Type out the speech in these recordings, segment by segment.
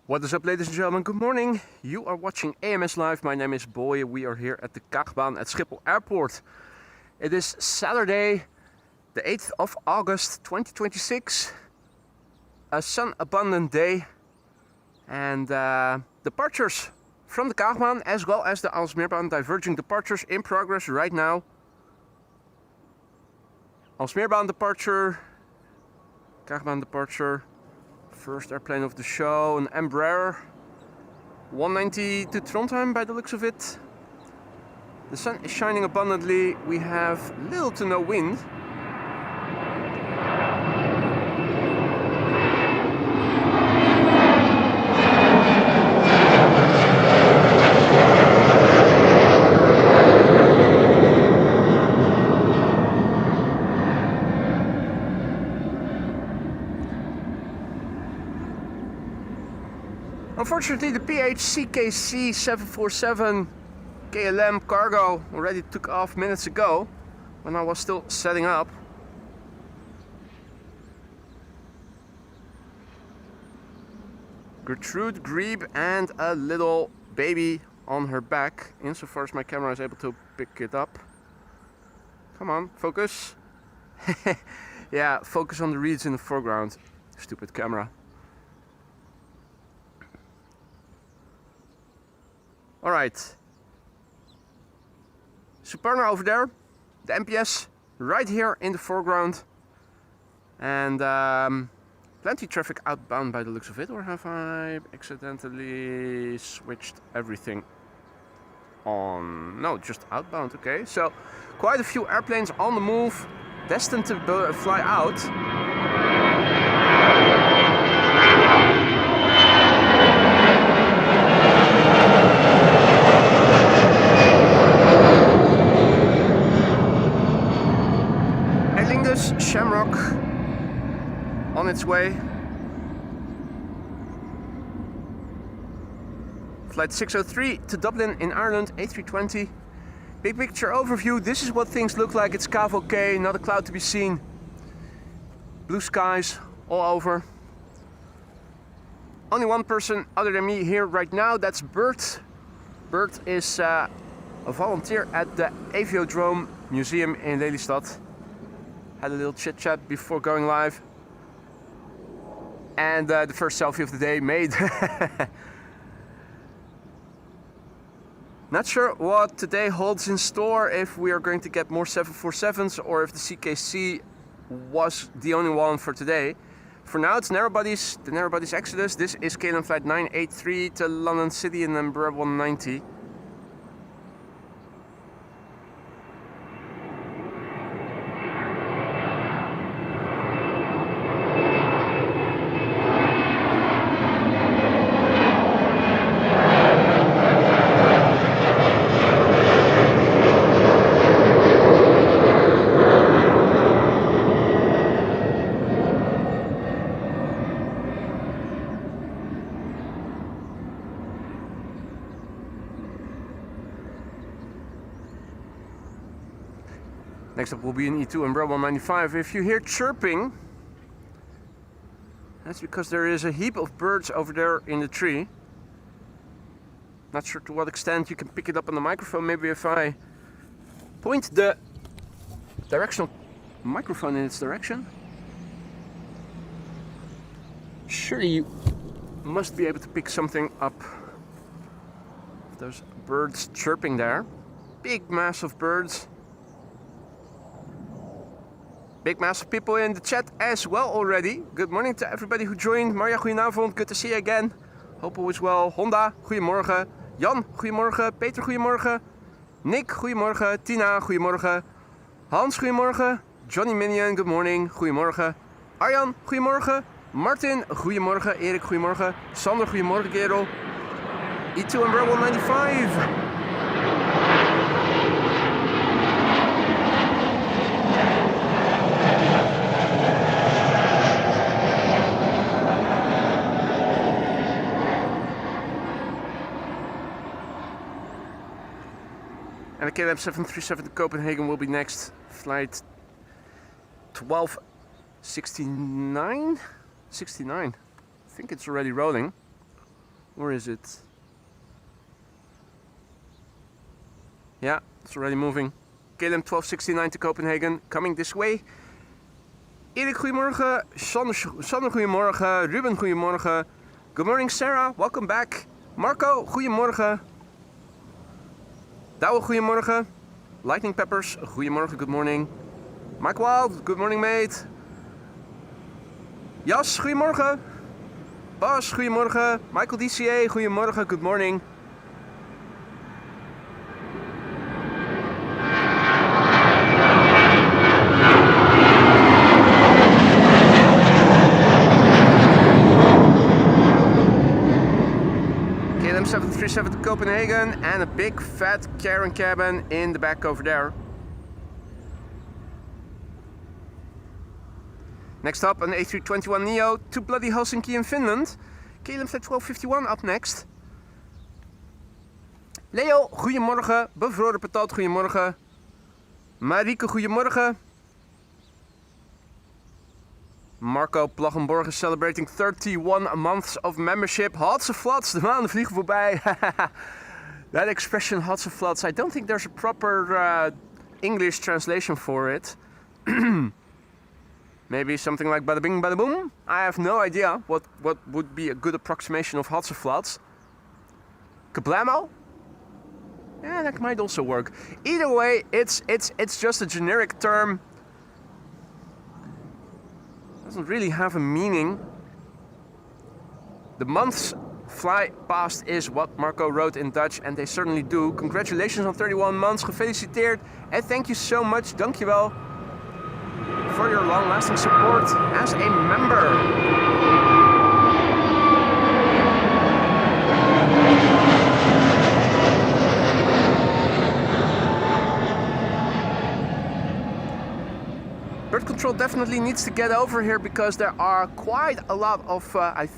What is up, ladies and gentlemen? Good morning. You are watching AMS Live. My name is Boy. We are here at the Kaagbaan at Schiphol Airport. It is Saturday, the 8th of August 2026. A sun-abundant day. And departures from the Kaagbaan as well as the Alsmeerbaan diverging departures in progress right now. Alsmeerbaan departure, Kaagbaan departure. First airplane of the show, an Embraer 190 to Trondheim by the looks of it. The sun is shining abundantly. We have little to no wind. Unfortunately, the PHCKC 747 KLM cargo already took off minutes ago when I was still setting up. Gertrude Grebe and a little baby on her back, insofar as my camera is able to pick it up. Come on, focus. Yeah, focus on the reeds in the foreground. Stupid camera. Alright, Suparna over there, the MPS right here in the foreground, and plenty traffic outbound by the looks of it. Or have I accidentally switched everything on? No, just outbound. Okay, so quite a few airplanes on the move, destined to fly out. Shamrock on its way. Flight 603 to Dublin in Ireland, A320. Big picture overview. This is what things look like. It's okay, not a cloud to be seen. Blue skies all over. Only one person other than me here right now, that's Bert. Bert is a volunteer at the Aviation Museum in Lelystad. Had a little chit chat before going live. And the first selfie of the day made. Not sure what today holds in store, if we are going to get more 747s or if the CKC was the only one for today. For now it's narrowbodies, the narrowbodies Exodus. This is KLM flight 983 to London City and then Embraer 190. Next up will be an E2 Embraer 195. If you hear chirping, that's because there is a heap of birds over there in the tree. Not sure to what extent you can pick it up on the microphone. Maybe if I point the directional microphone in its direction. Surely you must be able to pick something up. Those birds chirping there. Big mass of birds. Big mass of people in the chat as well already. Good morning to everybody who joined. Marja, goedenavond. Good to see you again. Hope all is well. Honda, goedemorgen. Jan, goedemorgen. Peter, goedemorgen. Nick, goedemorgen. Tina, goedemorgen. Hans, goedemorgen. Johnny Minion, good morning. Goedemorgen. Arjan, goedemorgen. Martin, goedemorgen. Erik, goedemorgen. Sander, goedemorgen, kerel. E2 Embraer 195. And the KLM 737 to Copenhagen will be next. Flight 1269? 69. I think it's already rolling. Where is it? Yeah, it's already moving. KLM 1269 to Copenhagen, coming this way. Erik, goedemorgen. Sander, goedemorgen. Ruben, goedemorgen. Good morning, Sarah. Welcome back. Marco, goedemorgen. Douwe, goedemorgen. Lightning Peppers, goedemorgen, good morning. Mike Wild, good morning, mate. Jas, goedemorgen. Bas, goedemorgen. Michael DCA, goedemorgen, good morning. KLM 737 to Copenhagen and a big fat Karen cabin in the back over there. Next up, an A321neo to bloody Helsinki in Finland. KLM Flight 1251 up next. Leo, goedemorgen. Bevroren patat, goedemorgen. Marieke, goedemorgen. Marco Plaggenborg is celebrating 31 months of membership. Hatseflats, de maanden vliegen voorbij. That expression, hatseflats, I don't think there's a proper English translation for it. Maybe something like bada bing bada boom? I have no idea what would be a good approximation of hatseflats. Kablamo? Yeah, that might also work. Either way, it's just a generic term. Doesn't really have a meaning. The months fly past is what Marco wrote in Dutch, and they certainly do. Congratulations on 31 months, gefeliciteerd, and thank you so much, dankjewel, for your long-lasting support as a member. Bird control definitely needs to get over here because there are quite a lot of, are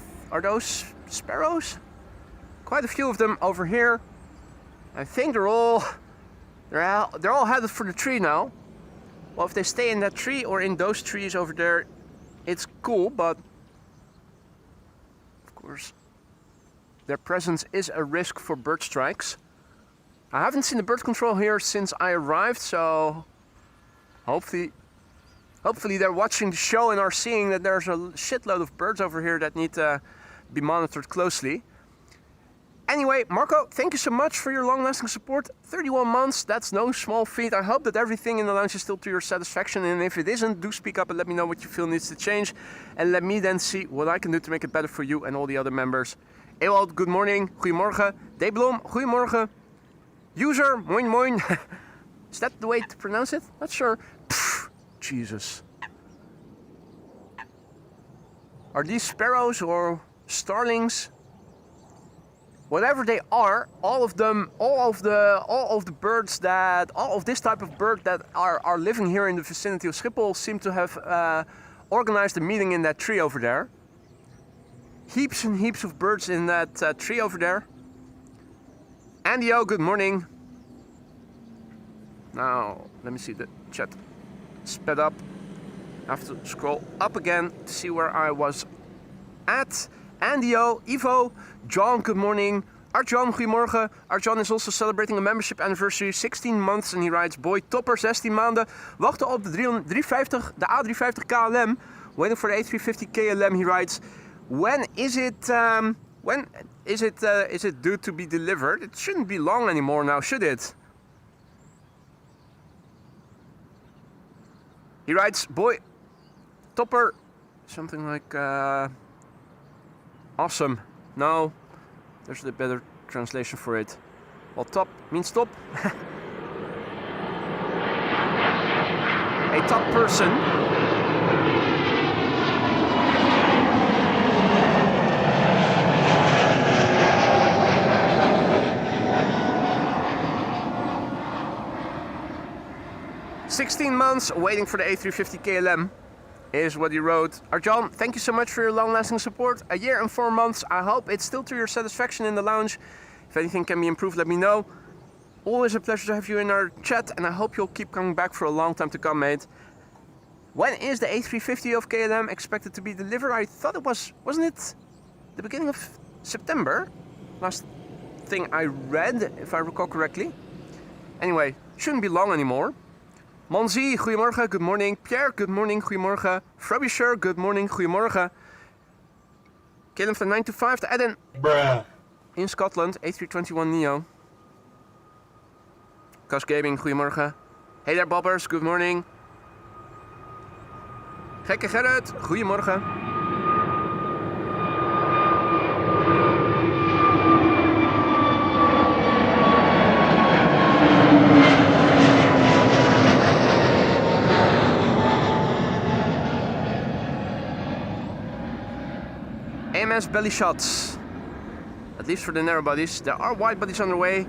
those sparrows? Quite a few of them over here. I think they're all headed for the tree now. Well, if they stay in that tree or in those trees over there, it's cool, but of course their presence is a risk for bird strikes. I haven't seen the bird control here since I arrived, so hopefully they're watching the show and are seeing that there's a shitload of birds over here that need to be monitored closely. Anyway, Marco, thank you so much for your long-lasting support. 31 months, that's no small feat. I hope that everything in the lounge is still to your satisfaction, and if it isn't, do speak up and let me know what you feel needs to change, and let me then see what I can do to make it better for you and all the other members. Ewald, good morning, goedemorgen. Deblom, goedemorgen. User, moin moin. Is that the way to pronounce it? Not sure. Pfft, Jesus. Are these sparrows or starlings? Whatever they are, all of this type of bird that are living here in the vicinity of Schiphol seem to have organized a meeting in that tree over there. Heaps and heaps of birds in that tree over there. Andio, good morning. Now, let me see the chat sped up. I have to scroll up again to see where I was at. Andio, Ivo, John, good morning. Arjan, goedemorgen. Arjan is also celebrating a membership anniversary, 16 months, and he writes, boy, topper, 16 maanden. Wachten op de A350 KLM. Waiting for the A350 KLM, he writes. When is it due to be delivered? It shouldn't be long anymore now, should it? He writes, boy, topper, something like, awesome. No, there's a better translation for it. Well, top means top. A top person. "16 months waiting for the A350 KLM." Is what he wrote. Arjan, thank you so much for your long-lasting support. A year and 4 months. I hope it's still to your satisfaction in the lounge. If anything can be improved, let me know. Always a pleasure to have you in our chat, and I hope you'll keep coming back for a long time to come, mate. When is the A350 of KLM expected to be delivered? I thought it wasn't it the beginning of September? Last thing I read, if I recall correctly. Anyway, shouldn't be long anymore. Monzi, goedemorgen, good morning. Pierre, good morning, goedemorgen. Frobisher, good morning, goedemorgen. Caleb van 925 to Eden. Bruh. In Scotland, A321neo. Cas Gaming, goedemorgen. Hey there Bobbers, good morning. Gekke Gerrit, goedemorgen. AMS belly shots. At least for the narrow bodies. There are wide bodies on the way.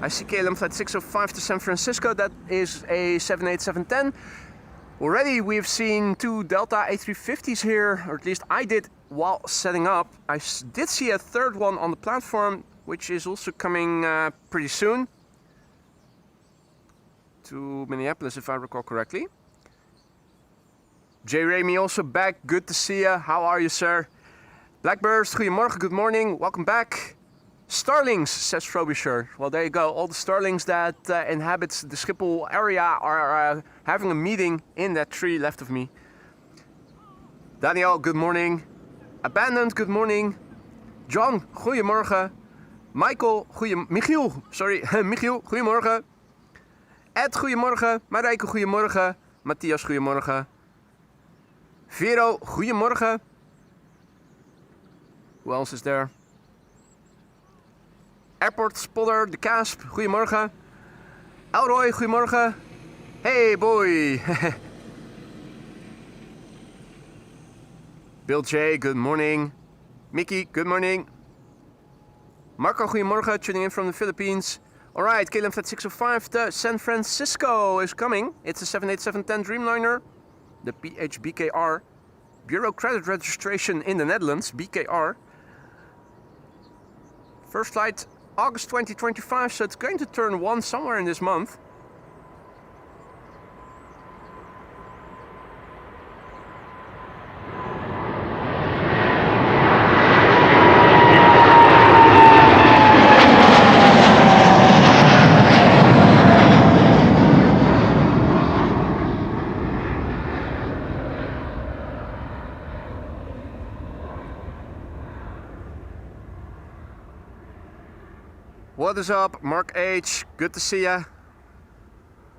I see KLM flight 605 to San Francisco. That is a 787-10. Already we've seen 2 Delta A350s here, or at least I did while setting up. I did see a third one on the platform, which is also coming pretty soon to Minneapolis, if I recall correctly. Jay Ramey also back. Good to see you. How are you, sir? Blackburst, goedemorgen, good morning, welcome back. Starlings, says Frobisher. Well, there you go. All the Starlings that inhabit the Schiphol area are having a meeting in that tree left of me. Daniel, good morning. Abandoned, good morning. John, goedemorgen. Michael, Michiel, sorry, Michiel, goedemorgen. Ed, goedemorgen. Marijke, goedemorgen. Matthias, goedemorgen. Vero, goedemorgen. Who else is there? Airport Spotter, de Kaasp, goedemorgen. Elroy, goedemorgen. Hey boy. Bill J, good morning. Mickey, good morning. Marco, goedemorgen, tuning in from the Philippines. Alright, KLM Flight 605 to San Francisco is coming. It's a 787-10 Dreamliner. The PHBKR. Bureau Credit Registration in the Netherlands, BKR. First flight August 2025, so it's going to turn 1 somewhere in this month. What is up, Mark H? Good to see ya.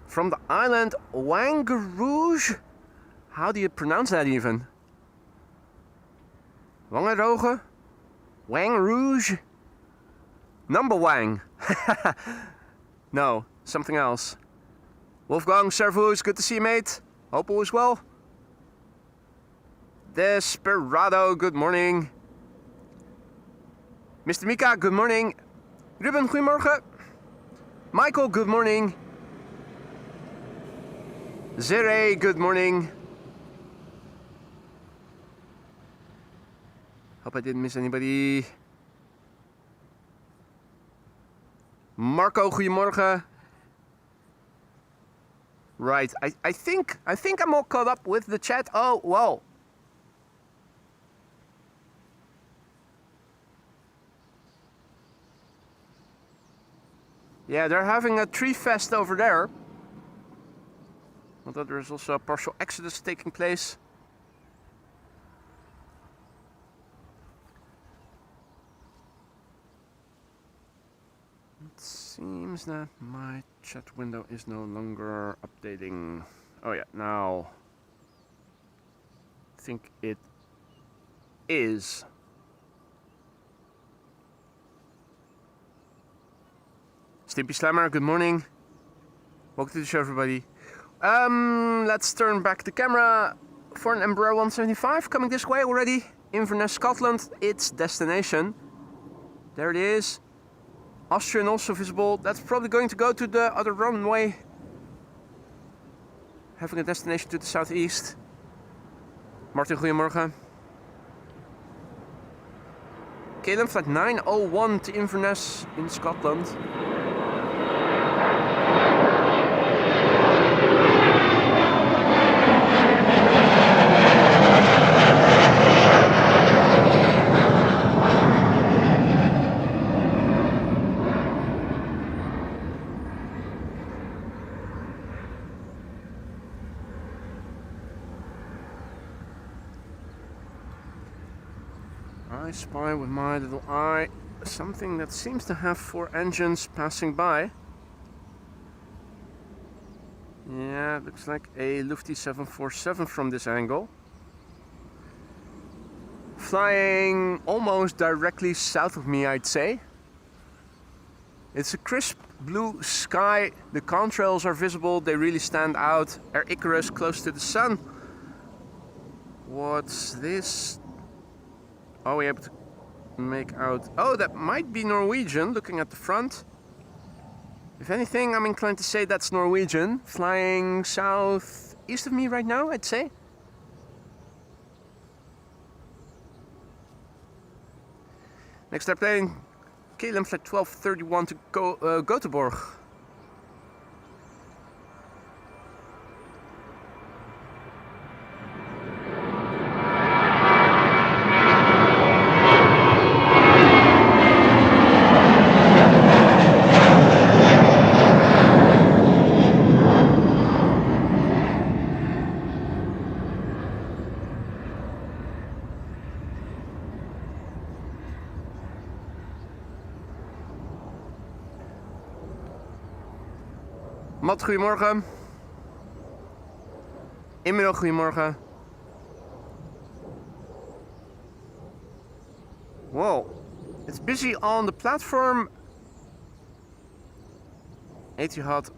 From the island Wangerooge. How do you pronounce that even? Wangerooge? Wangerooge? Number Wang. No, something else. Wolfgang Servus, good to see you, mate. Hope all is well. Desperado, good morning. Mr. Mika, good morning. Ruben, goedemorgen. Michael, good morning. Zere, good morning. Hope I didn't miss anybody. Marco, goedemorgen. Right, I think I'm all caught up with the chat. Oh, wow. Yeah, they're having a tree fest over there. Although there's also a partial exodus taking place. It seems that my chat window is no longer updating. Oh yeah, now I think it is. Stimpy Slammer, good morning. Welcome to the show, everybody. Let's turn back the camera for an Embraer 175 coming this way already. Inverness, Scotland, its destination. There it is. Austrian also visible. That's probably going to go to the other runway. Having a destination to the southeast. Martin, goedemorgen. KLM flight 901 to Inverness in Scotland. spy with my little eye something that seems to have 4 engines passing by. Yeah, looks like a Lufty 747 from this angle. Flying almost directly south of me, I'd say. It's a crisp blue sky, the contrails are visible, they really stand out. Air Icarus close to the sun. What's this? Are we able to make out? Oh, that might be Norwegian, looking at the front. If anything, I'm inclined to say that's Norwegian. Flying southeast of me right now, I'd say. Next airplane, KLM flight 1231 to Göteborg. Matt, goedemorgen. Inmiddels goedemorgen. Whoa, it's busy on the platform. Etihad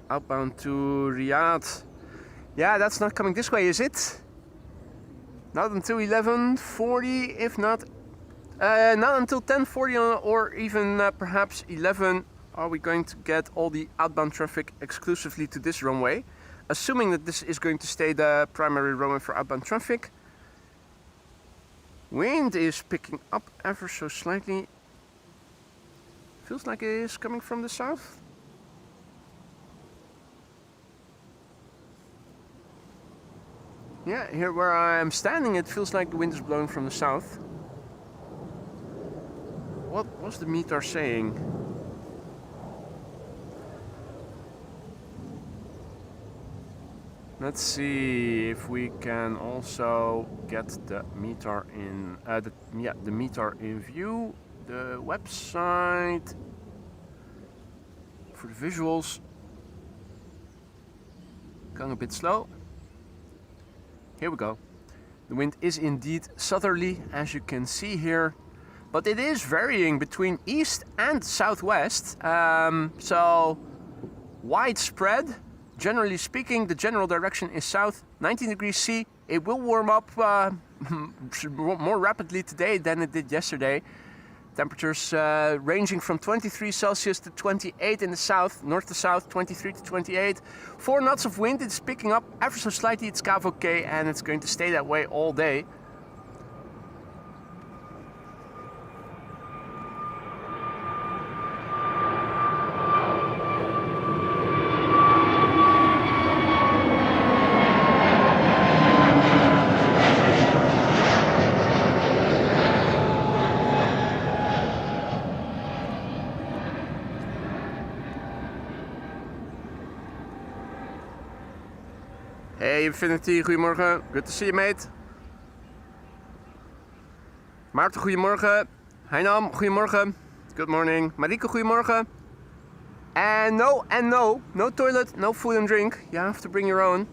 outbound to Riyadh. Yeah, that's not coming this way, is it? Not until 11:40, if not until 10:40 or even perhaps 11. Are we going to get all the outbound traffic exclusively to this runway? Assuming that this is going to stay the primary runway for outbound traffic. Wind is picking up ever so slightly. Feels like it is coming from the south. Yeah, here where I am standing, it feels like the wind is blowing from the south. What was the meter saying? Let's see if we can also get the meter in the meter in view. The website for the visuals going a bit slow. Here we go. The wind is indeed southerly, as you can see here, but it is varying between east and southwest, so widespread. Generally speaking, the general direction is south, 19 degrees C. It will warm up more rapidly today than it did yesterday. Temperatures ranging from 23 Celsius to 28 in the south, north to south, 23 to 28. 4 knots of wind, it's picking up ever so slightly, it's okay, and it's going to stay that way all day. Hey Infinity, goedemorgen. Good to see you, mate. Maarten, goedemorgen. Heinam, goedemorgen. Good morning. Marike, goedemorgen. And no. No toilet, no food and drink. You have to bring your own.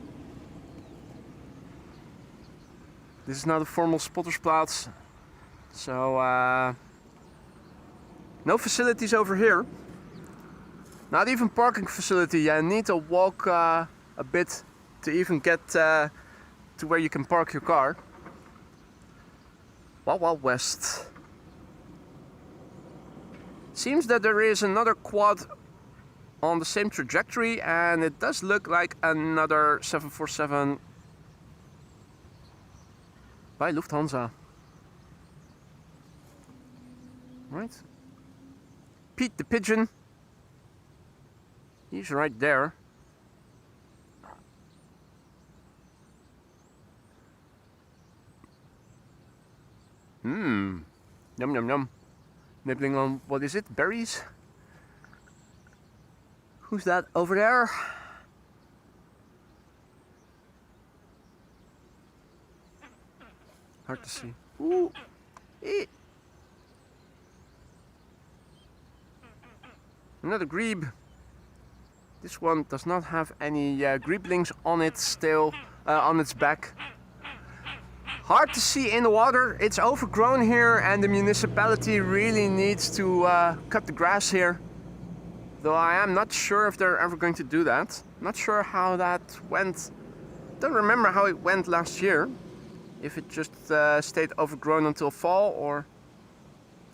This is not a formal spottersplaats. So, no facilities over here. Not even parking facility. You need to walk a bit to even get to where you can park your car. Wild West. Seems that there is another quad on the same trajectory, and it does look like another 747 by Lufthansa. Right. Pete the Pigeon. He's right there. Yum yum yum. Nibbling on, what is it? Berries? Who's that over there? Hard to see. Ooh. Eh. Another grebe. This one does not have any greblings on its tail, on its back. Hard to see in the water. It's overgrown here, and the municipality really needs to cut the grass here. Though I am not sure if they're ever going to do that. Not sure how that went. Don't remember how it went last year. If it just stayed overgrown until fall, or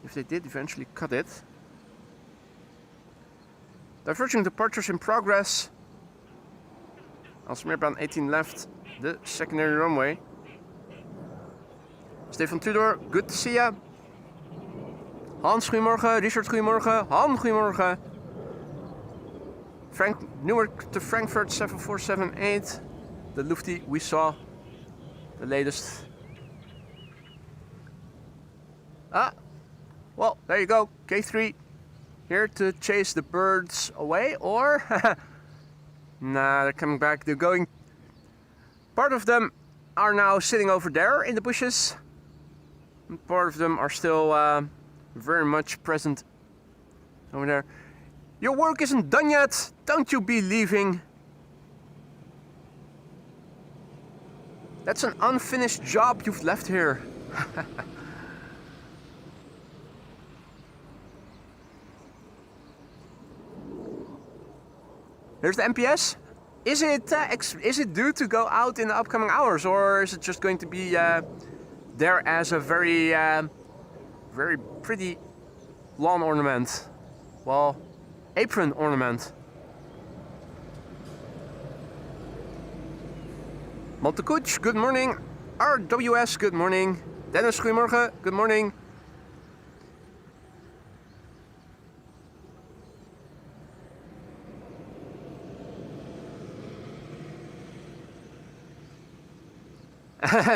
if they did eventually cut it. Diverging departures in progress. Alsmeerbaan 18 left, the secondary runway. Stefan Tudor, good to see ya. Hans, goedemorgen. Richard, goedemorgen. Han, goedemorgen. Newark to Frankfurt 7478. The Lufty we saw. The latest. Ah, well, there you go. K3. Here to chase the birds away, or? Nah, they're coming back. They're going. Part of them are now sitting over there in the bushes. And part of them are still very much present over there. Your work isn't done yet. Don't you be leaving. That's an unfinished job you've left here. Here's the MPS. Is it due to go out in the upcoming hours, or is it just going to be there as a very very pretty lawn ornament? Well, apron ornament. Montekoets, good morning. RWS, good morning. Dennis, goedemorgen, good morning.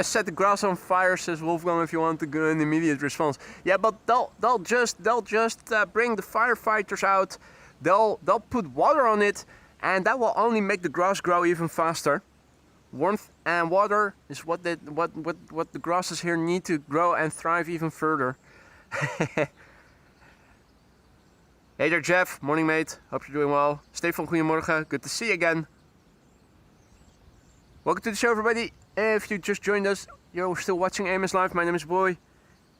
Set the grass on fire, says Wolfgang, if you want to go an immediate response. Yeah, but they'll just bring the firefighters out. They'll put water on it, and that will only make the grass grow even faster. Warmth and water is what the grasses here need to grow and thrive even further. Hey there, Jeff. Morning, mate. Hope you're doing well. Stefan, goedemorgen. Good to see you again. Welcome to the show, everybody. If you just joined us, you're still watching AMS Live. My name is Boy.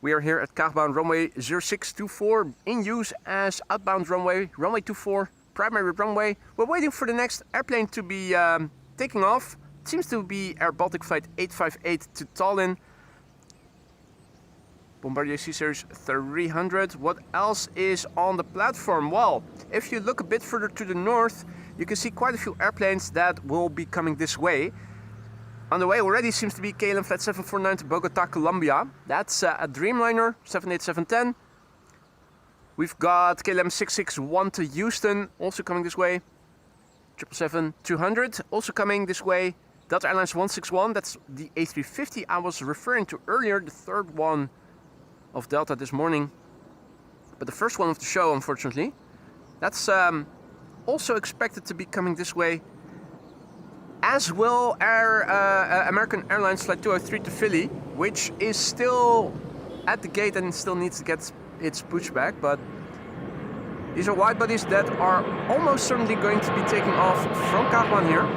We are here at Kaagbaan runway 0624 in use as outbound runway 24, primary runway. We're waiting for the next airplane to be taking off. It seems to be Air Baltic Flight 858 to Tallinn. Bombardier C-Series 300. What else is on the platform? Well, if you look a bit further to the north, you can see quite a few airplanes that will be coming this way. On the way already seems to be KLM Flight 749 to Bogota, Colombia. That's a Dreamliner 78710. We've got KLM 661 to Houston, also coming this way. 777-200, also coming this way. Delta Airlines 161, that's the A350 I was referring to earlier, the third one of Delta this morning. But the first one of the show, unfortunately. That's also expected to be coming this way. As will American Airlines Flight 203 to Philly, which is still at the gate and still needs to get its pushback. But these are wide bodies that are almost certainly going to be taking off from Kaagbaan here.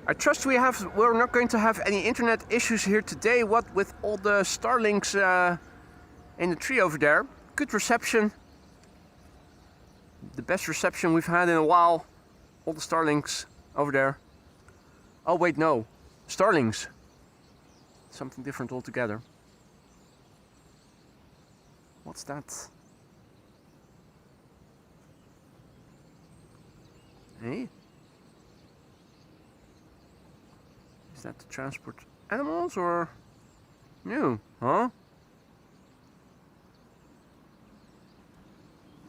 I trust we're not going to have any internet issues here today. What with all the Starlinks in the tree over there. Good reception. The best reception we've had in a while. All the Starlinks over there. Oh wait, no. Starlings. Something different altogether. What's that? Hey? Is that to transport animals or no? Huh?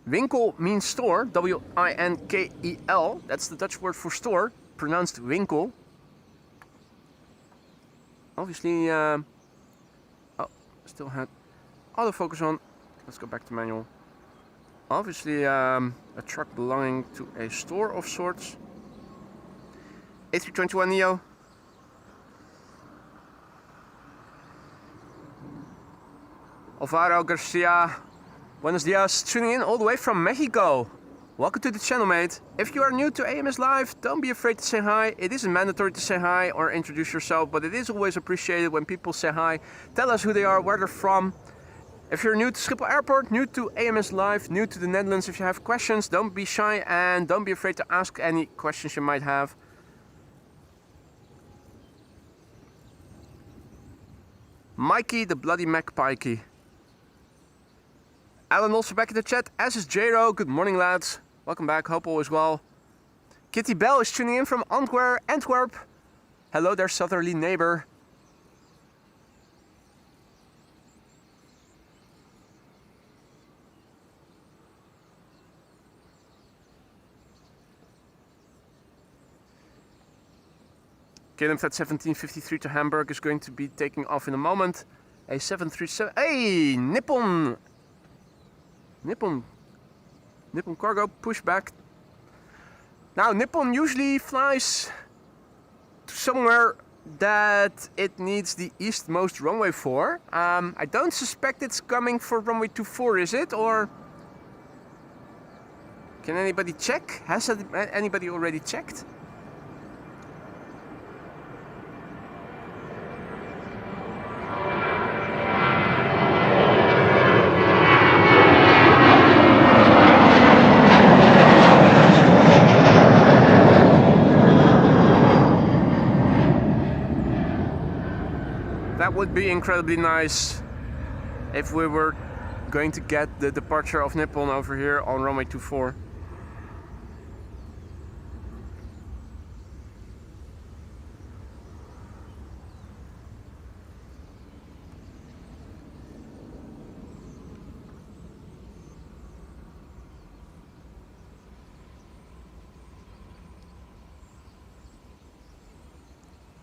Winkel means store, W-I-N-K-E-L. That's the Dutch word for store, pronounced winkel. Obviously, oh, still had autofocus on. Let's go back to manual. Obviously, a truck belonging to a store of sorts. A321neo. Alvaro Garcia, buenos dias, tuning in all the way from Mexico. Welcome to the channel, mate. If you are new to AMS Live, don't be afraid to say hi. It isn't mandatory to say hi or introduce yourself, but it is always appreciated when people say hi. Tell us who they are, where they're from. If you're new to Schiphol Airport, new to AMS Live, new to the Netherlands, if you have questions, don't be shy and don't be afraid to ask any questions you might have. Mikey, the bloody magpie. Alan also back in the chat, as is Jero. Good morning, lads. Welcome back, hope all is well. Kitty Bell is tuning in from Antwerp. Hello there, southerly neighbor. KLM Flight 1753 to Hamburg is going to be taking off in a moment. A 737. Hey, Nippon cargo pushback. Now Nippon usually flies to somewhere that it needs the eastmost runway for. I don't suspect it's coming for runway 24, is it? Or can anybody check? Has anybody already checked? That would be incredibly nice if we were going to get the departure of Nippon over here on runway 24.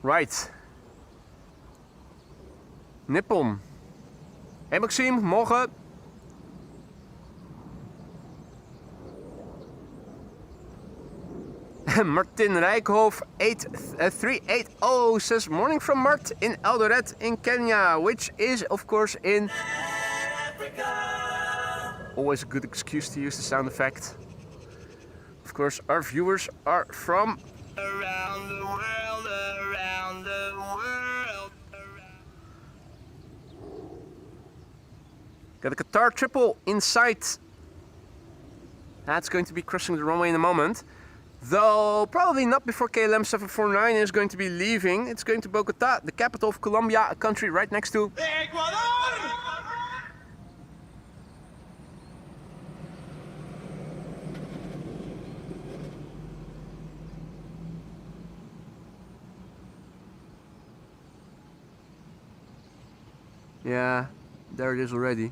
Right. Nippon. Hey Maxime, morgen. Martin Rijkhoff 8380 says morning from Mart in Eldoret in Kenya, which is of course in Africa. Always a good excuse to use the sound effect. Of course, our viewers are from around the world, around the world. Got a Qatar triple in sight. That's going to be crossing the runway in a moment. Though probably not before KLM 749 is going to be leaving. It's going to Bogota, the capital of Colombia, a country right next to Ecuador. Yeah, there it is already.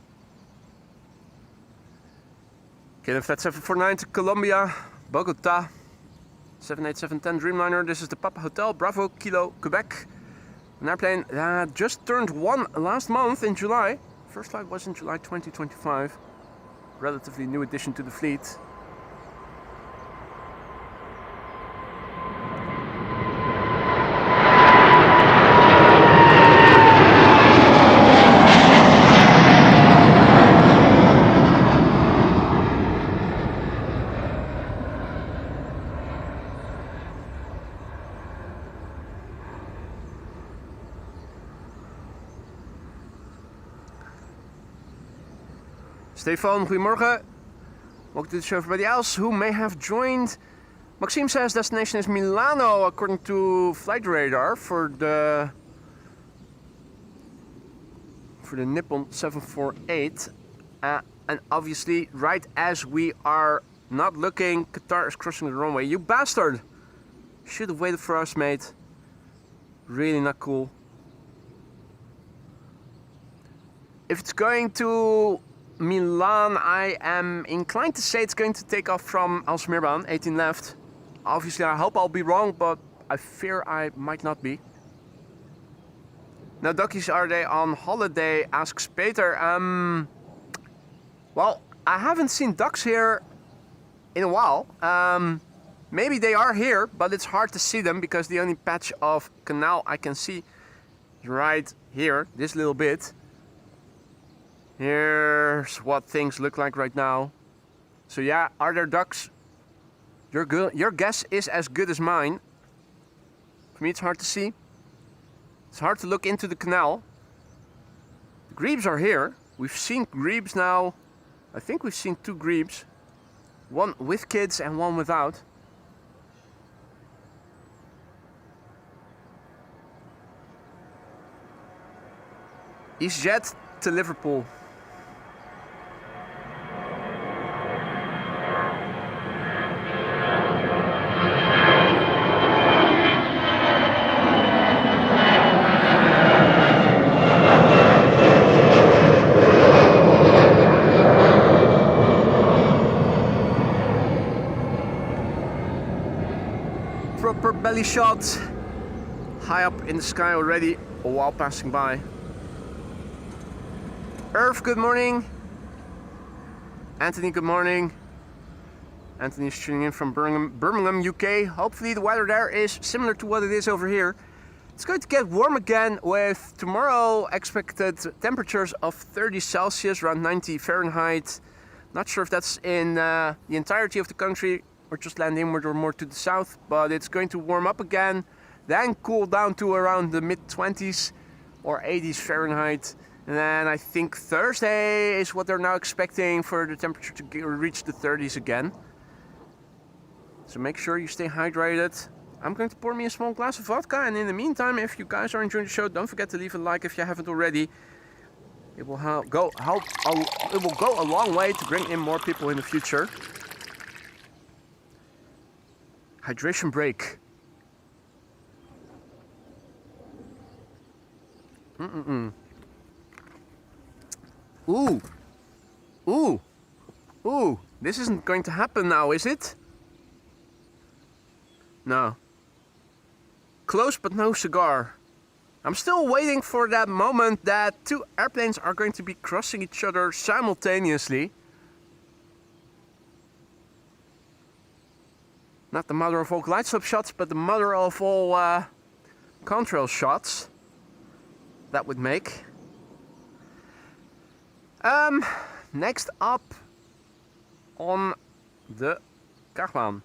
KLM Flight 749 to Colombia, Bogota, 78710 Dreamliner. This is the Papa Hotel, Bravo, Kilo, Quebec. An airplane that just turned 1 last month in July. First flight was in July 2025. Relatively new addition to the fleet. Stefan, goedemorgen. Welcome to the show, everybody else who may have joined. Maxime says destination is Milano, according to flight radar for the Nippon 748. And obviously, right as we are not looking, Qatar is crossing the runway. You bastard! Should have waited for us, mate. Really not cool. If it's going to Milan, I am inclined to say it's going to take off from Alsmeerbaan, 18 left. Obviously, I hope I'll be wrong, but I fear I might not be. No duckies, are they on holiday? Asks Peter. Well, I haven't seen ducks here in a while. Maybe they are here, but it's hard to see them because the only patch of canal I can see is right here, this little bit. Here's what things look like right now. So yeah, are there ducks? Your guess is as good as mine. For me, it's hard to see. It's hard to look into the canal. The grebes are here. We've seen grebes now. I think we've seen 2 grebes. One with kids and one without. EasyJet to Liverpool. Proper belly shot, high up in the sky already while passing by. Irv, good morning. Anthony, good morning. Anthony's tuning in from Birmingham, UK. Hopefully the weather there is similar to what it is over here. It's going to get warm again with tomorrow expected temperatures of 30 Celsius, around 90 Fahrenheit. Not sure if that's in the entirety of the country or just land inward or more to the south, but it's going to warm up again, then cool down to around the mid-20s or 80s Fahrenheit. And then I think Thursday is what they're now expecting for the temperature to reach the 30s again. So make sure you stay hydrated. I'm going to pour me a small glass of vodka, and in the meantime, if you guys are enjoying the show, don't forget to leave a like if you haven't already. It will go a long way to bring in more people in the future. Hydration break. Ooh. Ooh. Ooh. This isn't going to happen now, is it? No. Close but no cigar. I'm still waiting for that moment that 2 airplanes are going to be crossing each other simultaneously. Not the mother of all glide slope shots, but the mother of all contrail shots. That would make. Next up on the Kaagbaan.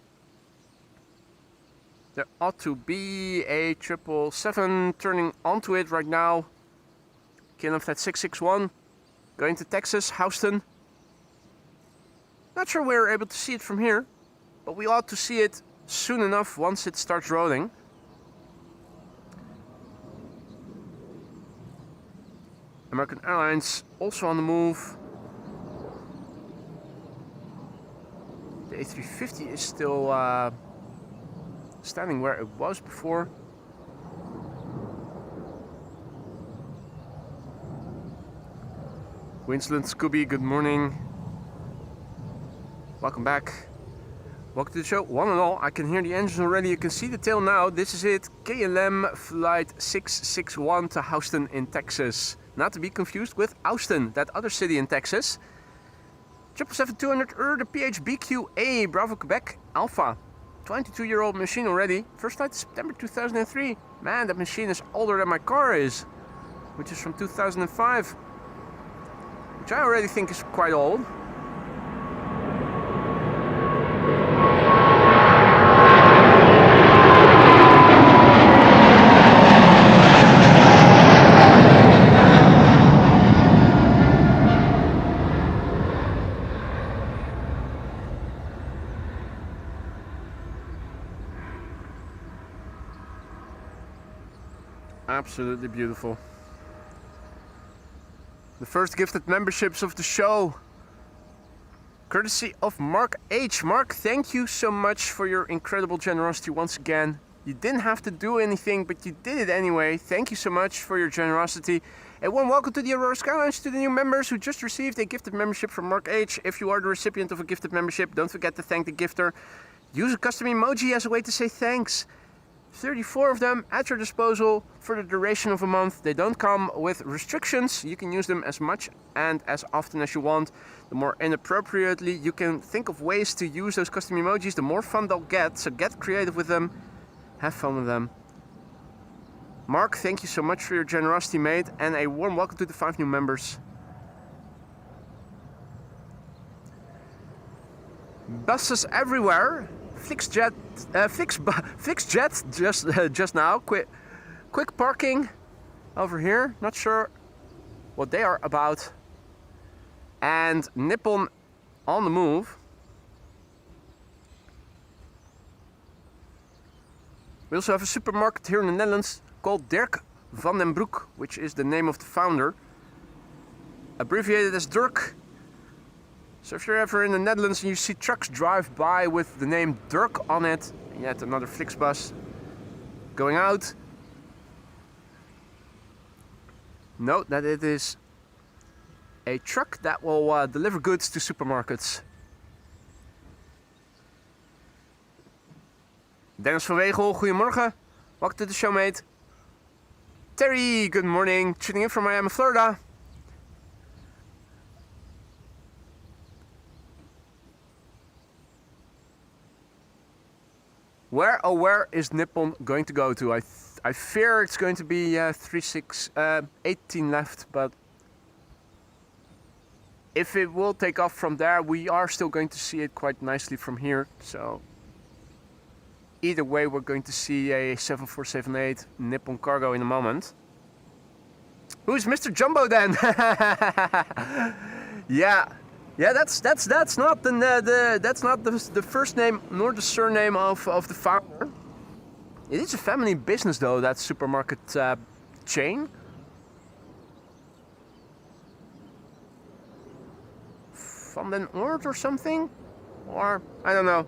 There ought to be a 777 turning onto it right now. KLM flight 661 going to Texas, Houston. Not sure we're able to see it from here, but we ought to see it soon enough once it starts rolling. American Airlines also on the move. The A350 is still standing where it was before. Winsland Scooby, good morning. Welcome back. Welcome to the show. One and all, I can hear the engine already. You can see the tail now. This is it. KLM flight 661 to Houston in Texas. Not to be confused with Austin, that other city in Texas. 777-200 the PHBQA, Bravo Quebec Alpha. 22-year-old machine already. First flight September 2003. Man, that machine is older than my car is, which is from 2005. Which I already think is quite old. Absolutely beautiful. The first gifted memberships of the show, courtesy of Mark H. Mark, thank you so much for your incredible generosity once again. You didn't have to do anything, but you did it anyway. Thank you so much for your generosity. A warm welcome to the Aurora Skylines, to the new members who just received a gifted membership from Mark H. If you are the recipient of a gifted membership, don't forget to thank the gifter. Use a custom emoji as a way to say thanks. 34 of them at your disposal for the duration of a month. They don't come with restrictions. You can use them as much and as often as you want. The more inappropriately you can think of ways to use those custom emojis, the more fun they'll get. So get creative with them. Have fun with them. Mark, thank you so much for your generosity, mate. And a warm welcome to the 5 new members. Buses everywhere. Flixjet just now. Quick parking over here. Not sure what they are about. And Nippon on the move. We also have a supermarket here in the Netherlands called Dirk van den Broek, which is the name of the founder. Abbreviated as Dirk. So if you're ever in the Netherlands and you see trucks drive by with the name Dirk on it, yet another Flixbus going out, note that it is a truck that will deliver goods to supermarkets. Dennis van Wegel, goedemorgen. Welcome to the show, mate. Terry, good morning. Tuning in from Miami, Florida. Where is Nippon going to go to? I fear it's going to be 18 left, but if it will take off from there, we are still going to see it quite nicely from here. So either way, we're going to see a 7478 Nippon Cargo in a moment. Who's Mr. Jumbo then? Yeah, that's not the first name nor the surname of the founder. It is a family business though, that supermarket chain. Van den Oort or something, or I don't know.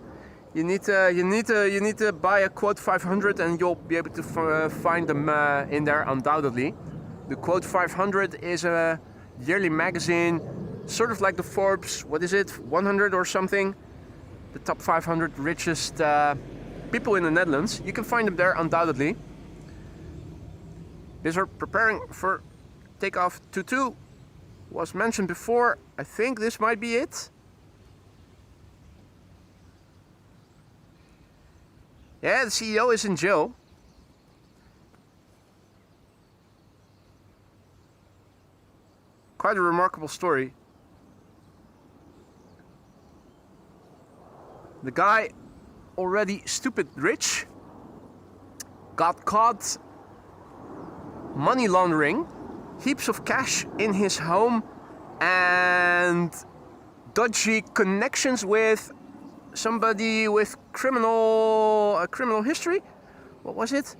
You need to buy a quote 500 and you'll be able to find them in there undoubtedly. The quote 500 is a yearly magazine. Sort of like the Forbes, what is it, 100 or something? The top 500 richest people in the Netherlands. You can find them there undoubtedly. These are preparing for takeoff 22. Was mentioned before. I think this might be it. Yeah, the CEO is in jail. Quite a remarkable story. The guy, already stupid rich, got caught money laundering heaps of cash in his home and dodgy connections with somebody with criminal history. What was it?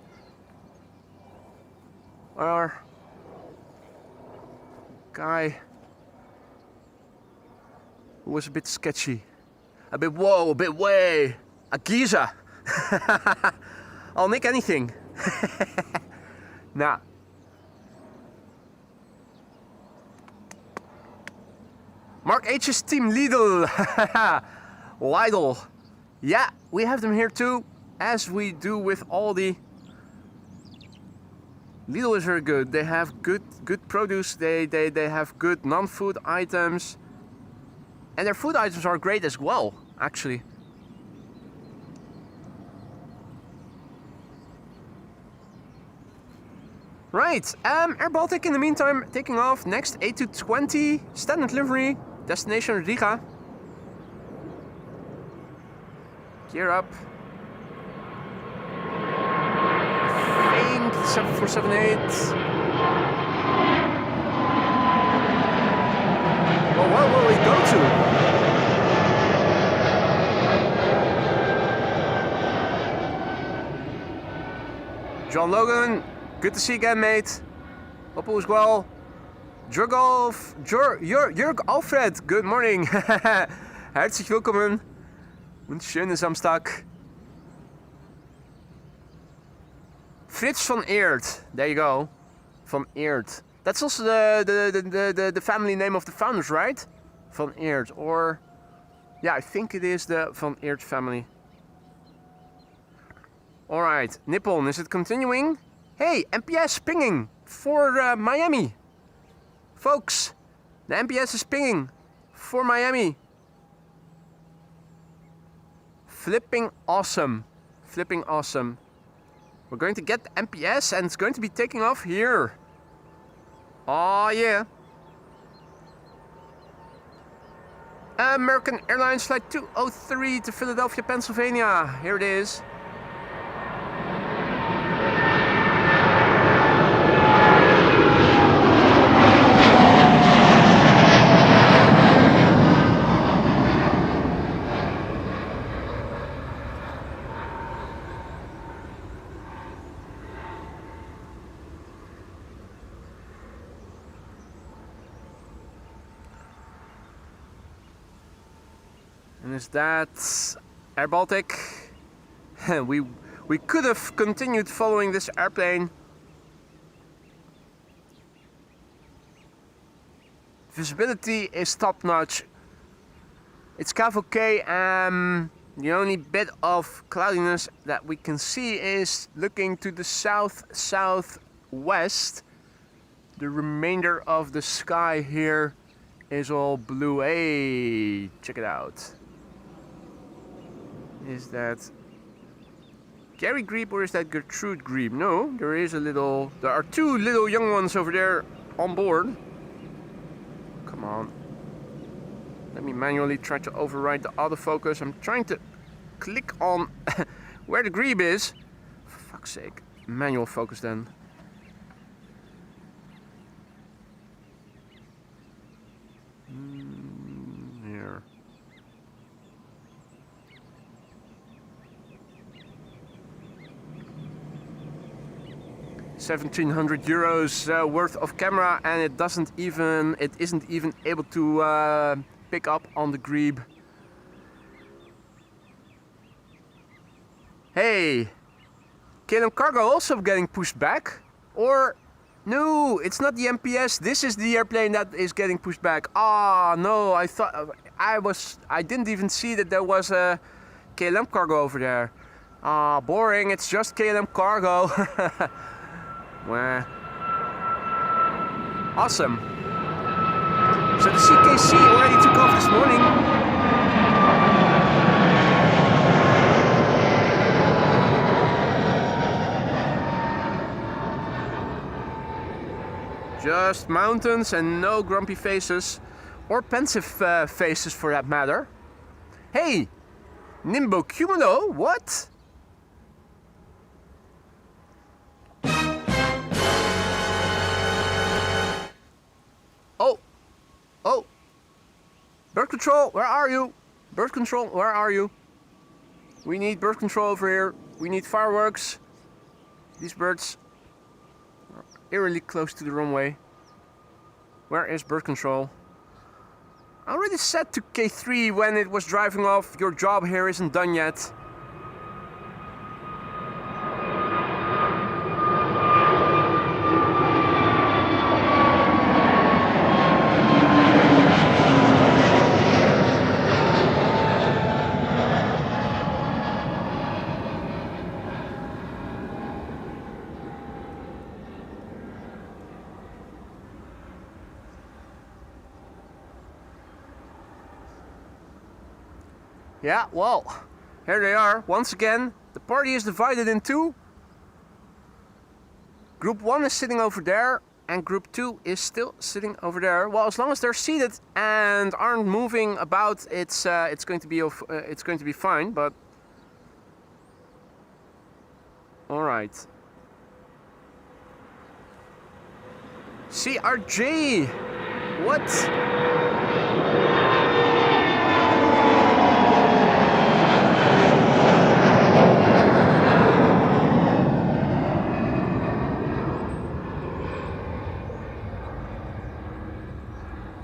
Or guy who was a bit sketchy. A bit way. A geezer. I'll nick anything. Nah. Mark H's team Lidl. Lidl. Yeah, we have them here too, as we do with Aldi. Lidl is very good. They have good produce. They have good non-food items. And their food items are great as well, actually. Right, Air Baltic in the meantime taking off. Next A220, standard livery, destination Riga. Gear up. I think 7478. Well, where will we go to? John Logan, good to see you again, mate. Hope all is well. Jörg Alfred, good morning. Herzlich willkommen. Und schönen Samstag. Frits van Eert, there you go. Van Eert. That's also the family name of the founders, right? Van Eert, or yeah, I think it is the Van Eert family. Alright, Nippon, is it continuing? Hey, MPS pinging for Miami. Folks, the MPS is pinging for Miami. Flipping awesome. Flipping awesome. We're going to get the MPS and it's going to be taking off here. Oh yeah. American Airlines Flight 203 to Philadelphia, Pennsylvania. Here it is. And is that Air Baltic? we could have continued following this airplane. Visibility is top notch. It's okay. The only bit of cloudiness that we can see is looking to the south-southwest. The remainder of the sky here is all blue. Hey, check it out. Is that Gary Grebe or is that Gertrude Grebe? No, there are two little young ones over there on board. Come on. Let me manually try to override the autofocus. I'm trying to click on where the Grebe is. For fuck's sake. Manual focus then. Here. 1,700 euros worth of camera, and it isn't even able to pick up on the Grebe. Hey, KLM Cargo also getting pushed back? Or no, it's not the MPS. This is the airplane that is getting pushed back. Ah, no, I thought I didn't even see that there was a KLM Cargo over there. Ah, boring. It's just KLM Cargo. Well, awesome. So the CKC already took off this morning. Just mountains and no grumpy faces, or pensive faces for that matter. Hey, Nimbo Cumulo, what? Oh, bird control, where are you? Bird control, where are you? We need bird control over here. We need fireworks. These birds are eerily close to the runway. Where is bird control? I already said to K3 when it was driving off, your job here isn't done yet. Yeah, well, here they are. Once again, the party is divided in two. Group 1 is sitting over there, and Group 2 is still sitting over there. Well, as long as they're seated and aren't moving about, it's going to be fine. But all right. CRJ, what?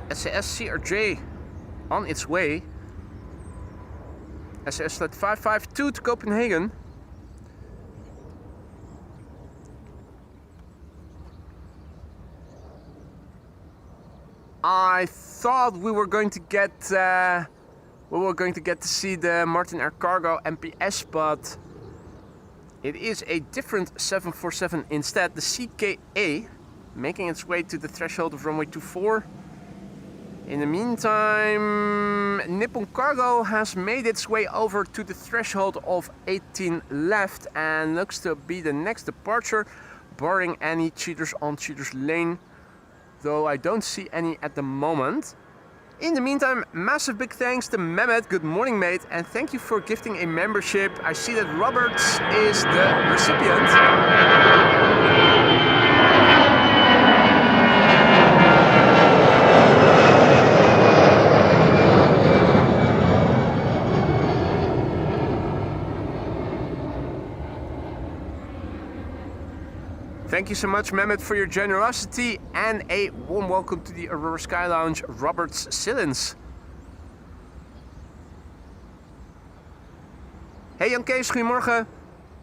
SAS CRJ on its way. SAS Flight 552 to Copenhagen. I thought we were going to get to see the Martin Air Cargo MPS, but It is a different 747 instead, the CKA, making its way to the threshold of runway 24. In the meantime, Nippon Cargo has made its way over to the threshold of 18 left and looks to be the next departure, barring any cheaters on cheaters lane, though I don't see any at the moment. In the meantime, massive big thanks to Mehmet, good morning mate, and thank you for gifting a membership. I see that Roberts is the recipient. Thank you so much, Mehmet, for your generosity, and a warm welcome to the Aurora Sky Lounge, Roberts Sillens. Hey Jan Kees, goedemorgen.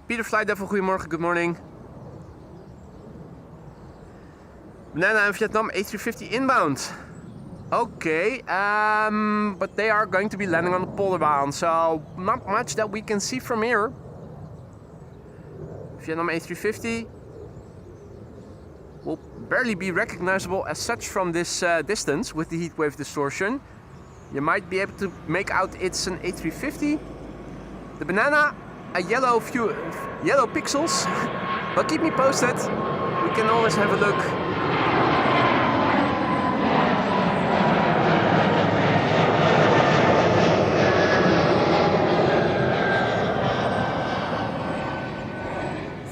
Peter Flydevil, goedemorgen, good morning. Banana and Vietnam A350 inbound. Okay, but they are going to be landing on the Polderbaan, so not much that we can see from here. Vietnam A350 will barely be recognizable as such from this distance with the heatwave distortion. You might be able to make out it's an A350. The Banana, a yellow pixels, but keep me posted. We can always have a look.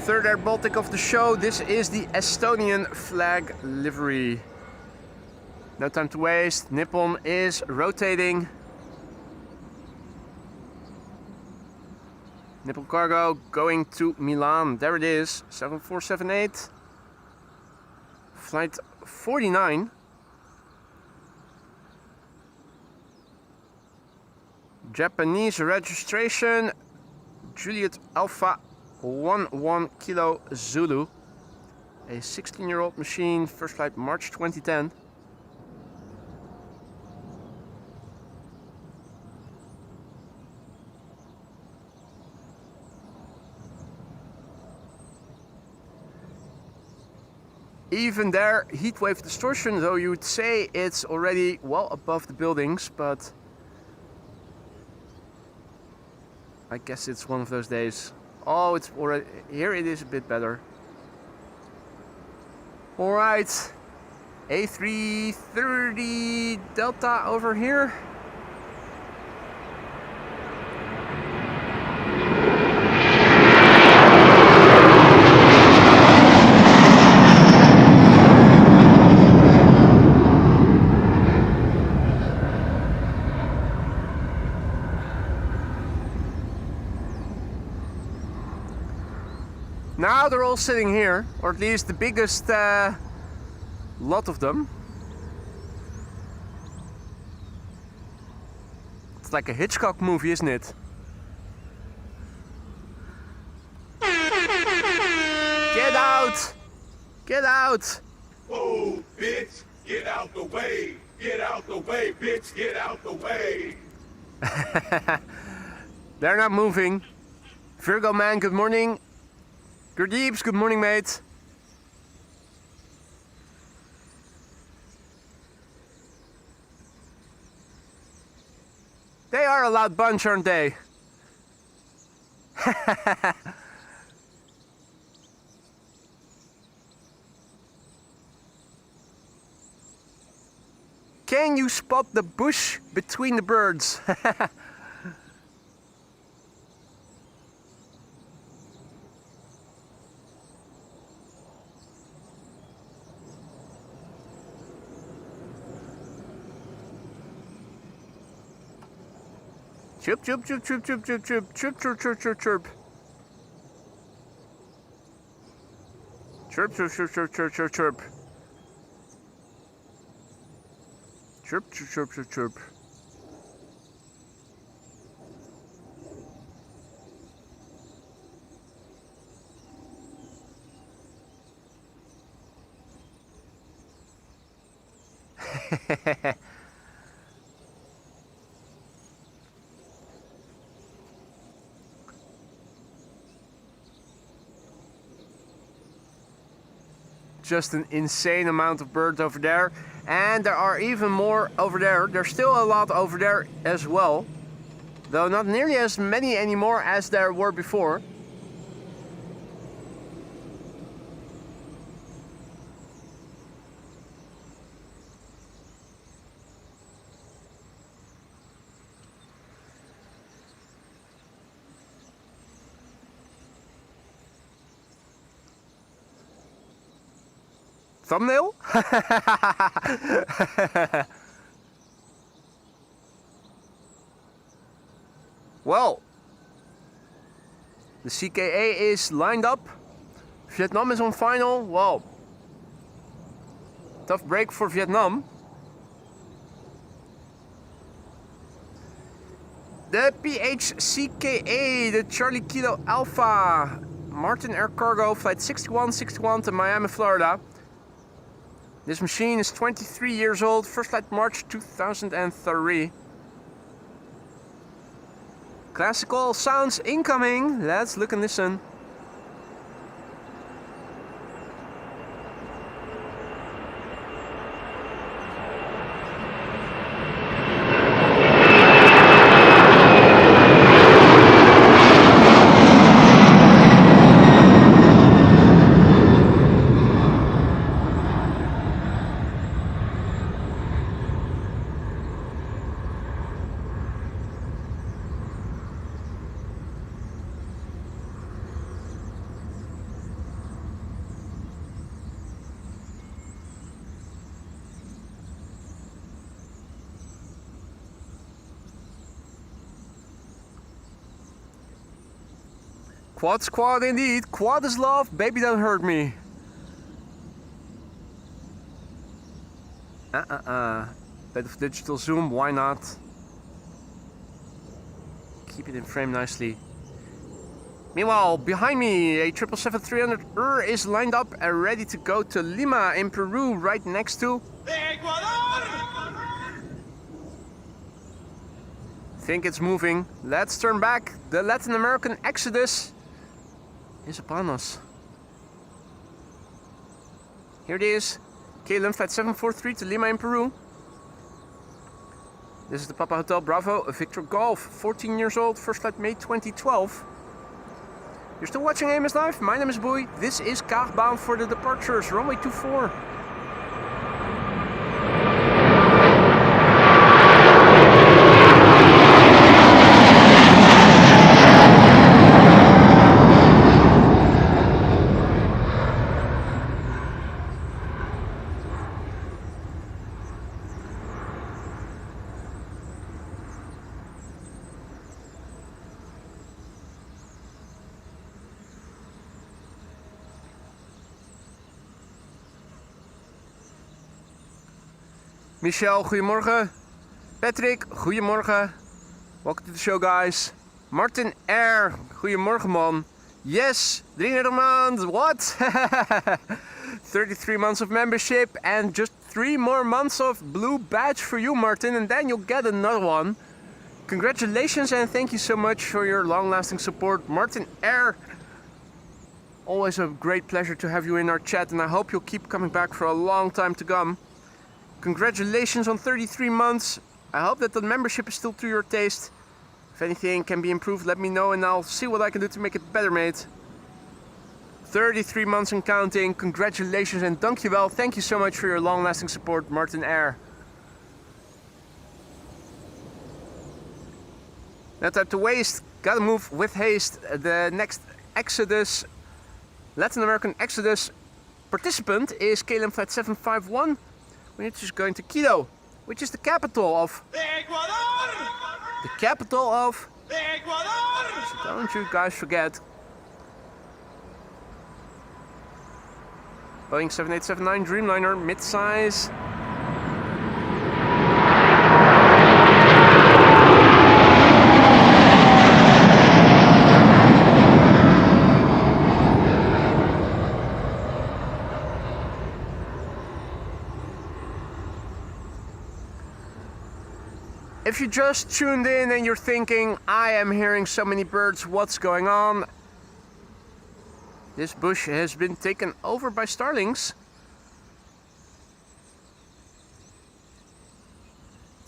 Third Air Baltic of the show, this is the Estonian flag livery. No time to waste, Nippon is rotating. Nippon Cargo going to Milan, there it is, 7478. Flight 49. Japanese registration, Juliet Alpha 11 Kilo Zulu, a 16-year-old machine, first flight March 2010. Even there, heatwave distortion, though you would say it's already well above the buildings, but I guess it's one of those days. Oh, it's already, here it is a bit better. Alright, A330 Delta over here. Now they're all sitting here, or at least the biggest lot of them. It's like a Hitchcock movie, isn't it? Get out! Get out! Oh, bitch, get out the way! Get out the way, bitch, get out the way! They're not moving. Virgo Man, good morning. Gurdeeps, good morning, mate. They are a loud bunch, aren't they? Can you spot the bush between the birds? Chirp, chirp, chirp, chirp, chirp, chirp, chirp, chirp, chirp, chirp, chirp, chirp. Chirp, chirp, chirp, chirp, chirp, chirp, chirp. Chirp, chirp, chirp, chirp, chirp. just an insane amount of birds over there. And there are even more over there. There's still a lot over there as well. Though not nearly as many anymore as there were before. Thumbnail? Well, the CKA is lined up. Vietnam is on final. Well, tough break for Vietnam. The PHCKA, the Charlie Kilo Alpha, Martin Air Cargo, flight 6161 to Miami, Florida. This machine is 23 years old, first flight March 2003. Classical sounds incoming. Let's look and listen. Quad squad indeed. Quad is love. Baby, don't hurt me. Bit of digital zoom. Why not? Keep it in frame nicely. Meanwhile, behind me, a 777-300 is lined up and ready to go to Lima in Peru, right next to Ecuador! Think it's moving. Let's turn back. The Latin American exodus is upon us. Here it is. KLM flight 743 to Lima in Peru. This is the Papa Hotel Bravo Victor Golf, 14 years old, first flight May 2012. You're still watching AMS Live? My name is Boy. This is Kaagbaan for the departures, runway 24. Michelle, goedemorgen. Patrick, goedemorgen. Welcome to the show, guys. Martin Air, goedemorgen, man. Yes, 33 maanden, what? 33 months of membership and just 3 more months of blue badge for you, Martin, and then you'll get another one. Congratulations and thank you so much for your long-lasting support, Martin Air. Always a great pleasure to have you in our chat, and I hope you'll keep coming back for a long time to come. Congratulations on 33 months. I hope that the membership is still to your taste. If anything can be improved, let me know and I'll see what I can do to make it better, mate. 33 months and counting. Congratulations and dankjewel. Thank you so much for your long-lasting support, Martin Air. No time to waste. Gotta move with haste. The next Exodus, Latin American Exodus participant is KLM flight 751. We're just going to Quito, which is the capital of Ecuador! the capital of. Ecuador! So don't you guys forget. Boeing 7879 Dreamliner mid-size. If you just tuned in and you're thinking, I am hearing so many birds, what's going on? This bush has been taken over by starlings.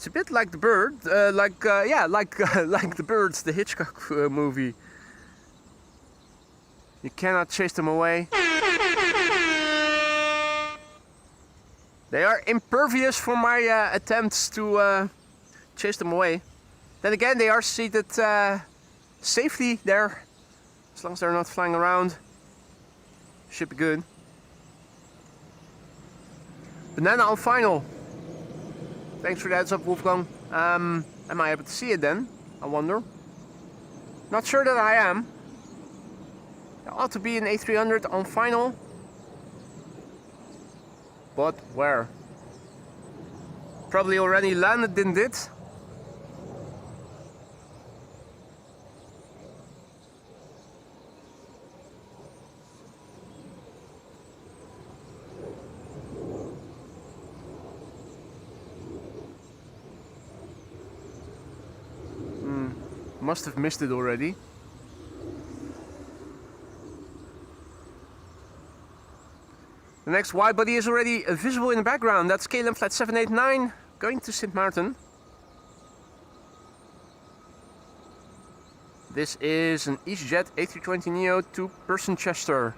It's a bit like the bird, like the birds, the Hitchcock movie. You cannot chase them away. They are impervious for my attempts to chase them away. Then again, they are seated safely there. As long as they're not flying around, should be good. Banana on final. Thanks for the heads up, Wolfgang. Am I able to see it then? I wonder. Not sure that I am. There ought to be an A300 on final. But where? Probably already landed, didn't it? Must have missed it already. The next wide body is already visible in the background. That's KLM flight 789 going to Sint Maarten. This is an EasyJet A320neo 2-person Chester.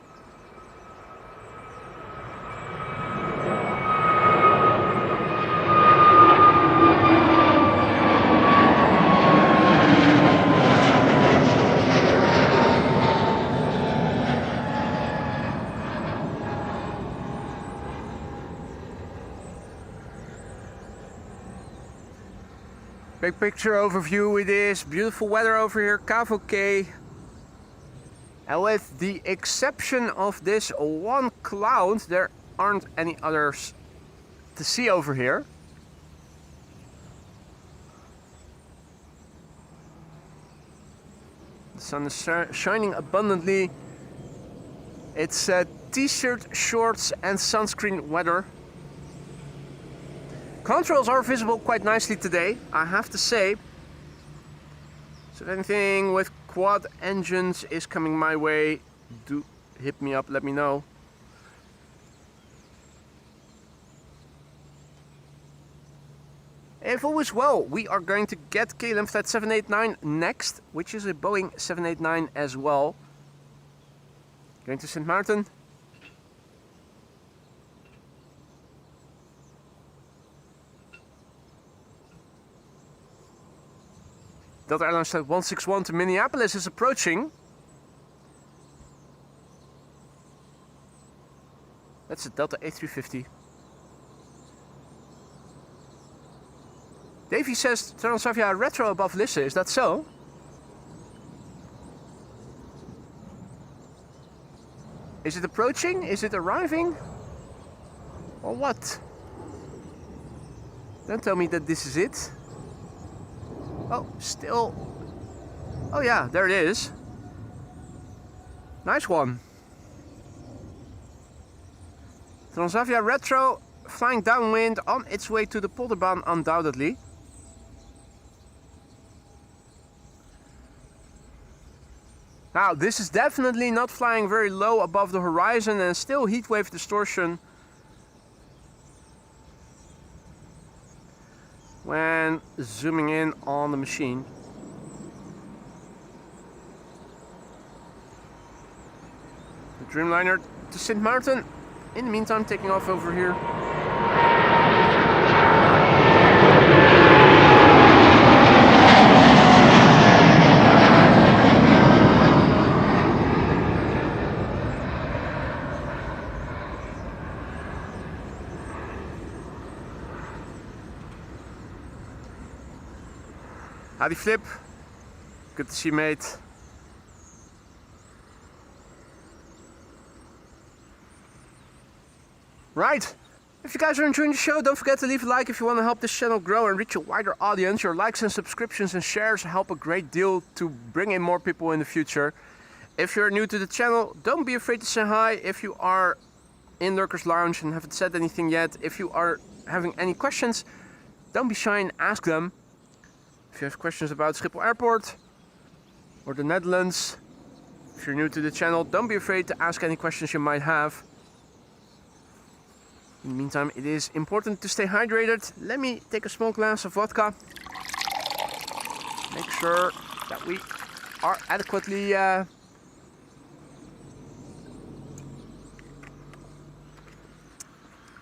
Big picture overview, it is beautiful weather over here, Kaagbaan. And with the exception of this one cloud, there aren't any others to see over here. The sun is shining abundantly. It's t-shirt, shorts and sunscreen weather. Controls are visible quite nicely today, I have to say. So if anything with quad engines is coming my way, do hit me up, let me know. If all is well, we are going to get KLM flight 789 next, which is a Boeing 789 as well. Going to Sint Maarten. Delta Airlines flight 161 to Minneapolis is approaching. That's a Delta A350. Davey says Transavia retro above Lisse, is that so? Is it approaching? Is it arriving? Or what? Don't tell me that this is it. Oh, still. Oh yeah, there it is. Nice one. Transavia Retro flying downwind on its way to the Polderbaan undoubtedly. Now, this is definitely not flying very low above the horizon and still heatwave distortion when zooming in on the machine. The Dreamliner to Sint Maarten. In the meantime, taking off over here. Howdy Flip, good to see you, mate. Right, if you guys are enjoying the show, don't forget to leave a like if you want to help this channel grow and reach a wider audience. Your likes and subscriptions and shares help a great deal to bring in more people in the future. If you're new to the channel, don't be afraid to say hi. If you are in Lurkers Lounge and haven't said anything yet, if you are having any questions, don't be shy and ask them. If you have questions about Schiphol Airport or the Netherlands, if you're new to the channel, don't be afraid to ask any questions you might have. In the meantime, it is important to stay hydrated. Let me take a small glass of vodka. Make sure that we are adequately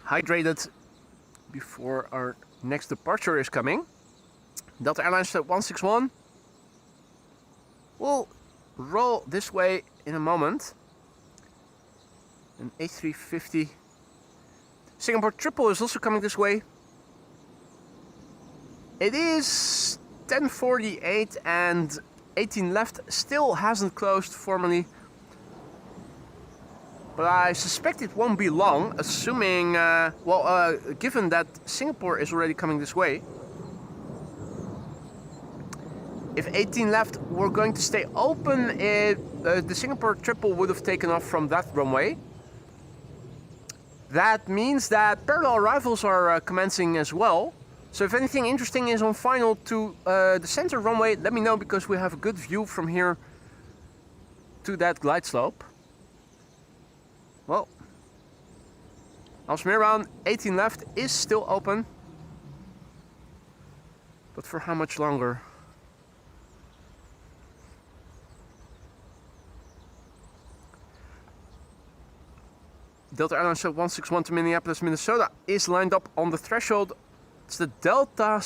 hydrated before our next departure is coming. Delta Airlines Flight 161 will roll this way in a moment. An A350 Singapore Triple is also coming this way. It is 10:48 and 18 left, still hasn't closed formally. But I suspect it won't be long, assuming, given that Singapore is already coming this way. If 18 left were going to stay open, the Singapore Triple would have taken off from that runway. That means that parallel arrivals are commencing as well. So if anything interesting is on final to the center runway, let me know, because we have a good view from here to that glide slope. Well, Alsmeeraan 18 left is still open. But for how much longer? Delta Airlines Flight 161 to Minneapolis, Minnesota is lined up on the threshold. It's the Delta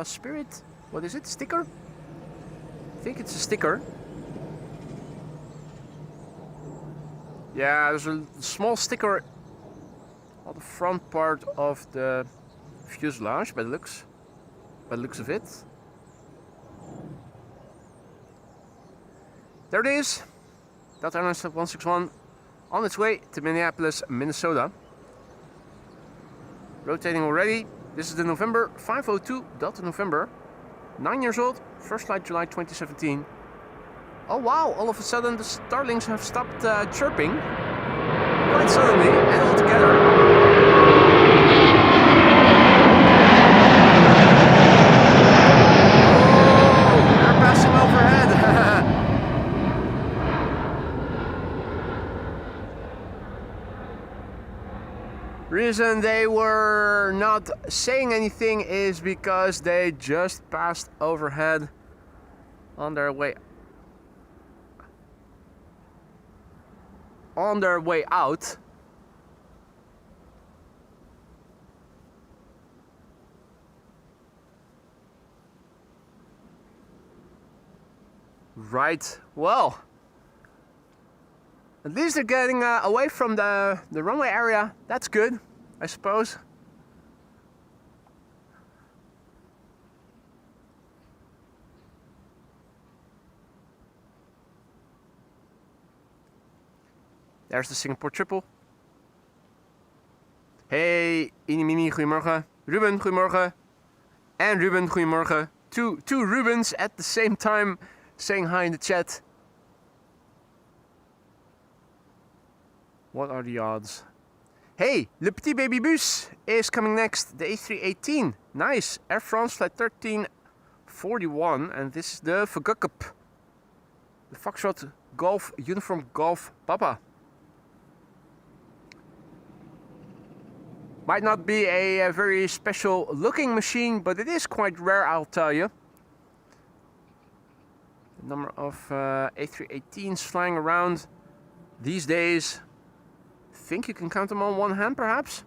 Spirit? What is it? Sticker? I think it's a sticker. Yeah, there's a small sticker on the front part of the fuselage by the looks of it. There it is. Delta Airlines Flight 161 on its way to Minneapolis, Minnesota. Rotating already. This is the November 502 Delta November. 9 years old, first flight July 2017. Oh wow, all of a sudden the starlings have stopped chirping. Quite suddenly and all together. Oh, they're passing overhead. Reason they were not saying anything is because they just passed overhead on their way out. Right, well, at least they're getting away from the runway area. That's good, I suppose. There's the Singapore Triple. Hey, Inimini, goedemorgen. Ruben, goedemorgen. And Ruben, goedemorgen. Two Rubens at the same time saying hi in the chat. What are the odds? Hey, Le Petit Baby Bus is coming next. The A318. Nice. Air France Flight 1341. And this is the Vergukup. The Foxtrot Golf Uniform Golf Papa. Might not be a very special looking machine, but it is quite rare, I'll tell you. The number of A318s flying around these days, I think you can count them on one hand, perhaps.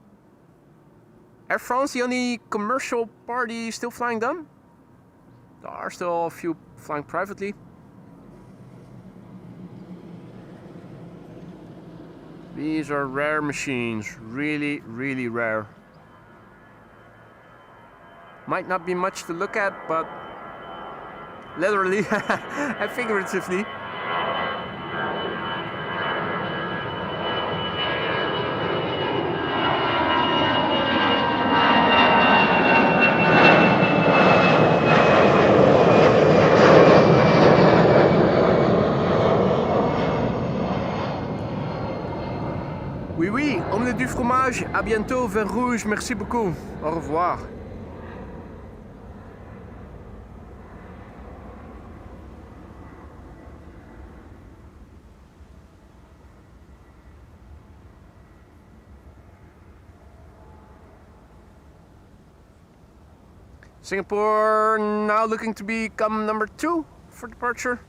Air France, the only commercial party still flying them. There are still a few flying privately. These are rare machines, really, really rare. Might not be much to look at, but literally and figuratively. Oui, oui, omelette du fromage, à bientôt, vin rouge, merci beaucoup, au revoir. Singapore now looking to become number 2 for departure,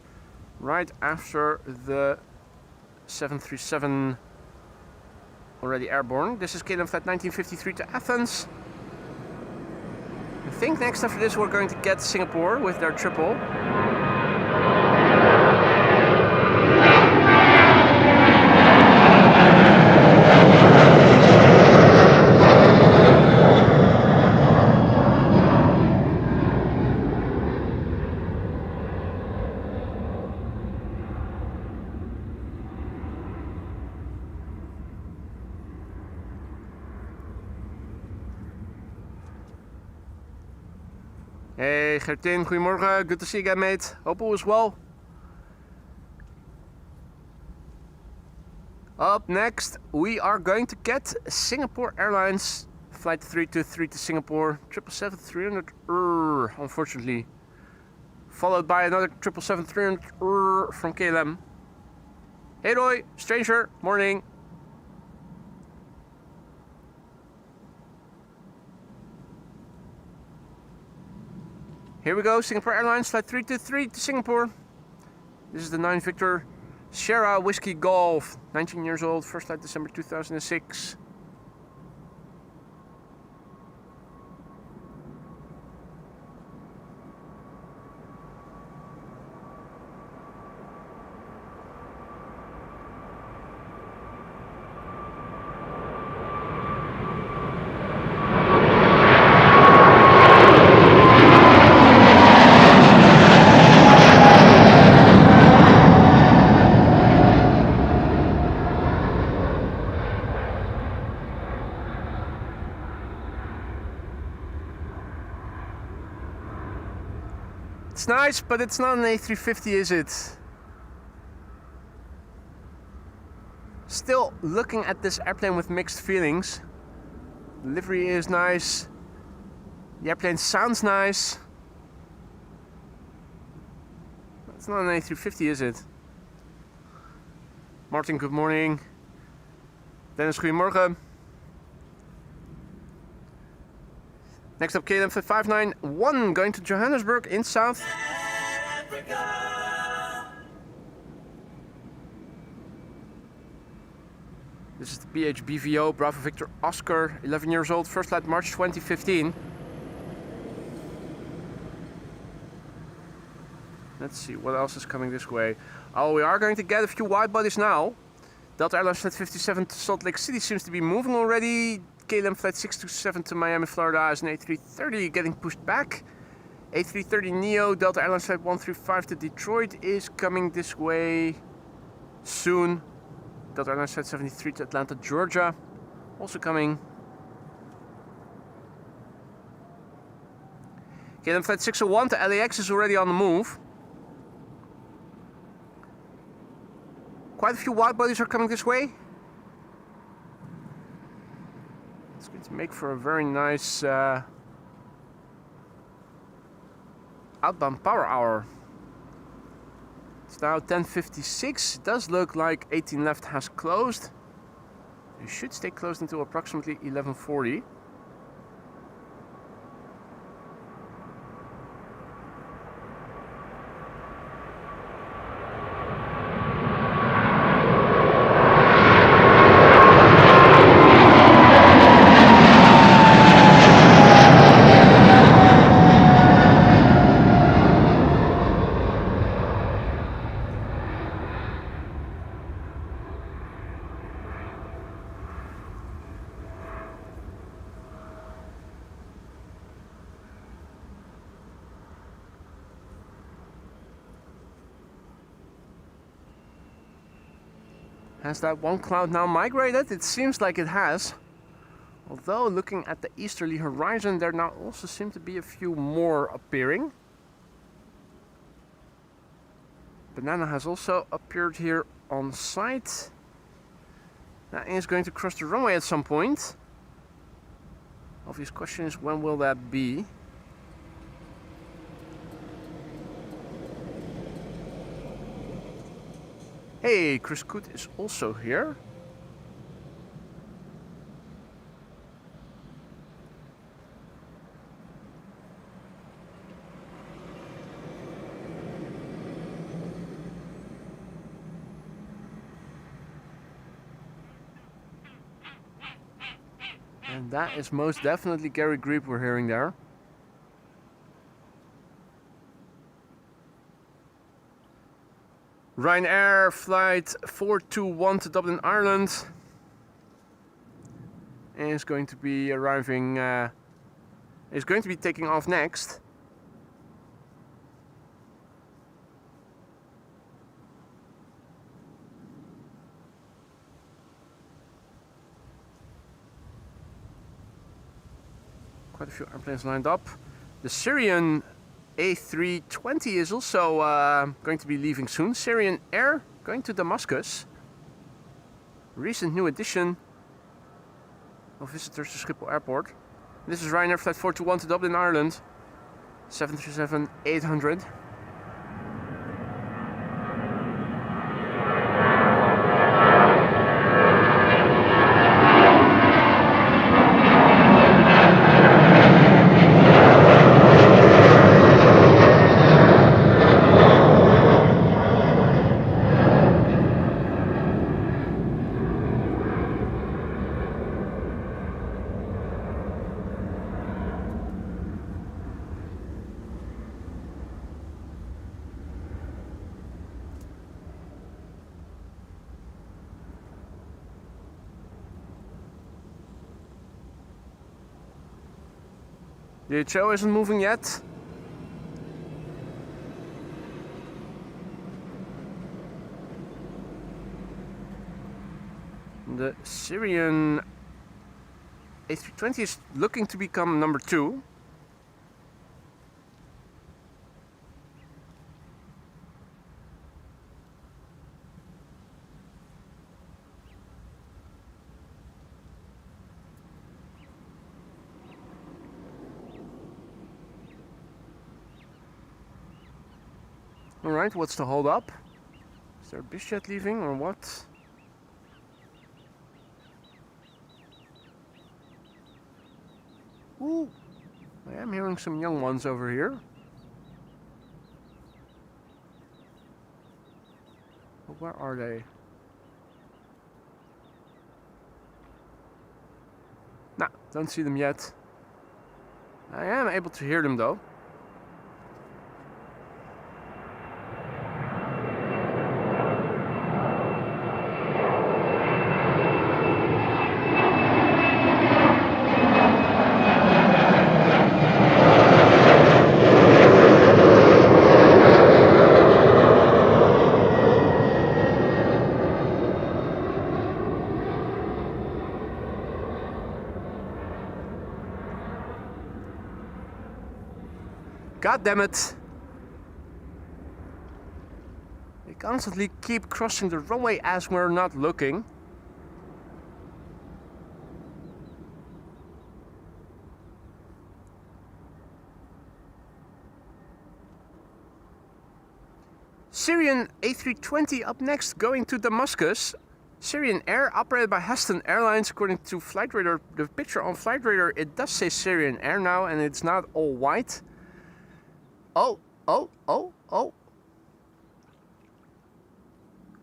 right after the 737 already airborne. This is KLM flight 1953 to Athens. I think next after this we're going to get Singapore with their triple. Hey Gertin, goedemorgen. Good to see you again, mate. Hope all is well. Up next, we are going to get Singapore Airlines flight 323 to Singapore, 777-300, unfortunately. Followed by another 777-300 from KLM. Hey Roy, stranger, morning. Here we go, Singapore Airlines, flight 323 to Singapore. This is the 9 Victor Sierra Whiskey Golf, 19 years old, first flight December 2006. It's nice, but it's not an A350, is it? Still looking at this airplane with mixed feelings. The livery is nice. The airplane sounds nice. It's not an A350, is it? Martin, good morning. Dennis, goedemorgen. Next up, KLM 591 going to Johannesburg in South Africa. This is the BHBVO Bravo Victor Oscar, 11 years old, first flight March 2015. Let's see what else is coming this way. Oh, we are going to get a few wide bodies now. Delta Airlines flight 57 to Salt Lake City seems to be moving already. KLM flight 627 to Miami, Florida is an A330 getting pushed back. A330neo Delta Airlines flight 135 to Detroit is coming this way soon. Delta Airlines flight 73 to Atlanta, Georgia, also coming. KLM flight 601 to LAX is already on the move. Quite a few wide bodies are coming this way. It's going to make for a very nice outbound power hour. It's now 10:56. It does look like 18 left has closed. It should stay closed until approximately 11:40. Has that one cloud now migrated? It seems like it has. Although looking at the easterly horizon, there now also seem to be a few more appearing. Banana has also appeared here on site. That is going to cross the runway at some point. Obvious question is, when will that be? Hey, Chris Koot is also here. And that is most definitely Gary Greep we're hearing there. Ryanair flight 421 to Dublin, Ireland is going to be arriving, is going to be taking off next. Quite a few airplanes lined up. The Syrian A320 is also going to be leaving soon. Syrian Air going to Damascus. Recent new addition of visitors to Schiphol Airport. This is Ryanair flight 421 to Dublin, Ireland. 737-800. The HO isn't moving yet. The Syrian A320 is looking to become number 2. Alright, what's the hold up? Is there a busiest leaving or what? Ooh, I am hearing some young ones over here. But where are they? Nah, don't see them yet. I am able to hear them though. God damn it! They constantly keep crossing the runway as we're not looking. Syrian A320 up next, going to Damascus. Syrian Air, operated by Heston Airlines, according to Flight Radar. The picture on Flight Radar, it does say Syrian Air now, and it's not all white. Oh.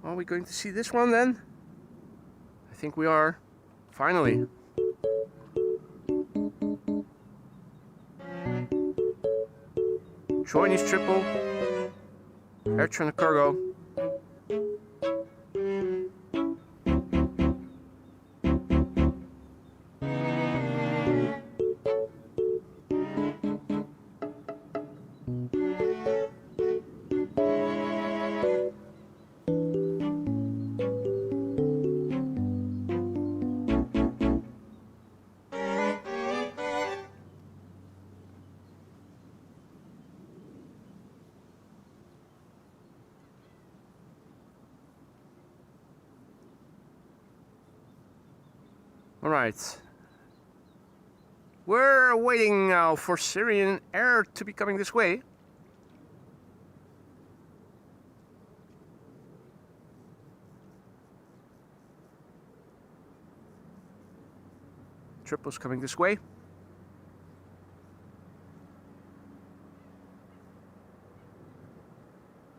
Are we going to see this one then? I think we are. Finally. Chinese triple. Air China Cargo. Alright. We're waiting now for Syrian Air to be coming this way. Triple's coming this way.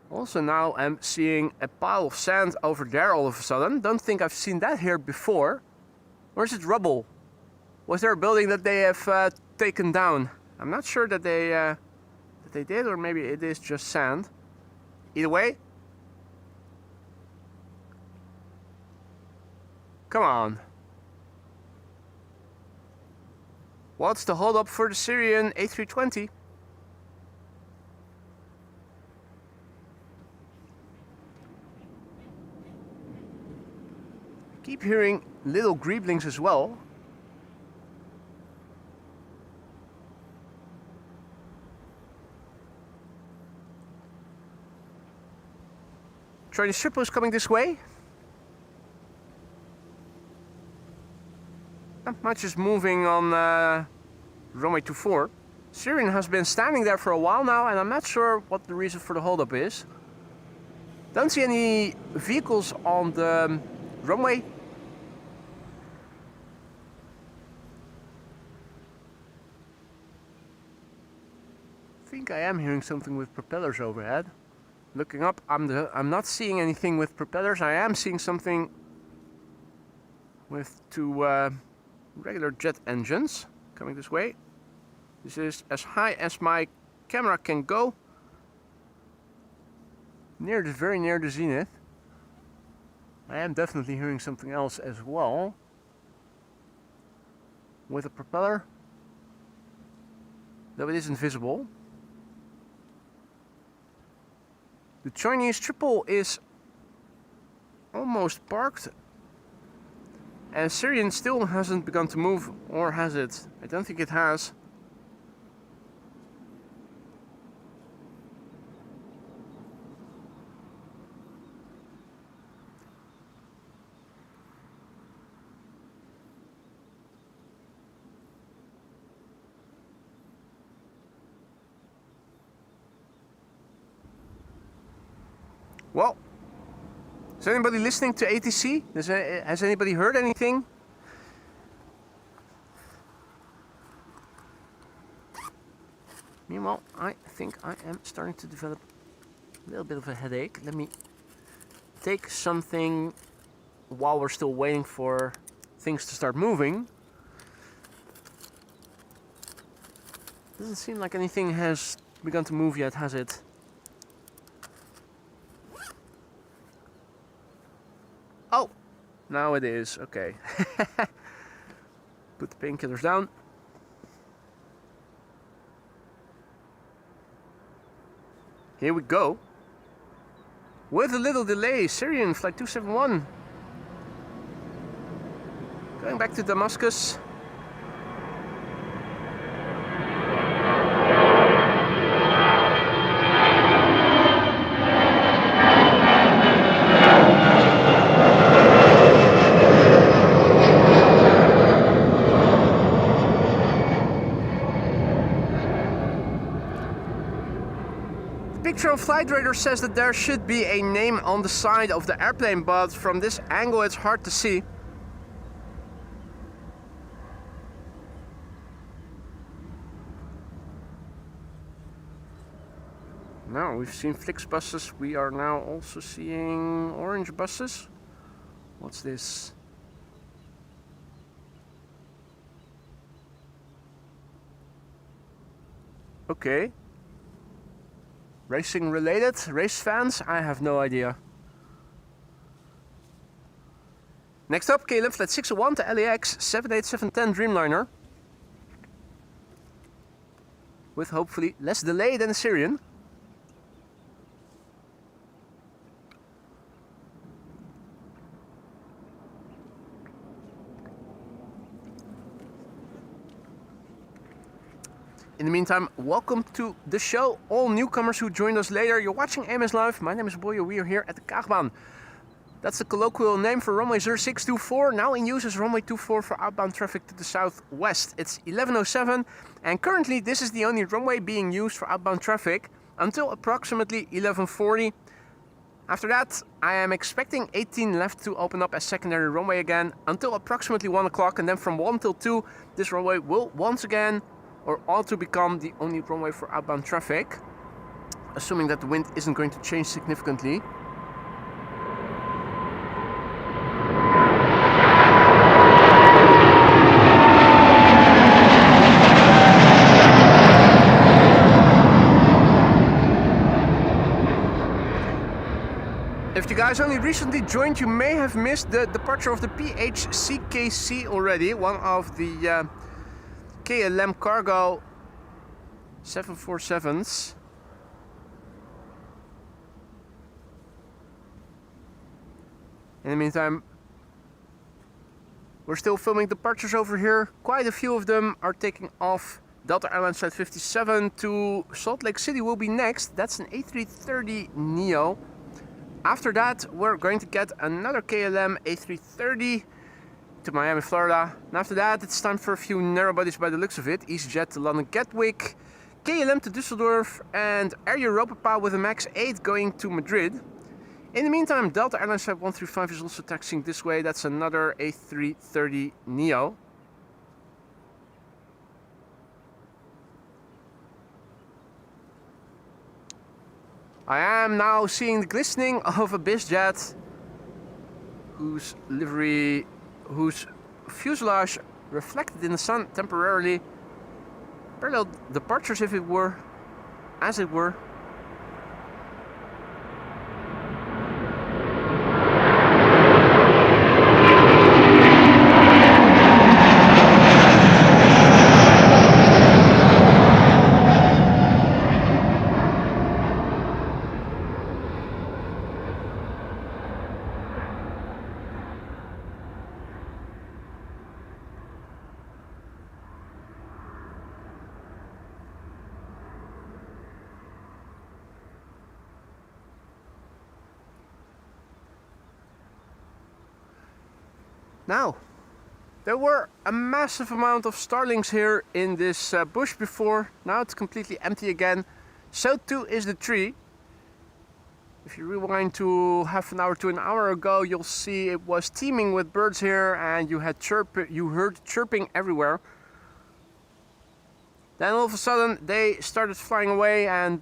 Also now I'm seeing a pile of sand over there all of a sudden. Don't think I've seen that here before. Or is it rubble? Was there a building that they have taken down? I'm not sure that they did, or maybe it is just sand. Either way, come on. What's the hold up for the Syrian A320? Keep hearing little greeblings as well. Chinese Schiphol is coming this way. Not much is moving on runway 24. Syrian has been standing there for a while now, and I'm not sure what the reason for the holdup is. Don't see any vehicles on the runway. I think I am hearing something with propellers overhead. Looking up, I'm not seeing anything with propellers. I am seeing something with two regular jet engines coming this way. This is as high as my camera can go. Very near the zenith. I am definitely hearing something else as well. With a propeller. Though it isn't visible. The Chinese Schiphol is almost parked. And Syrian still hasn't begun to move, or has it? I don't think it has. Well, is anybody listening to ATC? Has anybody heard anything? Meanwhile, I think I am starting to develop a little bit of a headache. Let me take something while we're still waiting for things to start moving. Doesn't seem like anything has begun to move yet, has it? Oh, now it is. Okay. Put the painkillers down. Here we go. With a little delay, Syrian flight 271. Going back to Damascus. Picture of Flight Radar says that there should be a name on the side of the airplane, but from this angle it's hard to see. Now we've seen Flix buses, we are now also seeing orange buses. What's this? Okay. Racing related? Race fans? I have no idea. Next up, KLM flight 601 to LAX 78710 Dreamliner. With hopefully less delay than the Syrian. In the meantime, welcome to the show. All newcomers who joined us later, you're watching AMS Live. My name is Boyo. We are here at the Kaagbaan. That's the colloquial name for runway 0624, now in use as runway 24 for outbound traffic to the southwest. It's 11:07, and currently this is the only runway being used for outbound traffic until approximately 11:40. After that, I am expecting 18 left to open up as secondary runway again until approximately 1 o'clock, and then from 1 till 2, this runway will once again or ought to become the only runway for outbound traffic, assuming that the wind isn't going to change significantly. If you guys only recently joined, you may have missed the departure of the PHCKC already, one of the KLM cargo 747s. In the meantime, we're still filming departures over here. Quite a few of them are taking off. Delta Airlines Flight 57 to Salt Lake City will be next. That's an A330neo. After that, we're going to get another KLM A330 to Miami, Florida. And after that, it's time for a few narrow bodies by the looks of it. EasyJet to London Gatwick, KLM to Düsseldorf, and Air Europa with a MAX 8 going to Madrid. In the meantime, Delta Airlines Flight 135 is also taxiing this way. That's another A330neo. I am now seeing the glistening of a bizjet whose livery, whose fuselage reflected in the sun temporarily. Parallel departures, if it were, as it were. Now, there were a massive amount of starlings here in this bush before. Now it's completely empty again. So too is the tree. If you rewind to half an hour to an hour ago, you'll see it was teeming with birds here, and you heard chirping everywhere. Then all of a sudden they started flying away, and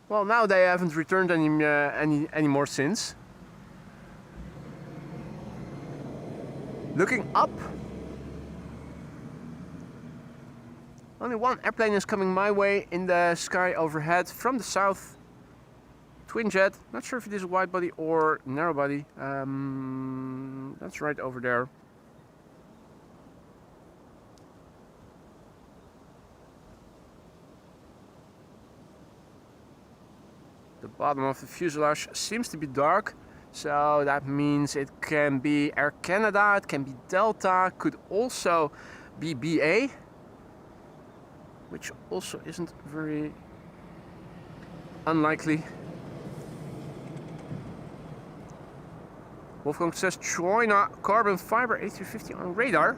well, now they haven't returned anymore since. Looking up, only one airplane is coming my way in the sky overhead from the south. Twin jet, not sure if it is a wide body or narrow body. That's right over there. The bottom of the fuselage seems to be dark. So that means it can be Air Canada, it can be Delta, could also be BA, which also isn't very unlikely. Wolfgang says China carbon fiber A350 on radar.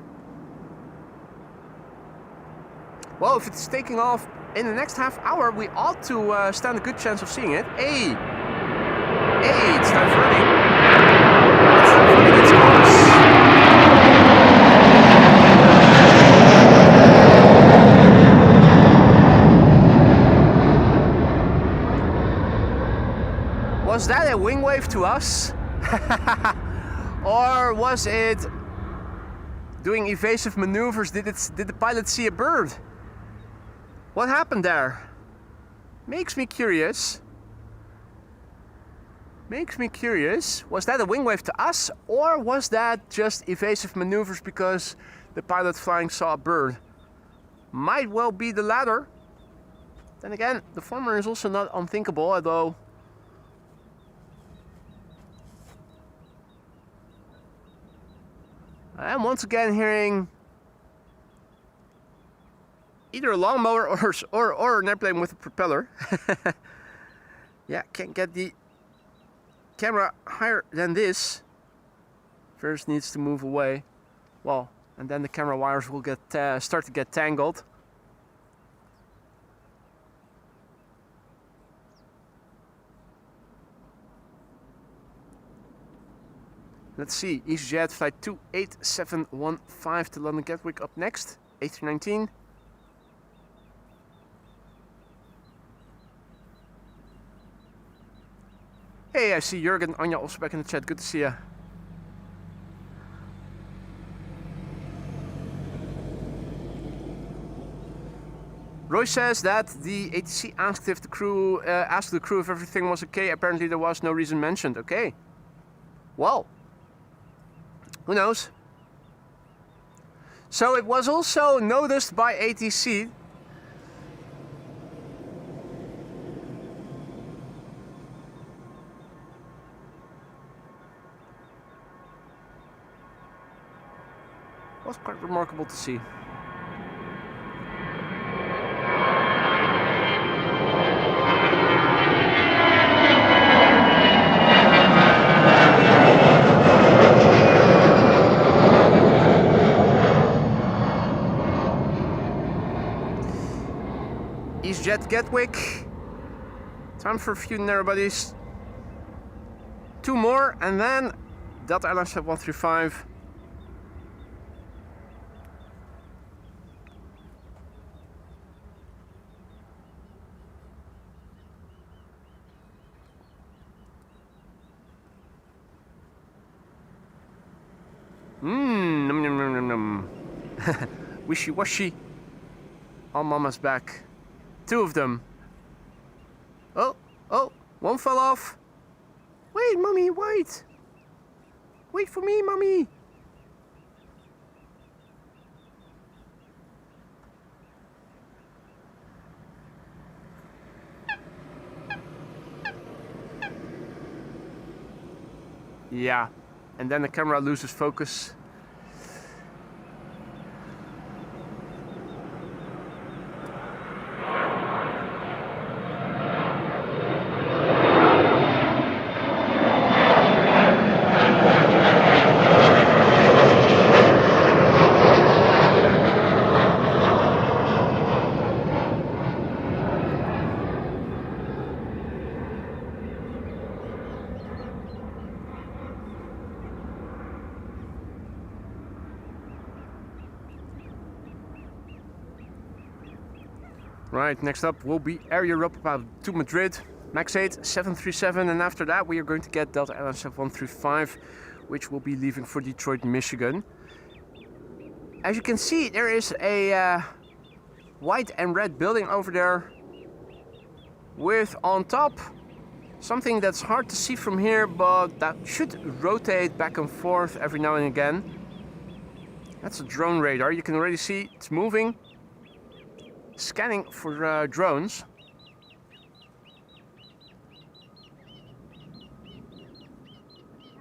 Well, if it's taking off in the next half hour, we ought to stand a good chance of seeing it. Hey, it's diverting. It's diverting its course. Was that a wing wave to us? Or was it doing evasive maneuvers? Did the pilot see a bird? What happened there? Makes me curious. Was that a wing wave to us, or was that just evasive maneuvers because the pilot flying saw a bird? Might well be the latter. Then again, the former is also not unthinkable, although I am once again hearing either a lawnmower or an airplane with a propeller. Yeah, can't get the camera higher than this. First needs to move away. Well, and then the camera wires will get start to get tangled. Let's see, EasyJet flight 28715 to London Gatwick up next, A319. Hey, I see Jurgen, Anja also back in the chat, good to see ya. Roy Roy says that the ATC asked if the crew asked the crew if everything was okay. Apparently there was no reason mentioned. Okay. Well, who knows? So it was also noticed by ATC. Was quite remarkable to see. EasyJet Gatwick. Time for a few narrow bodies. 2 more and then Delta Airlines Flight 135. Num num num num num. Wishy-washy. All mama's back. 2 of them. Oh, one fell off. Wait, mommy, wait. Wait for me, mommy. Yeah, and then the camera loses focus. Right, next up will be Air Europa to Madrid, Max 8, 737, and after that we are going to get Delta Airlines Flight 135, which will be leaving for Detroit, Michigan. As you can see, there is a white and red building over there with on top something that's hard to see from here, but that should rotate back and forth every now and again. That's a drone radar. You can already see it's moving. Scanning for drones.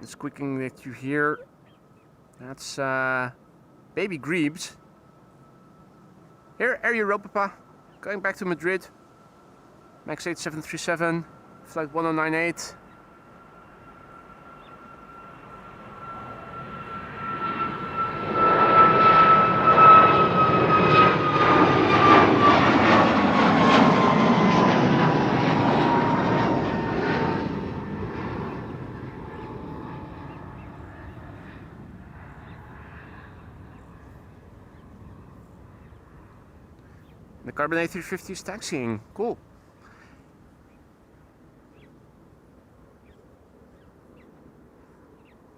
The squeaking that you hear, that's baby grebes. Here, Air Europa, going back to Madrid. Max 8 737, flight 1098. The Kaagbaan A350 is taxiing. Cool.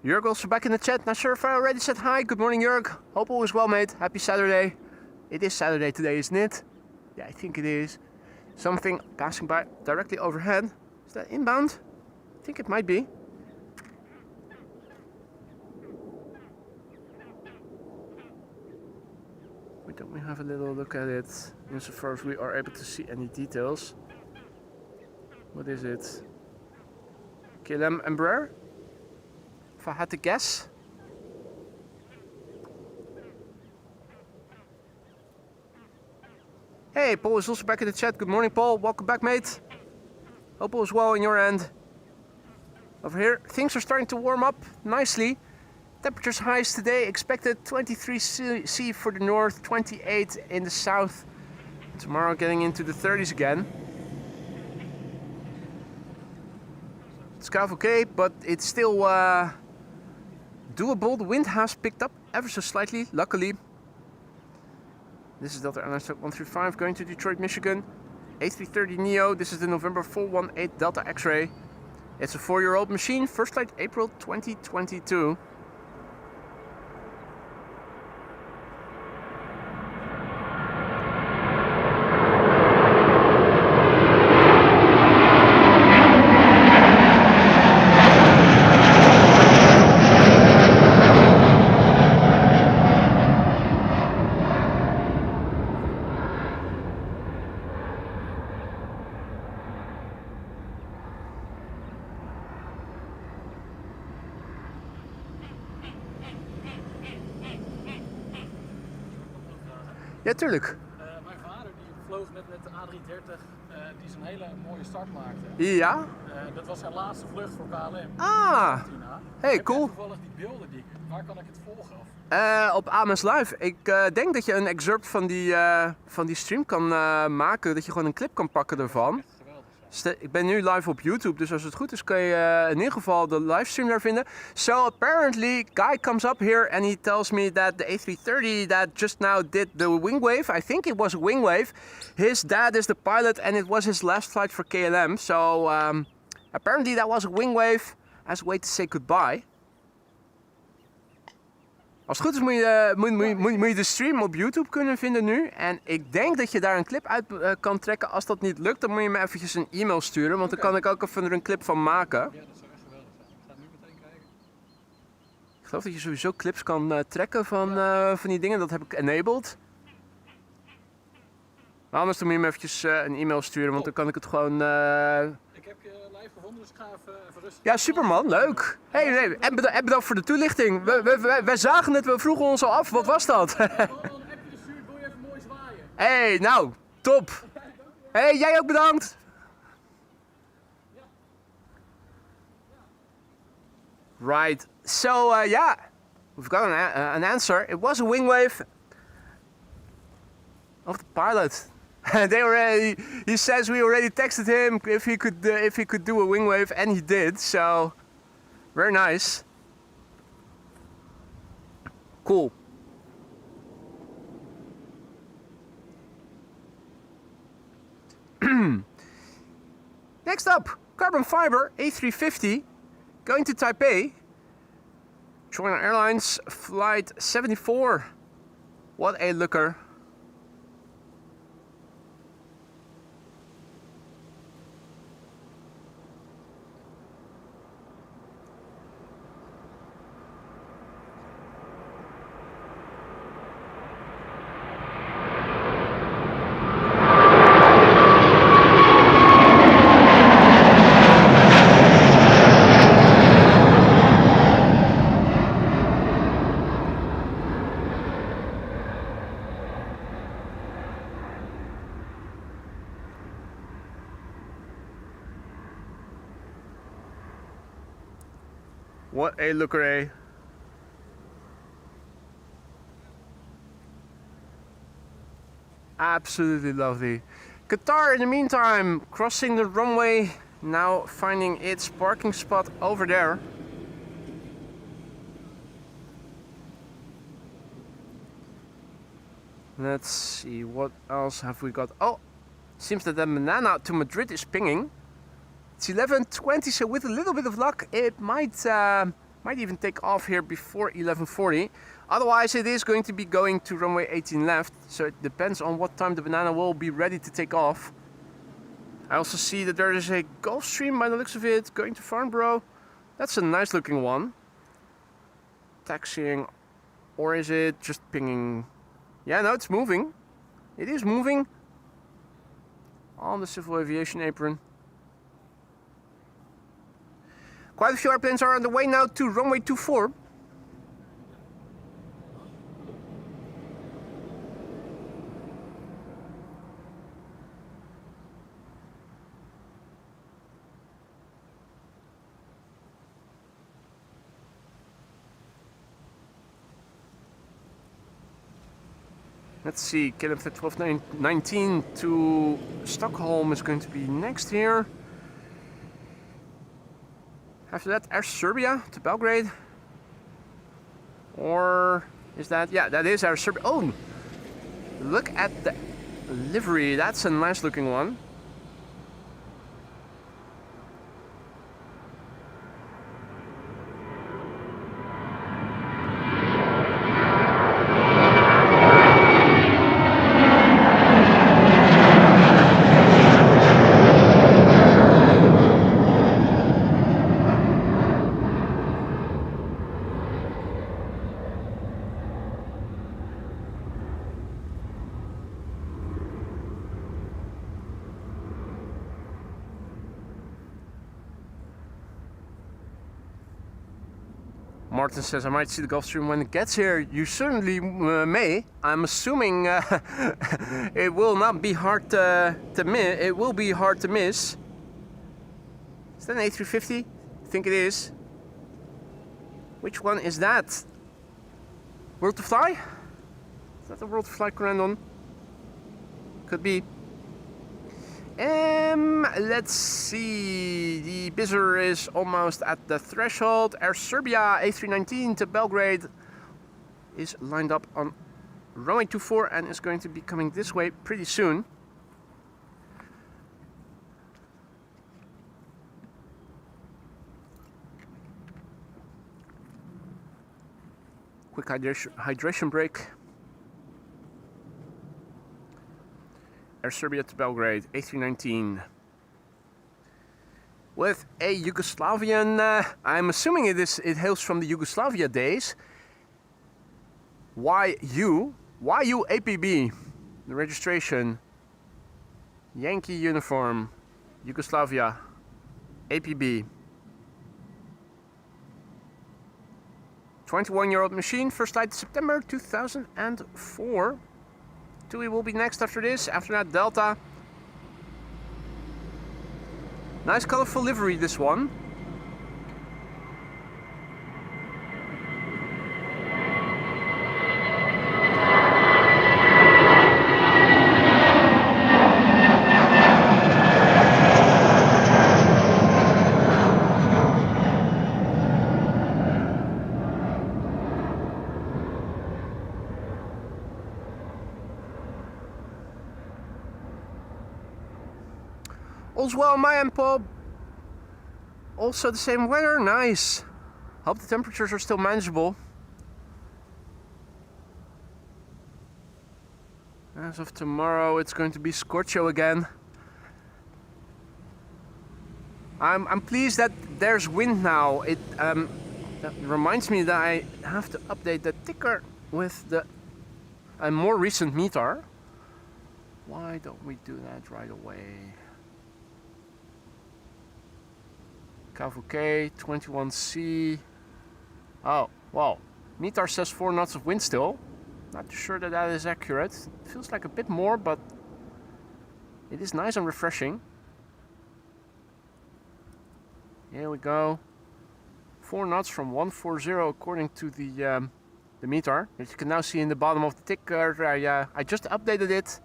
Jörg also back in the chat. Not sure if I already said hi. Good morning, Jörg. Hope all is well, mate. Happy Saturday. It is Saturday today, isn't it? Yeah, I think it is. Something passing by directly overhead. Is that inbound? I think it might be. Don't we have a little look at it insofar as we are able to see any details? What is it? KLM Embraer? If I had to guess. Hey, Paul is also back in the chat. Good morning, Paul. Welcome back, mate. Hope all is well on your end. Over here, things are starting to warm up nicely. Temperatures highs today expected 23 C for the north, 28 in the south. Tomorrow getting into the 30s again. It's kind of okay, but it's still doable. The wind has picked up ever so slightly, luckily. This is Delta Airlines 135 going to Detroit, Michigan. A330neo, this is the November 418 Delta X-ray. It's a 4-year-old machine, first flight April 2022. Ja, tuurlijk. Mijn vader die vloog net met de A330, die zijn hele mooie start maakte. Ja? Dat was zijn laatste vlucht voor KLM. Ah, hey, cool. Toevallig die beelden, waar kan ik het volgen? Op AMS Live. Ik denk dat je een excerpt van die stream kan maken. Dat je gewoon een clip kan pakken ervan. Ik ben nu live op YouTube, dus als het goed is kun je in ieder geval de livestream daar vinden. So apparently, guy comes up here and he tells me that the A330 that just now did the wing wave, I think it was a wing wave, his dad is the pilot and it was his last flight for KLM. So apparently that was a wing wave as a way to say goodbye. Als het goed is moet je de stream op YouTube kunnen vinden nu. En ik denk dat je daar een clip uit kan trekken. Als dat niet lukt, dan moet je me eventjes een e-mail sturen. Want dan kan ik ook even er een clip van maken. Ja, dat zou echt geweldig zijn. Ik ga nu meteen kijken. Ik geloof dat je sowieso clips kan trekken van die dingen. Dat heb ik enabled. Maar anders dan moet je me eventjes een e-mail sturen. Want dan kan ik het gewoon... Ik heb je live gevonden, dus ik ga even rustig. Ja, superman, leuk. Hey, en bedankt voor de toelichting. Wij zagen het, we vroegen ons al af. Wat was dat? Gewoon een appje gestuurd, wil je even mooi zwaaien? Hey, nou, top. Hey, jij ook bedankt. Right, so yeah, we've got an answer. It was a wing wave of the pilot. He says we already texted him if he could do a wing wave, and he did. So very nice. Cool. Next up, carbon fiber A350 going to Taipei. China Airlines flight 74. What a looker. What a looker, eh? Absolutely lovely. Qatar, in the meantime, crossing the runway, now finding its parking spot over there. Let's see, what else have we got? Oh, seems that the banana to Madrid is pinging. It's 11:20, so with a little bit of luck, it might even take off here before 11:40. Otherwise, it is going to be going to runway 18 left, so it depends on what time the banana will be ready to take off. I also see that there is a Gulfstream by the looks of it, going to Farnborough. That's a nice looking one. Taxiing, or is it just pinging? Yeah, no, it's moving. It is moving on the civil aviation apron. Quite a few airplanes are on the way now to runway 24. Let's see, KLM 1219 to Stockholm is going to be next here. After that, Air Serbia to Belgrade. Or is that? Yeah, that is Air Serbia. Oh, look at the livery. That's a nice looking one. Martin says, I might see the Gulfstream when it gets here. You certainly may. I'm assuming it will not be hard to miss. It will be hard to miss. Is that an A350? I think it is. Which one is that? World to Fly? Is that the World to Fly Corendon? Could be. Let's see. The buzzer is almost at the threshold. Air Serbia A319 to Belgrade is lined up on runway 24 and is going to be coming this way pretty soon. Quick hydration break. Air Serbia to Belgrade, A319. With a Yugoslavian, I'm assuming it hails from the Yugoslavia days. YU APB, the registration. Yankee uniform, Yugoslavia, APB. 21-year-old machine, first flight September 2004. TUI will be next after this. After that, Delta. Nice colorful livery, this one. All's well on my end, Paul. Also the same weather, nice. Hope the temperatures are still manageable. As of tomorrow, it's going to be scorcho again. I'm pleased that there's wind now. That reminds me that I have to update the ticker with the more recent meter. Why don't we do that right away? Kaagbaan 21C. Oh, well, METAR says 4 knots of wind still. Not sure that that is accurate. It feels like a bit more, but it is nice and refreshing. Here we go. 4 knots from 140 according to the METAR, that you can now see in the bottom of the ticker. I just updated it.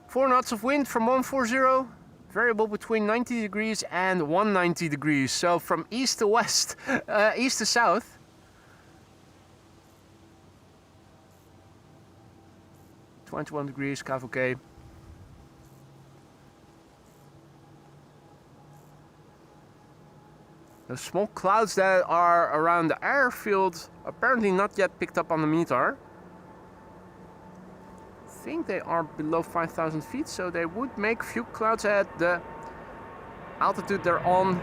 4 knots of wind from 140. Variable between 90 degrees and 190 degrees. So from east to west, east to south. (21 degrees, Kaagbaan). The small clouds that are around the airfield apparently not yet picked up on the METAR. I think they are below 5,000 feet, so they would make few clouds at the altitude they're on.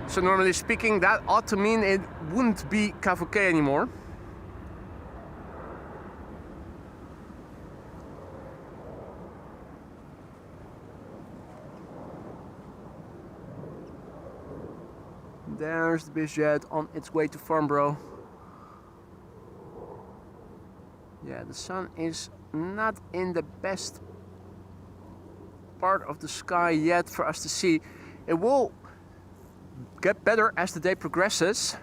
So normally speaking, that ought to mean it wouldn't be Kaagbaan anymore. There's the BizJet on its way to Farnborough. Yeah, the sun is not in the best part of the sky yet for us to see. It will get better as the day progresses.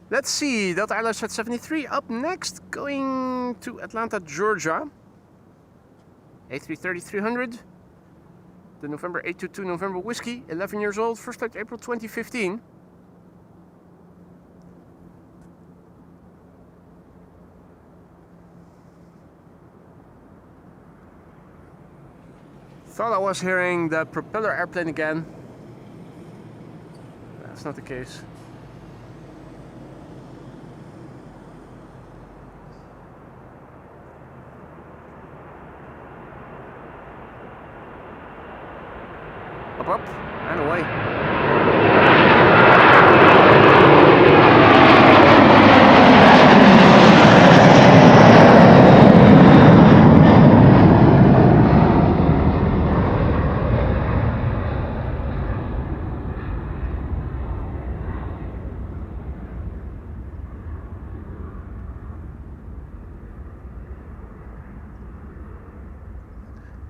Let's see, Delta Airlines at 73 up next, going to Atlanta, Georgia. A330-300, the November 822 November Whiskey, 11 years old, first flight April 2015. Thought I was hearing the propeller airplane again. That's not the case. up, and away.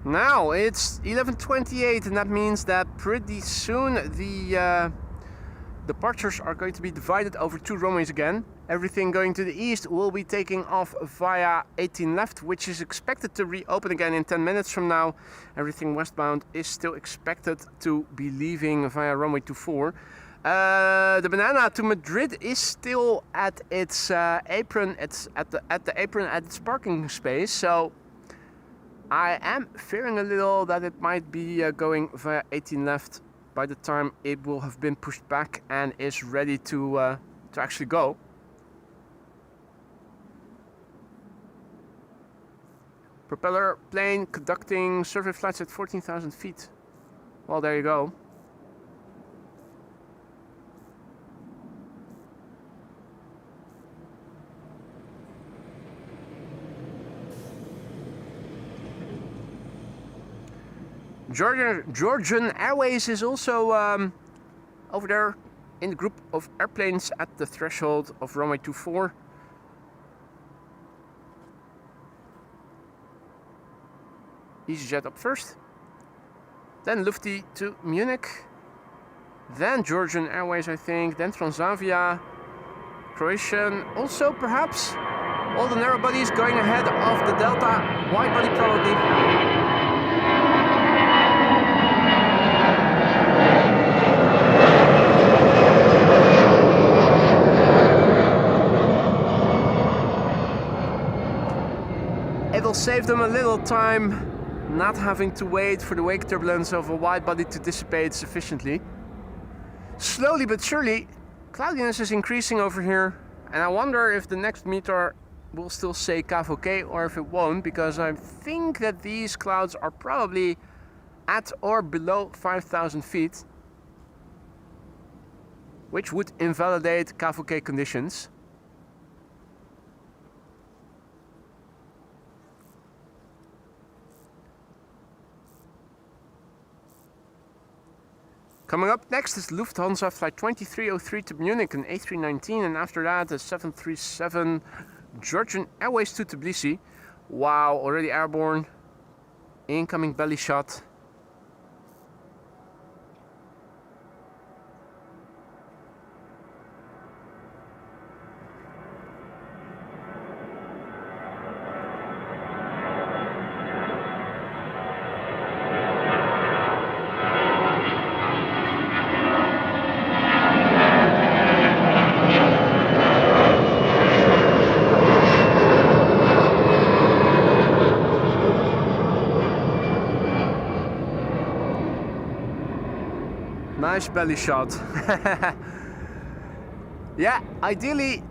Now it's 11:28, and that means that pretty soon the departures are going to be divided over 2 runways again. Everything going to the east will be taking off via 18 left, which is expected to reopen again in 10 minutes from now. Everything westbound is still expected to be leaving via runway 24. The banana to Madrid is still at its apron. It's at the apron at its parking space, so I am fearing a little that it might be going via 18 left by the time it will have been pushed back and is ready to actually go. Propeller plane conducting survey flights at 14,000 feet. Well, there you go. Georgian Airways is also over there in the group of airplanes at the threshold of runway 24. EasyJet up first, then Lufthansa to Munich, then Georgian Airways I think, then Transavia, Croatian also perhaps. All the narrow bodies going ahead of the Delta, wide body probably. It'll save them a little time not having to wait for the wake turbulence of a wide body to dissipate sufficiently. Slowly but surely, cloudiness is increasing over here, and I wonder if the next meter will still say Kaagbaan or if it won't, because I think that these clouds are probably at or below 5,000 feet, which would invalidate Kaagbaan conditions. Coming up next is Lufthansa flight 2303 to Munich, an A319, and after that a 737 Georgian Airways to Tbilisi. Wow, already airborne. Incoming belly shot. Nice belly shot. Yeah, ideally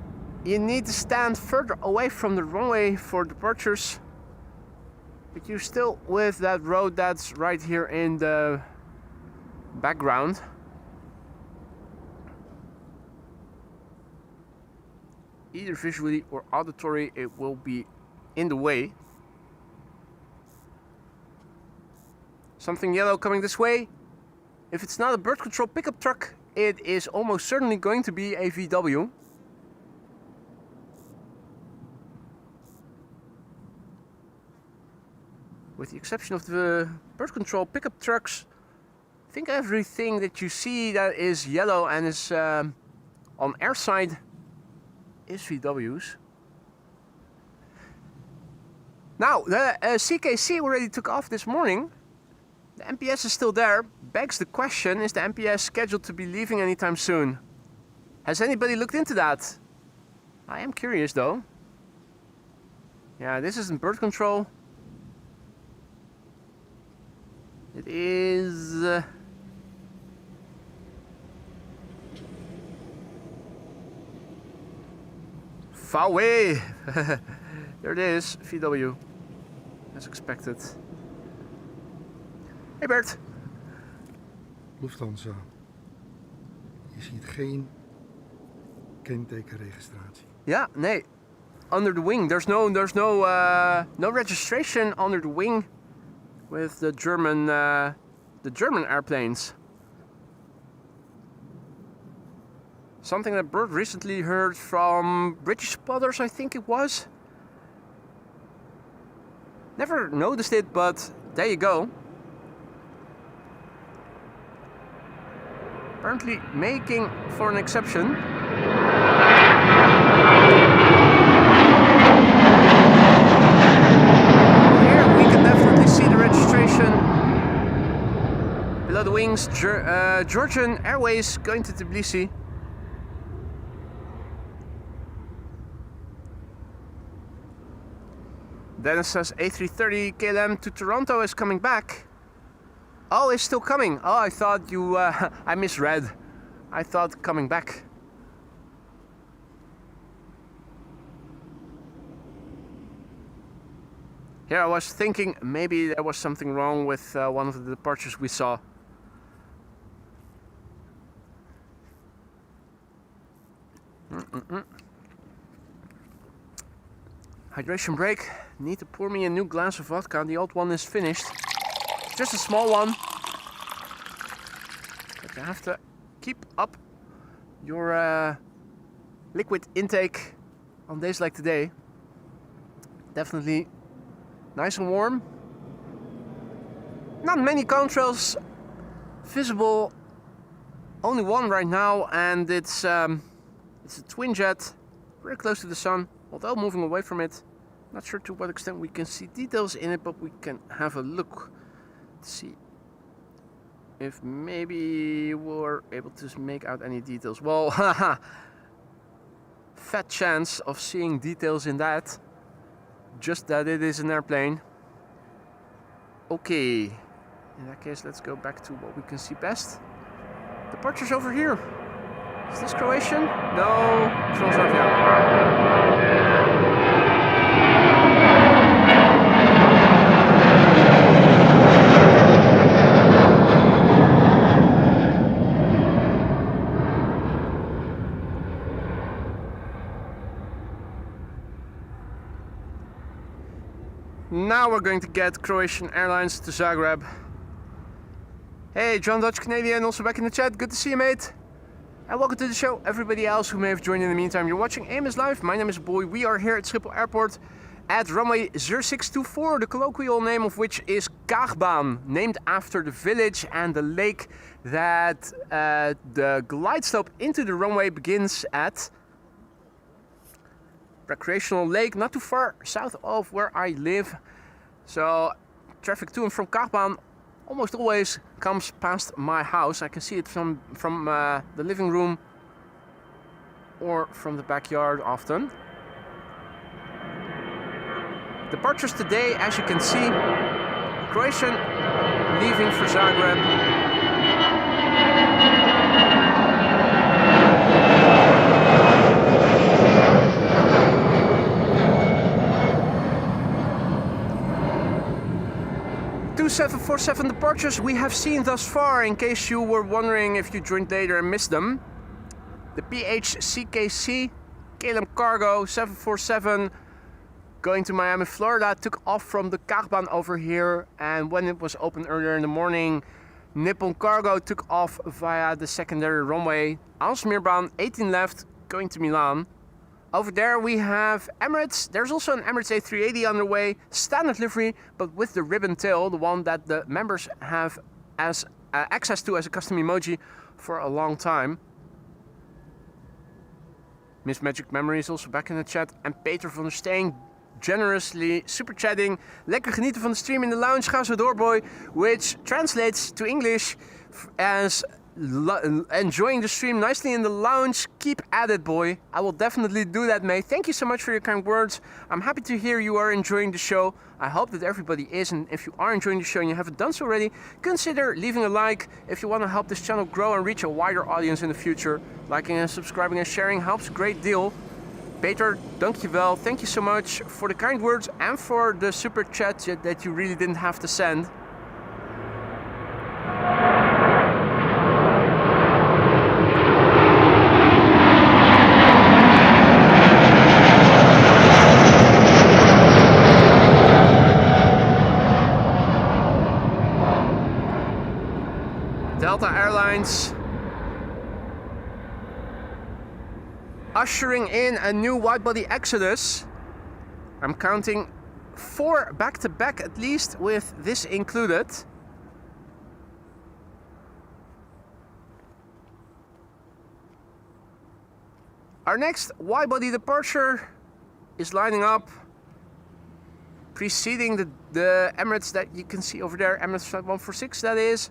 you need to stand further away from the runway for departures, but you're still with that road that's right here in the background. Either visually or auditory, it will be in the way. Something yellow coming this way. If it's not a bird control pickup truck, it is almost certainly going to be a VW. With the exception of the bird control pickup trucks, I think everything that you see that is yellow and is on airside is VWs. Now, the CKC already took off this morning. The MPS is still there. Begs the question, is the MPS scheduled to be leaving anytime soon? Has anybody looked into that? I am curious though. Yeah, this isn't bird control. It is... VW! There it is, VW. As expected. Hey Bert! Lufthansa. Je ziet geen kentekenregistratie. Ja, nee. Under the wing. There's no registration under the wing with the German airplanes. Something that Bert recently heard from British spotters, I think it was. Never noticed it, but there you go. Apparently making for an exception. Here we can definitely see the registration. Below the wings, Georgian Airways going to Tbilisi. Dennis says A330 KLM to Toronto is coming back. Oh, it's still coming. Oh, I thought you... I misread. I thought coming back. Here I was thinking maybe there was something wrong with one of the departures we saw. Hydration break. Need to pour me a new glass of vodka. The old one is finished. Just a small one. But you have to keep up your liquid intake on days like today. Definitely nice and warm. Not many contrails visible. Only one right now, and it's a twin jet, very close to the sun, although moving away from it. Not sure to what extent we can see details in it, but we can have a look to see if maybe we're able to make out any details. Well, haha, fat chance of seeing details in that. Just that it is an airplane. Okay, in that case, let's go back to what we can see best. Departures over here. Is this Croatian? No, Transavia. Now we're going to get Croatian Airlines to Zagreb. Hey, John Dutch Canadian, also back in the chat. Good to see you, mate. And welcome to the show, everybody else who may have joined in the meantime. You're watching AIM is Live. My name is Boy. We are here at Schiphol Airport at runway 0624, the colloquial name of which is Kaagbaan, named after the village and the lake that the glide slope into the runway begins at. Recreational lake, not too far south of where I live. So traffic to and from Kaagbaan almost always comes past my house. I can see it from the living room or from the backyard often. Departures today, as you can see, Croatian leaving for Zagreb. 747 departures we have seen thus far, in case you were wondering if you joined later and missed them. The PHCKC KLM Cargo 747 going to Miami, Florida, took off from the Kaagbaan over here, and when it was open earlier in the morning, Nippon Cargo took off via the secondary runway. Aalsmeerbaan 18 left, going to Milan. Over there we have Emirates. There's also an Emirates A380 underway, standard livery, but with the ribbon tail, the one that the members have as access to as a custom emoji for a long time. Miss Magic Memory is also back in the chat, and Peter van der Steen generously super chatting. Lekker genieten van de stream in de lounge, ga zo door boy, which translates to English as enjoying the stream nicely in the lounge. Keep at it, boy. I will definitely do that, mate. Thank you so much for your kind words. I'm happy to hear you are enjoying the show. I hope that everybody is, and if you are enjoying the show and you haven't done so already, consider leaving a like if you want to help this channel grow and reach a wider audience in the future. Liking and subscribing and sharing helps a great deal. Peter, dankjewel. Thank you so much for the kind words and for the super chat that you really didn't have to send. Viewpoints. Ushering in a new wide-body exodus. I'm counting 4 back-to-back at least, with this included. Our next wide-body departure is lining up, preceding the Emirates that you can see over there, Emirates Flight 146 that is.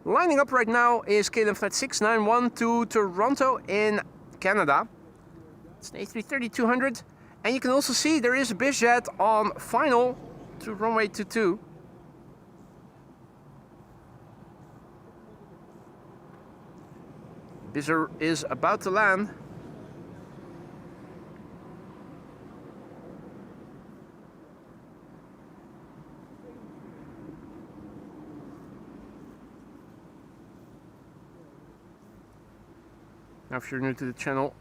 Lining up right now is KLM Flight 691 to Toronto in Canada. It's an A330-200. And you can also see there is a bizjet on final to runway 22. Bizzer is about to land. Now, if you're new to the channel,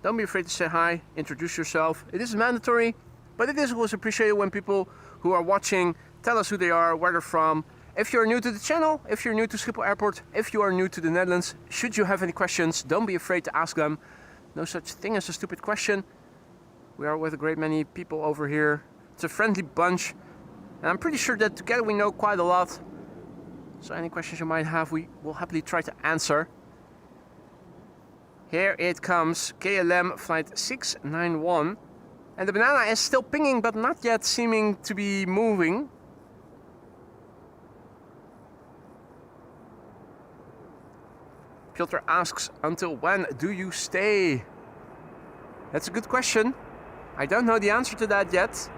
don't be afraid to say hi, introduce yourself. It is mandatory, but it is always appreciated when people who are watching tell us who they are, where they're from. If you're new to the channel, if you're new to Schiphol Airport, if you are new to the Netherlands, should you have any questions, don't be afraid to ask them. No such thing as a stupid question. We are with a great many people over here. It's a friendly bunch, and I'm pretty sure that together we know quite a lot. So any questions you might have, we will happily try to answer. Here it comes, KLM Flight 691. And the banana is still pinging, but not yet seeming to be moving. Piotr asks, until when do you stay? That's a good question. I don't know the answer to that yet.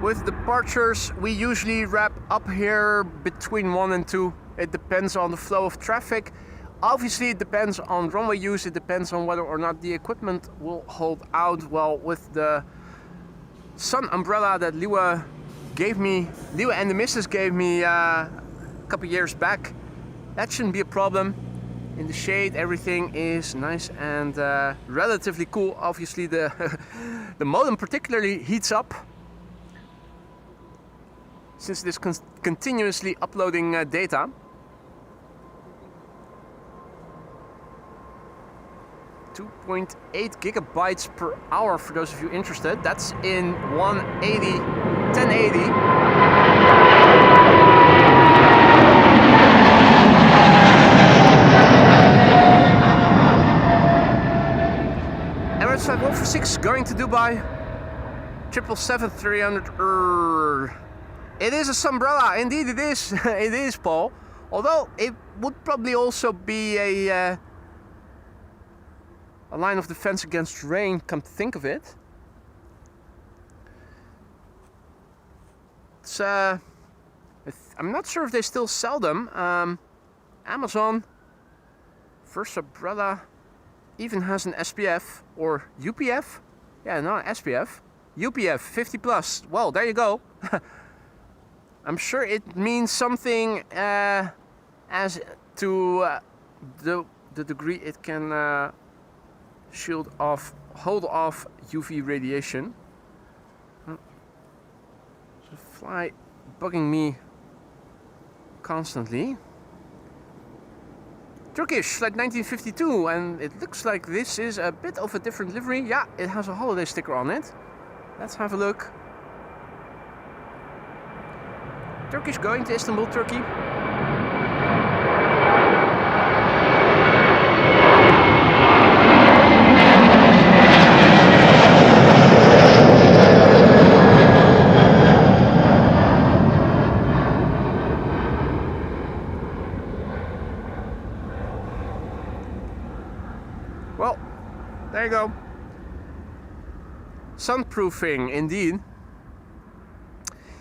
With departures, we usually wrap up here between 1 and 2. It depends on the flow of traffic. Obviously, it depends on runway use. It depends on whether or not the equipment will hold out. Well, with the sun umbrella that Liwa and the missus gave me a couple years back, that shouldn't be a problem. In the shade, everything is nice and relatively cool. Obviously, the modem particularly heats up, since it is continuously uploading data. .8 gigabytes per hour for those of you interested. That's in 1080. Emirates Flight 146 going to Dubai. 777-300. It is a sunbrella, indeed it is. It is, Paul. Although it would probably also be a line of defense against rain, come to think of it. It's I'm not sure if they still sell them. Amazon Versabrella even has an SPF or UPF. Yeah, not SPF. UPF 50 plus. Well, there you go. I'm sure it means something as to the degree it can hold off UV radiation. So fly bugging me constantly. Turkish, like 1952, and it looks like this is a bit of a different livery. Yeah, it has a holiday sticker on it. Let's have a look. Turkish going to Istanbul, Turkey. Well, there you go. Sunproofing, indeed.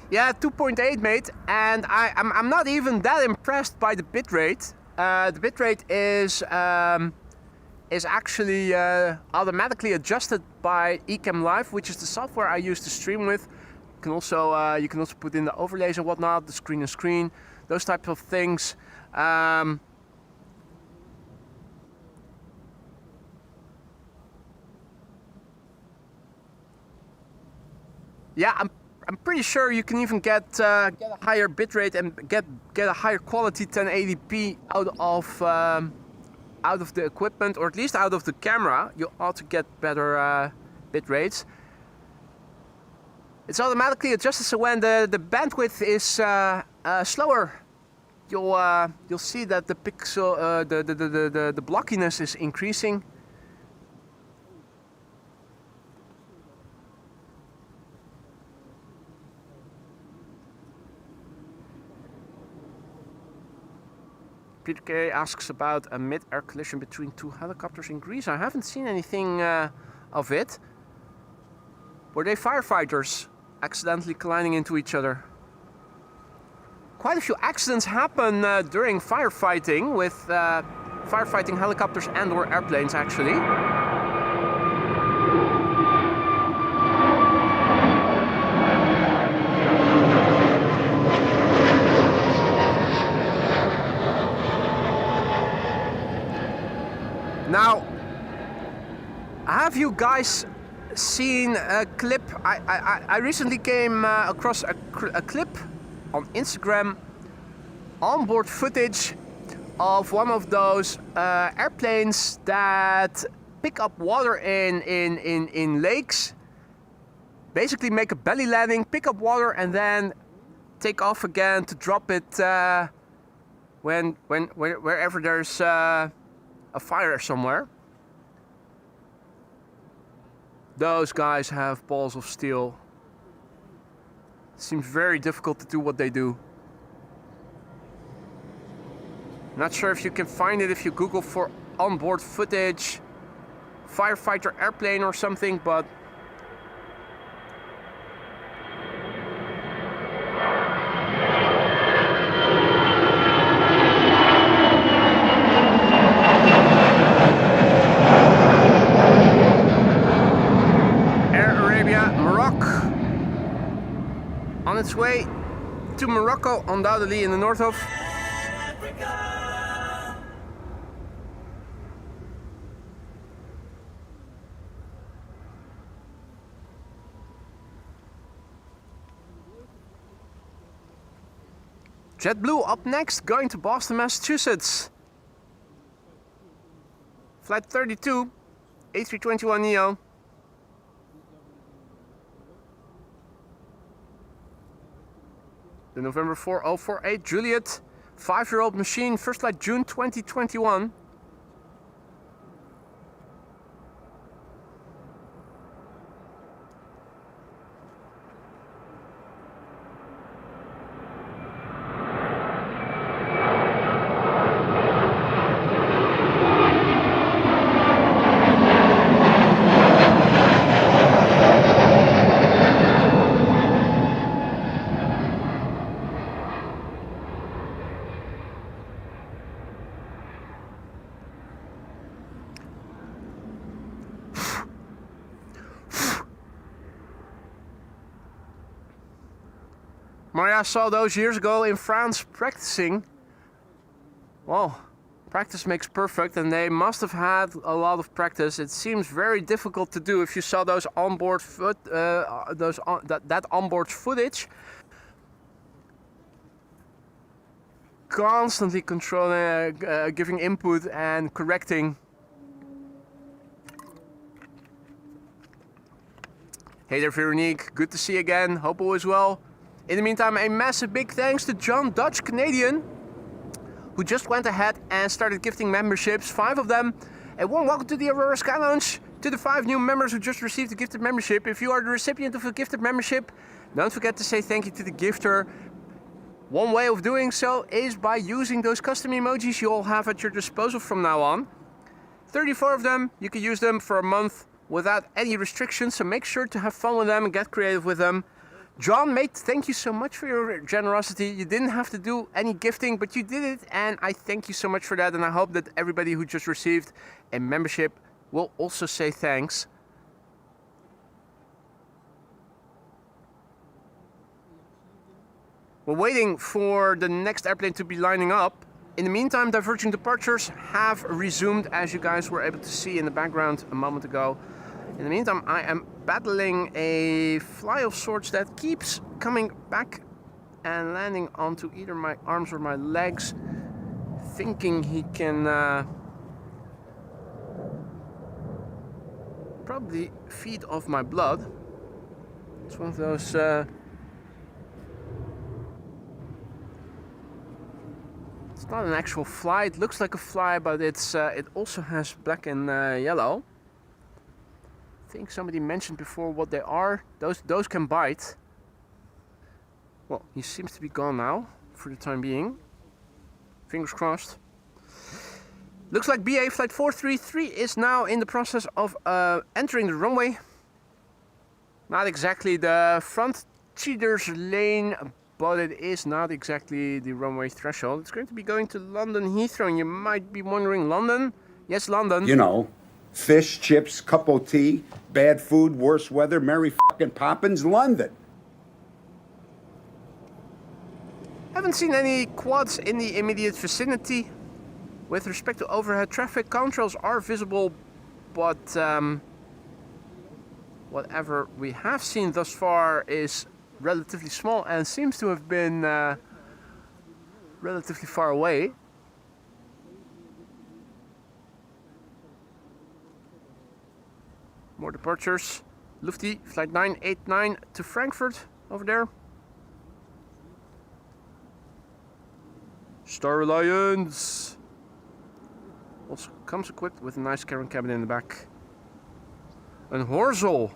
Yeah, 2.8, mate, and I'm not even that impressed by the bitrate. The bitrate is is actually automatically adjusted by EHAM Live, which is the software I use to stream with. You can also put in the overlays and whatnot, the screen to screen, those types of things. Yeah, I'm pretty sure you can even get a higher bitrate and get a higher quality 1080p out of the equipment, or at least out of the camera. You ought to get better bit rates. It's automatically adjusted, so when the bandwidth is slower, you'll see that the pixel the blockiness is increasing. Peter K asks about a mid-air collision between two helicopters in Greece. I haven't seen anything of it. Were they firefighters accidentally colliding into each other? Quite a few accidents happen during firefighting with firefighting helicopters and or airplanes actually. Now, have you guys seen a clip? I recently came across a clip on Instagram, onboard footage of one of those airplanes that pick up water in lakes, basically make a belly landing, pick up water, and then take off again to drop it wherever there's a fire somewhere. Those guys have balls of steel. It seems very difficult to do what they do. Not sure if you can find it if you Google for onboard footage, firefighter airplane or something, but on its way to Morocco, undoubtedly in the north of. JetBlue up next, going to Boston, Massachusetts. Flight 32, A321neo. The November 4048 Juliet, 5-year-old machine, first flight June 2021. Maria saw those years ago in France practicing. Well, practice makes perfect, and they must have had a lot of practice. It seems very difficult to do if you saw those onboard that onboard footage. Constantly controlling, giving input and correcting. Hey there, Veronique. Good to see you again. Hope all is well. In the meantime, a massive big thanks to John Dutch Canadian, who just went ahead and started gifting memberships, 5 of them. A warm welcome to the Aurora Sky Lounge, to the 5 new members who just received a gifted membership. If you are the recipient of a gifted membership, don't forget to say thank you to the gifter. One way of doing so is by using those custom emojis you all have at your disposal from now on. 34 of them, you can use them for a month without any restrictions, so make sure to have fun with them and get creative with them. John, mate, thank you so much for your generosity. You didn't have to do any gifting, but you did it, and I thank you so much for that. And I hope that everybody who just received a membership will also say thanks. We're waiting for the next airplane to be lining up. In the meantime, diverging departures have resumed, as you guys were able to see in the background a moment ago. In the meantime, I am battling a fly of sorts that keeps coming back and landing onto either my arms or my legs, thinking he can probably feed off my blood. It's one of those it's not an actual fly. It looks like a fly, but it's it also has black and yellow. I think somebody mentioned before what they are. Those can bite. Well, he seems to be gone now for the time being. Fingers crossed. Looks like BA flight 433 is now in the process of entering the runway. Not exactly the front cheaters lane, but it is not exactly the runway threshold. It's going to be going to London Heathrow, and you might be wondering, London? Yes, London. You know, fish, chips, cup of tea, bad food, worse weather, Mary fucking Poppins, London. Haven't seen any quads in the immediate vicinity. With respect to overhead traffic, contrails are visible, but whatever we have seen thus far is relatively small and seems to have been relatively far away. More departures. Lufty, flight 989 to Frankfurt over there. Star Alliance also comes equipped with a nice cabin in the back. Een Horzel.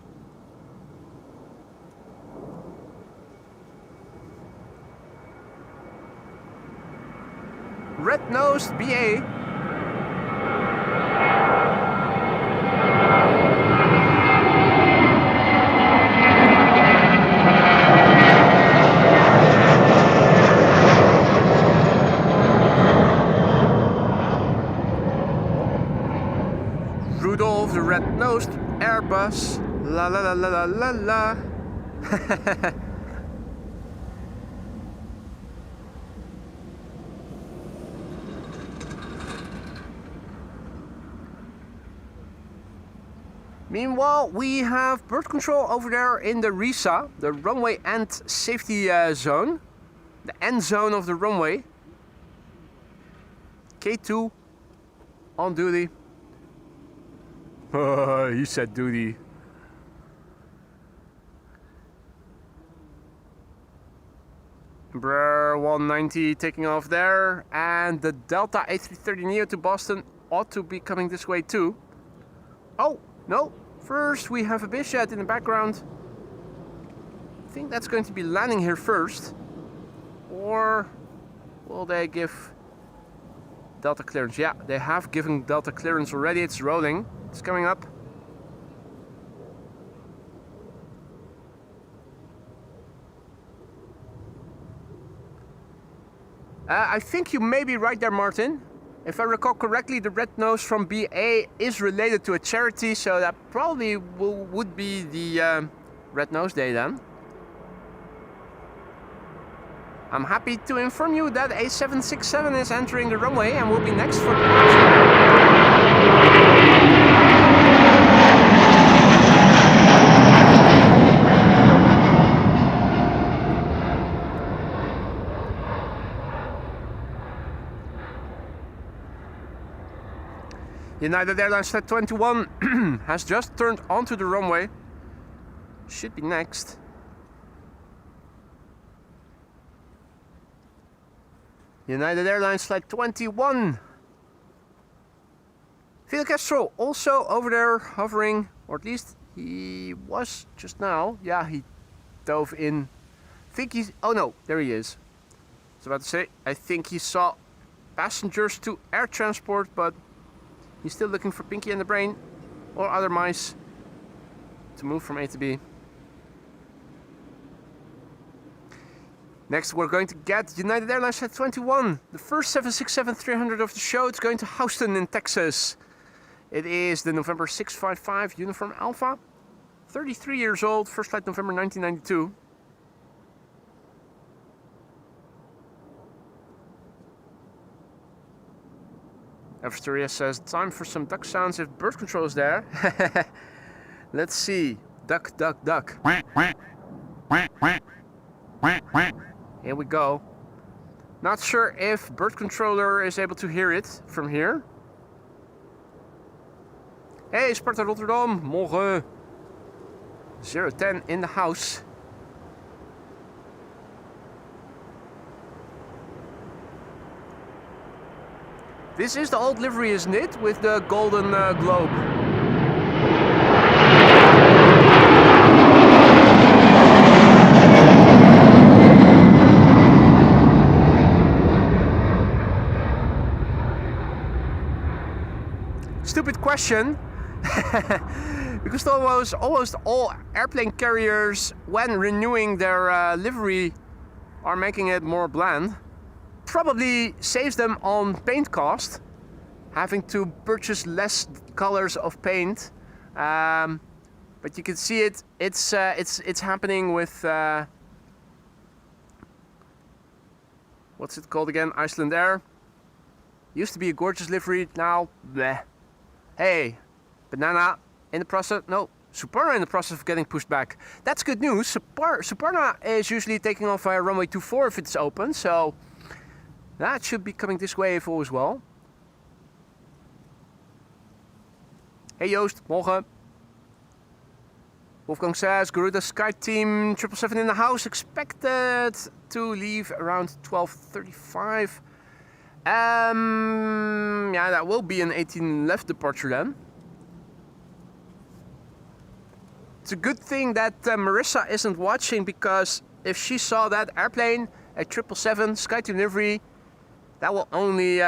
Red-nosed BA. Rudolph the red-nosed Airbus. La la la la la la la. Meanwhile, we have bird control over there in the RISA, the runway end safety zone, the end zone of the runway. K2 on duty. He said duty. Embraer 190 taking off there, and the Delta A330neo to Boston ought to be coming this way too. Oh, no. First we have a Bisjet in the background. I think that's going to be landing here first. Or will they give Delta clearance? Yeah, they have given Delta clearance already. It's rolling. It's coming up. I think you may be right there, Martin. If I recall correctly, the red nose from BA is related to a charity, so that probably would be the Red Nose Day then. I'm happy to inform you that a 767 is entering the runway and will be next for departure. United Airlines Flight 21 has just turned onto the runway. Should be next. United Airlines Flight 21. Fidel Castro also over there hovering, or at least he was just now. Yeah, he dove in. I think he's, oh no, there he is. I was about to say, I think he saw passengers to air transport, but he's still looking for Pinky and the Brain or other mice to move from A to B. Next, we're going to get United Airlines Flight 21, the first 767-300 of the show. It's going to Houston in Texas. It is the November 655 Uniform Alpha, 33 years old, first flight November 1992. Astoria says, time for some duck sounds if bird control is there. Let's see. Duck, duck, duck. Here we go. Not sure if bird controller is able to hear it from here. Hey, Sparta Rotterdam, morgen. 010 in the house. This is the old livery, isn't it? With the golden globe. Stupid question. Because almost all airplane carriers, when renewing their livery, are making it more bland. Probably saves them on paint cost, having to purchase less colors of paint. But you can see it. It's happening with what's it called again? Iceland Air. Used to be a gorgeous livery. Now, bleh. Hey, Banana in the process. No, Suparna in the process of getting pushed back. That's good news. Suparna is usually taking off via runway 24 if it's open. So. That should be coming this way if all is well. Hey Joost, morgen. Wolfgang says, Garuda Sky Team 777 in the house, expected to leave around 12:35. Yeah, that will be an 18 left departure then. It's a good thing that Marissa isn't watching, because if she saw that airplane, a 777 Sky Team livery, that will only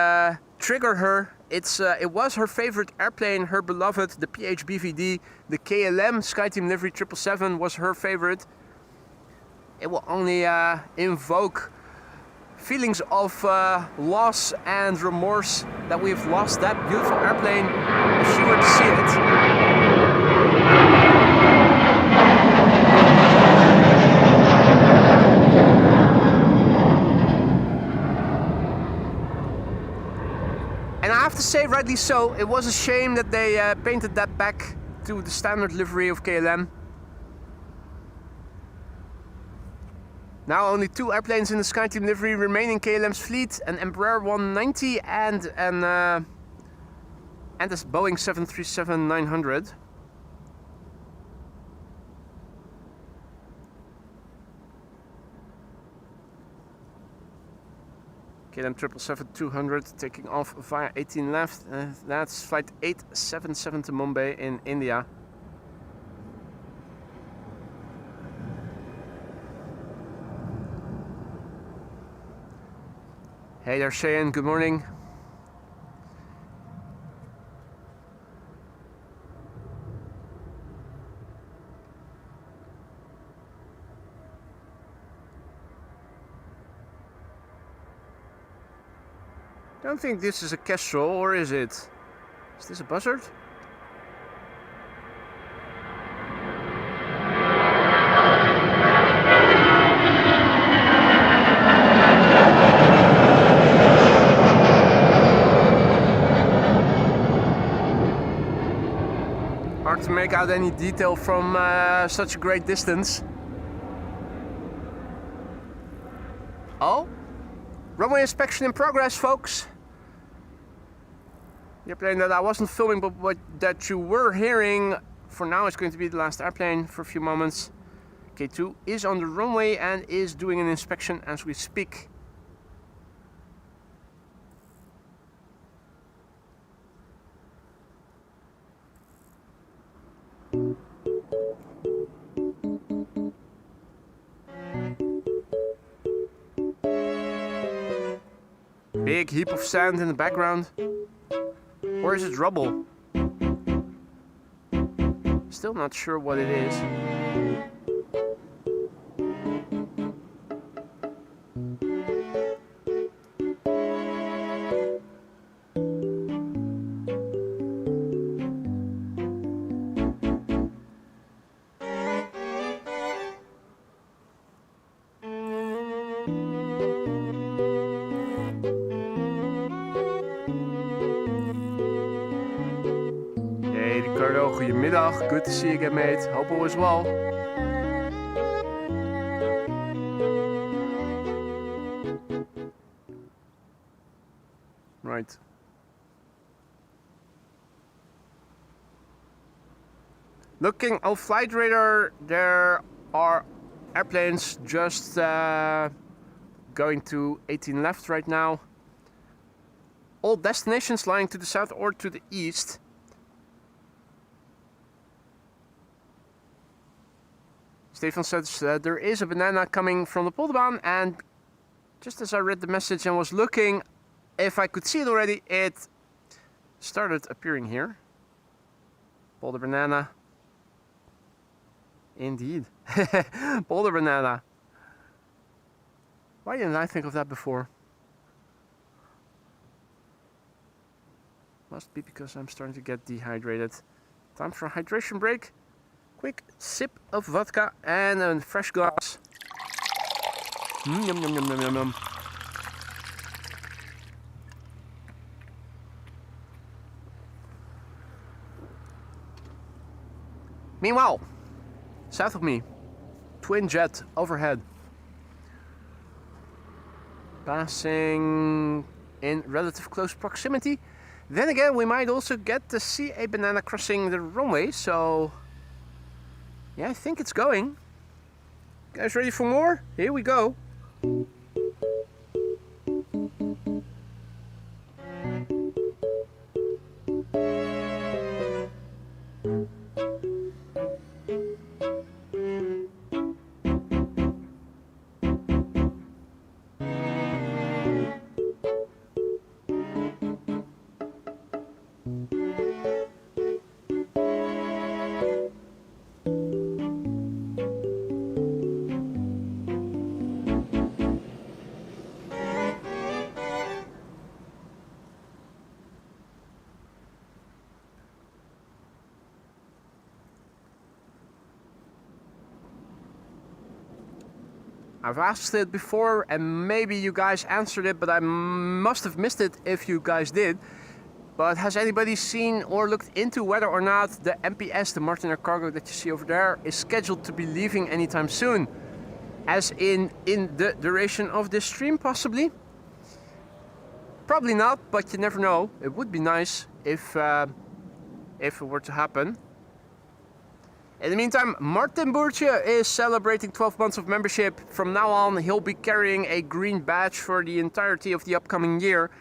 trigger her. It was her favorite airplane, her beloved, the PHBVD, the KLM SkyTeam livery 777 was her favorite. It will only invoke feelings of loss and remorse that we've lost that beautiful airplane if she were to see it. And I have to say, rightly so, it was a shame that they painted that back to the standard livery of KLM. Now only 2 airplanes in the SkyTeam livery remain in KLM's fleet, an Embraer 190 and a Boeing 737-900. KLM 777-200 taking off via 18 left. That's flight 877 to Mumbai in India. Hey there, Cheyenne, good morning. I don't think this is a Kestrel, or is it? Is this a buzzard? Hard to make out any detail from such a great distance. Oh, runway inspection in progress, folks. The airplane that I wasn't filming, but what that you were hearing for now is going to be the last airplane for a few moments. K2 is on the runway and is doing an inspection as we speak. Big heap of sand in the background. Or is it rubble? Still not sure what it is. Alberto, goedemiddag. Good to see you again, mate. Hope all is well. Right. Looking on flight radar, there are airplanes just going to 18 left right now. All destinations lying to the south or to the east. Stefan says there is a banana coming from the Polderbaan, and just as I read the message and was looking if I could see it already, it started appearing here. Polder banana. Indeed. Polder banana. Why didn't I think of that before? Must be because I'm starting to get dehydrated. Time for a hydration break. Quick sip of vodka and a fresh glass. Yum, yum, yum, yum, yum, yum. Meanwhile, south of me, twin jet overhead. Passing in relative close proximity. Then again, we might also get to see a banana crossing the runway, so yeah, I think it's going. Guys ready for more? Here we go. I've asked it before and maybe you guys answered it, but I must have missed it if you guys did. But has anybody seen or looked into whether or not the MPS, the Martin Air Cargo that you see over there, is scheduled to be leaving anytime soon? As in the duration of this stream, possibly? Probably not, but you never know. It would be nice if it were to happen. In the meantime, Martin Boertje is celebrating 12 months of membership. From now on, he'll be carrying a green badge for the entirety of the upcoming year.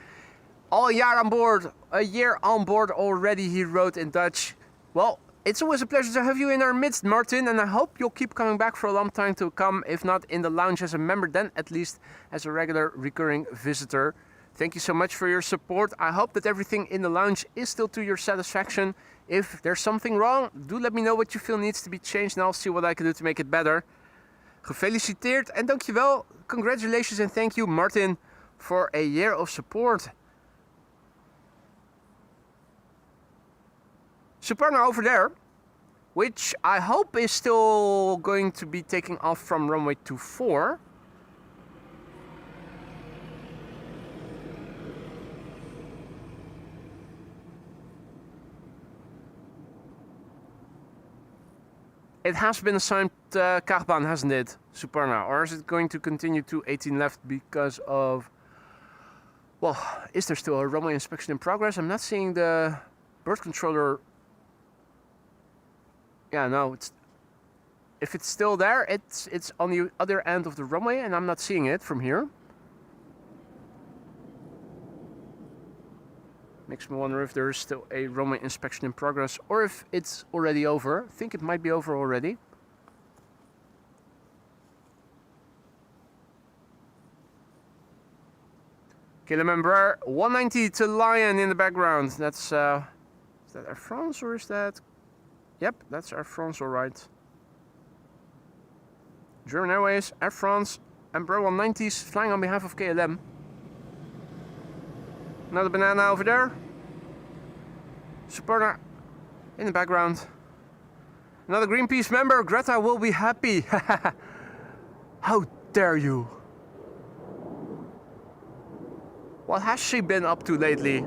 Al jaar aan boord, a year on board already, he wrote in Dutch. Well, it's always a pleasure to have you in our midst, Martin, and I hope you'll keep coming back for a long time to come. If not in the lounge as a member, then at least as a regular recurring visitor. Thank you so much for your support. I hope that everything in the lounge is still to your satisfaction. If there's something wrong, do let me know what you feel needs to be changed and I'll see what I can do to make it better. Gefeliciteerd en dankjewel. Congratulations and thank you, Martin, for a year of support. Suparna over there, which I hope is still going to be taking off from runway 24. It has been assigned Kaagbaan, hasn't it, Suparna? Or is it going to continue to 18 left because of... Well, is there still a runway inspection in progress? I'm not seeing the bird controller. Yeah, no, it's... If it's still there, it's on the other end of the runway and I'm not seeing it from here. Makes me wonder if there is still a runway inspection in progress or if it's already over. I think it might be over already. Kilometer 190 to Lion in the background. That's is that Air France or is that? Yep, that's Air France, all right. German Airways, Air France, Embraer 190s flying on behalf of KLM. Another banana over there. Suparna in the background. Another Greenpeace member. Greta will be happy. How dare you? What has she been up to lately?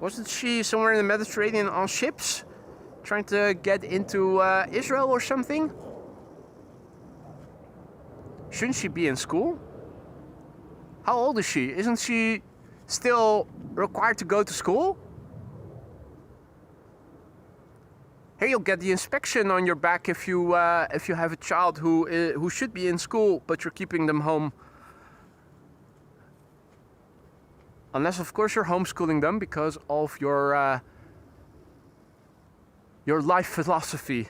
Wasn't she somewhere in the Mediterranean on ships? Trying to get into Israel or something? Shouldn't she be in school? How old is she? Isn't she still required to go to school? Hey, you'll get the inspection on your back if you have a child who should be in school, but you're keeping them home. Unless, of course, you're homeschooling them because of your life philosophy.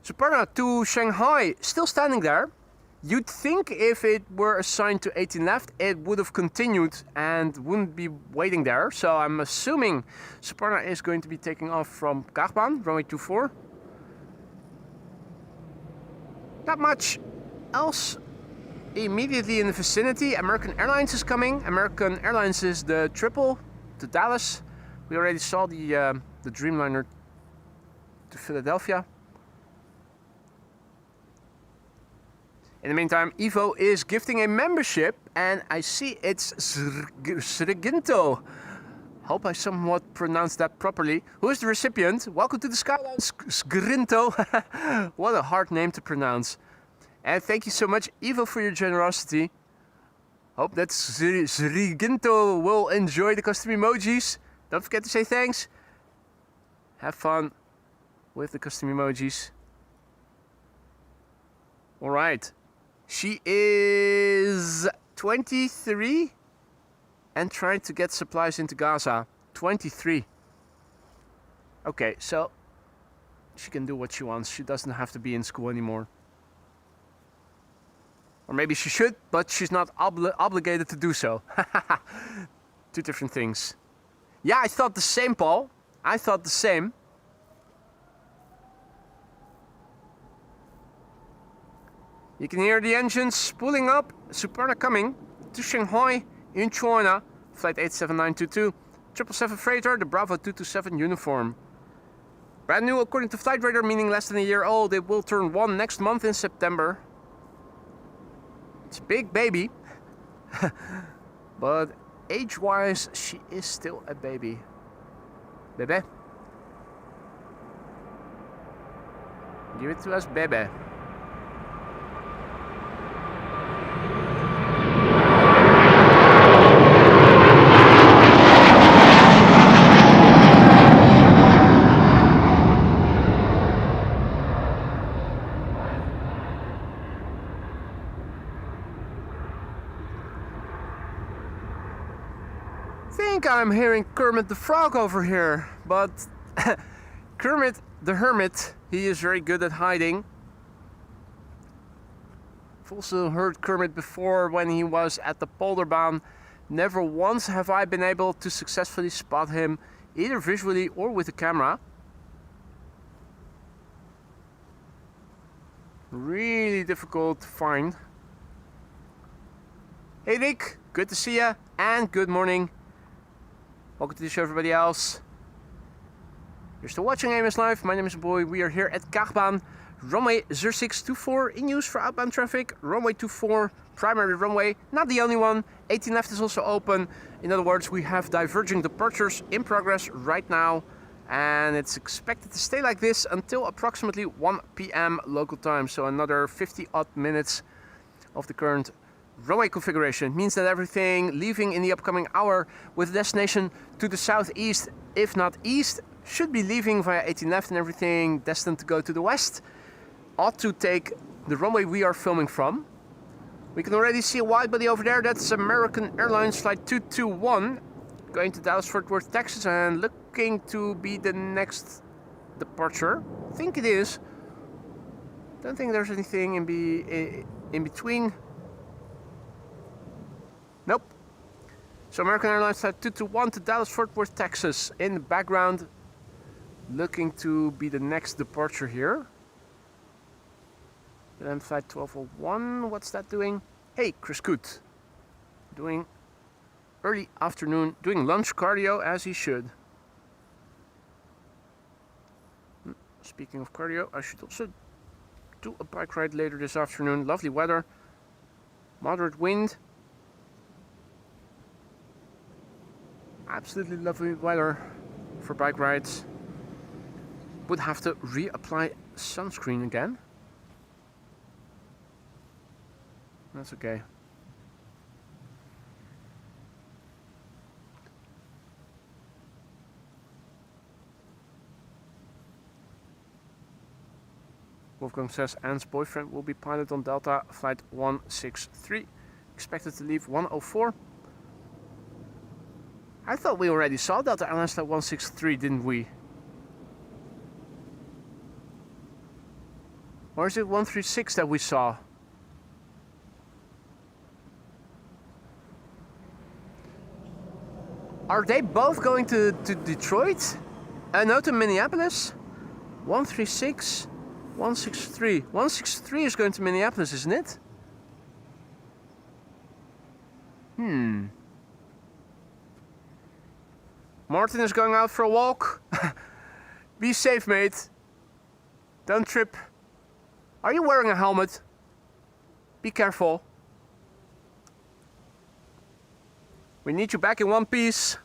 Suparna to Shanghai, still standing there. You'd think if it were assigned to 18 left, it would have continued and wouldn't be waiting there. So I'm assuming Suparna is going to be taking off from Kaagbaan, runway 24. Not much else immediately in the vicinity. American Airlines is coming. American Airlines is the triple to Dallas. We already saw the Dreamliner to Philadelphia. In the meantime, Evo is gifting a membership, and I see it's Sriginto. Hope I somewhat pronounced that properly. Who is the recipient? Welcome to the Skyline, Sgrinto. What a hard name to pronounce. And thank you so much, Evo, for your generosity. Hope that Sriginto will enjoy the custom emojis. Don't forget to say thanks. Have fun with the custom emojis. All right. She is 23 and trying to get supplies into Gaza. 23. Okay, so she can do what she wants. She doesn't have to be in school anymore. Or maybe she should, but she's not obligated to do so. Two different things. Yeah, I thought the same, Paul. I thought the same. You can hear the engines spooling up. Suparna coming to Shanghai in China. Flight 87922. 777 freighter, the Bravo 227 uniform. Brand new according to Flight Radar, meaning less than a year old. It will turn 1 next month in September. It's a big baby. But age-wise, she is still a baby. Bebe. Give it to us, Bebe. I'm hearing Kermit the Frog over here, but Kermit the Hermit, he is very good at hiding. I've also heard Kermit before when he was at the Polderbaan. Never once have I been able to successfully spot him, either visually or with a camera. Really difficult to find. Hey Rick, good to see ya, and good morning. Welcome to the show, everybody else. You're still watching AMS Live. My name is Boy. We are here at Kaagbaan, runway 0624 in use for outbound traffic. Runway 24, primary runway, not the only one. 18 left is also open. In other words, we have diverging departures in progress right now, and it's expected to stay like this until approximately 1 p.m. local time. So another 50 odd minutes of the current runway configuration. It means that everything leaving in the upcoming hour with destination to the southeast, if not east, should be leaving via 18 left, and everything destined to go to the west ought to take the runway we are filming from. We can already see a wide body over there. That's American Airlines flight 221 going to Dallas-Fort Worth, Texas, and looking to be the next departure. I think it is. Don't think there's anything in between. Nope. So American Airlines flight 221 to Dallas-Fort Worth, Texas. In the background, looking to be the next departure here. Then flight 1201, what's that doing? Hey, Chris Coot. Doing early afternoon, doing lunch cardio as he should. Speaking of cardio, I should also do a bike ride later this afternoon. Lovely weather. Moderate wind. Absolutely lovely weather for bike rides. Would have to reapply sunscreen again. That's okay. Wolfgang says Anne's boyfriend will be pilot on Delta flight 163. Expected to leave 104. I thought we already saw Delta Airlines flight 163, didn't we? Or is it 136 that we saw? Are they both going to Detroit? No, to Minneapolis? 136, 163. 163 is going to Minneapolis, isn't it? Martin is going out for a walk. Be safe, mate. Don't trip. Are you wearing a helmet? Be careful. We need you back in one piece.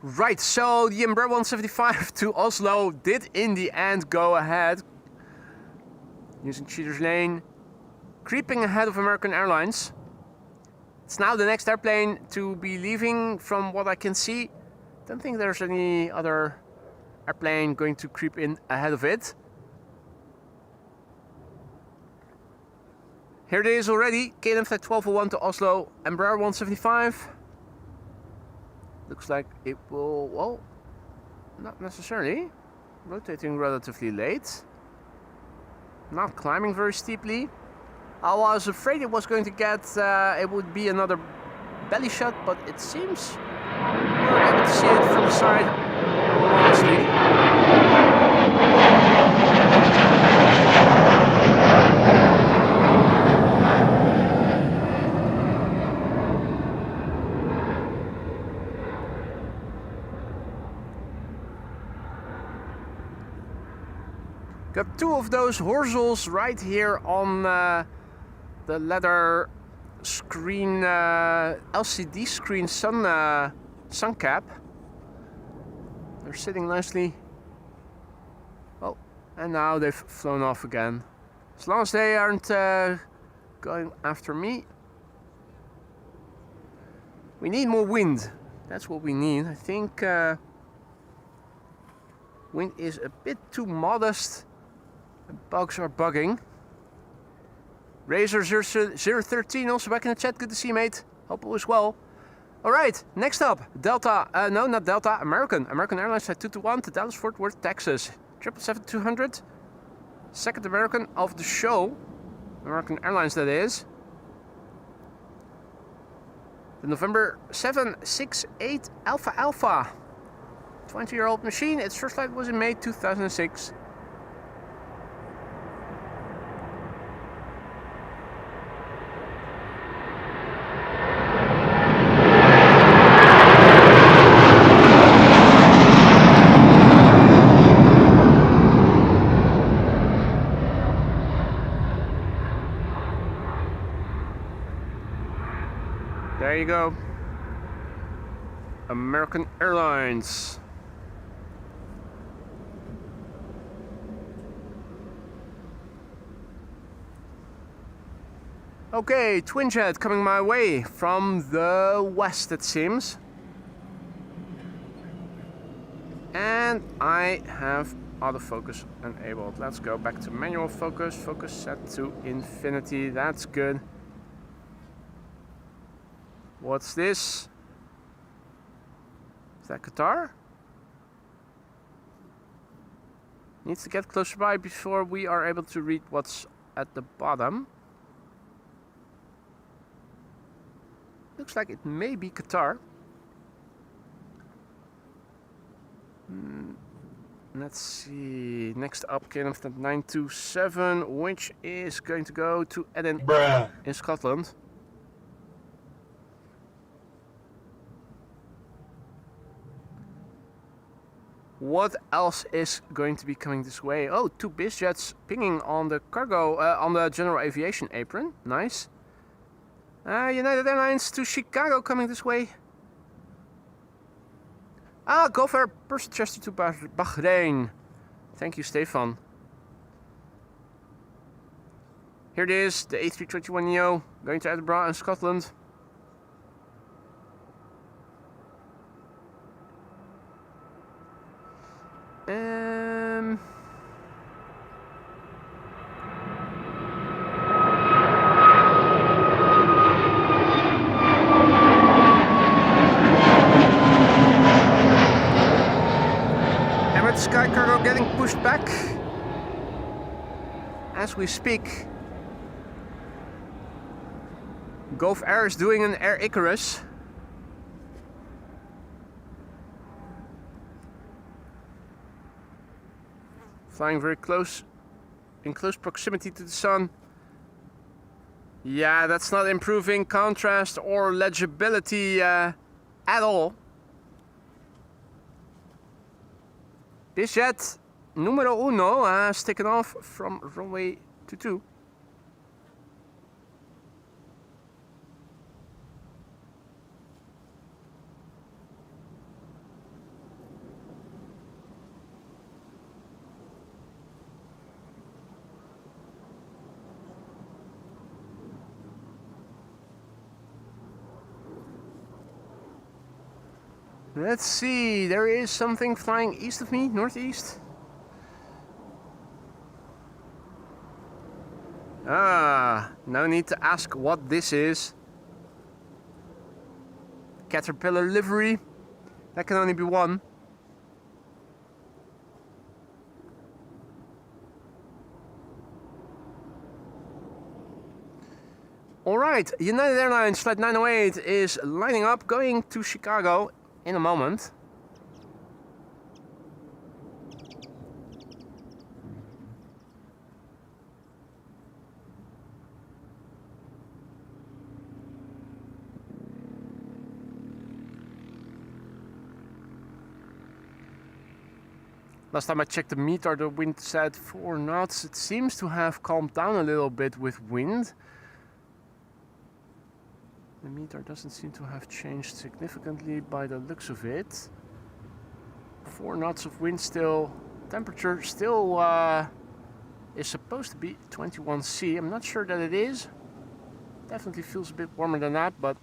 Right, so the Embraer 175 to Oslo did in the end go ahead. Using Cheater's Lane. Creeping ahead of American Airlines. It's now the next airplane to be leaving from what I can see. Don't think there's any other airplane going to creep in ahead of it. Here it is already. KLM flight 1201 to Oslo. Embraer 175. Looks like it will, well, not necessarily. Rotating relatively late. Not climbing very steeply. I was afraid it was going to get, it would be another belly shot, but it seems we're able to see it from the side, honestly. Got two of those horizons right here on the leather screen, LCD screen sun cap. They're sitting nicely. Oh, and now they've flown off again. As long as they aren't going after me. We need more wind. That's what we need. I think wind is a bit too modest. The bugs are bugging. Razor 013 also back in the chat. Good to see you, mate. Hope all is well. Alright, next up, Delta, no, not Delta, American Airlines flight 221 to Dallas Fort Worth, Texas. 777-200. Second American of the show. American Airlines, that is. The November 768 Alpha Alpha. 20-year-old machine. Its first flight was in May 2006. There you go. American Airlines. Okay, twin jet coming my way from the west, it seems. And I have autofocus enabled. Let's go back to manual focus. Focus set to infinity. That's good. What's this? Is that Qatar? Needs to get closer by before we are able to read what's at the bottom. Looks like it may be Qatar. Let's see. Next up, KLM flight 927, which is going to go to Edinburgh in Scotland. What else is going to be coming this way? Oh, 2 biz jets pinging on the cargo, on the general aviation apron. Nice. United Airlines to Chicago coming this way. Gulf Air Chester to Bahrain. Thank you, Stefan. Here it is, the A321neo going to Edinburgh in Scotland. Emirates Sky Cargo getting pushed back as we speak. Gulf Air is doing an Air Icarus. Flying very close, in close proximity to the sun. Yeah, that's not improving contrast or legibility at all. This jet, numero uno, has taken off from runway 22. Let's see, there is something flying east of me, northeast. No need to ask what this is. Caterpillar livery. That can only be one. Alright, United Airlines Flight 908 is lining up, going to Chicago in a moment. Last time I checked the meter, the wind said 4 knots. It seems to have calmed down a little bit with wind. The meter doesn't seem to have changed significantly by the looks of it. 4 knots of wind still. Temperature still is supposed to be 21°C. I'm not sure that it is. Definitely feels a bit warmer than that, but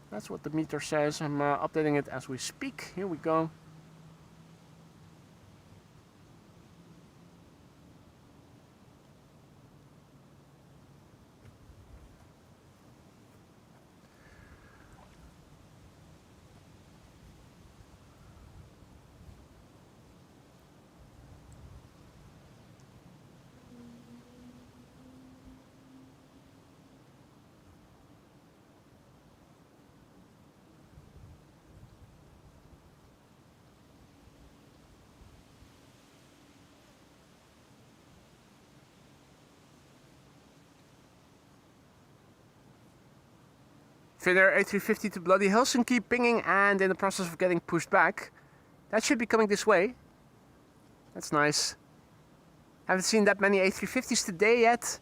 that's what the meter says. I'm updating it as we speak. Here we go. Finnair A350 to bloody Helsinki, pinging and in the process of getting pushed back. That should be coming this way. That's nice. Haven't seen that many A350s today yet.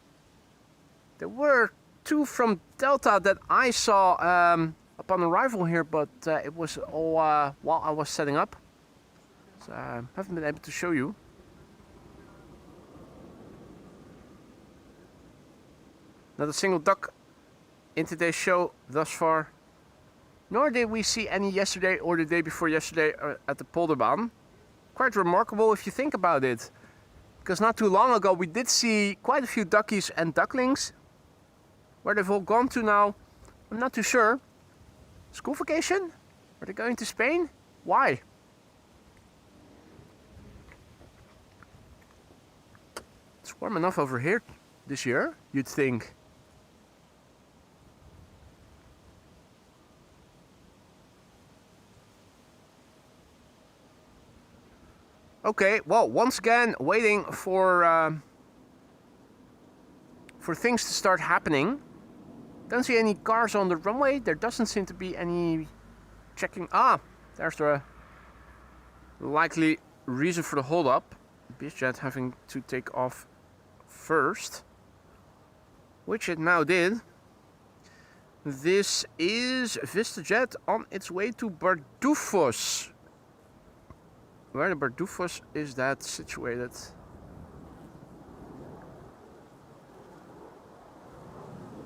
There were 2 from Delta that I saw upon arrival here, but it was all while I was setting up. So I haven't been able to show you. Not a single duck in today's show thus far. Nor did we see any yesterday or the day before yesterday at the Polderbaan. Quite remarkable if you think about it. Because not too long ago we did see quite a few duckies and ducklings. Where they've all gone to now, I'm not too sure. School vacation? Are they going to Spain? Why? It's warm enough over here this year, you'd think. Okay, well, once again, waiting for things to start happening. Don't see any cars on the runway. There doesn't seem to be any checking. Ah, there's the likely reason for the hold up. BizJet having to take off first, which it now did. This is VistaJet on its way to Bardufoss. Where the Bardufoss is that situated?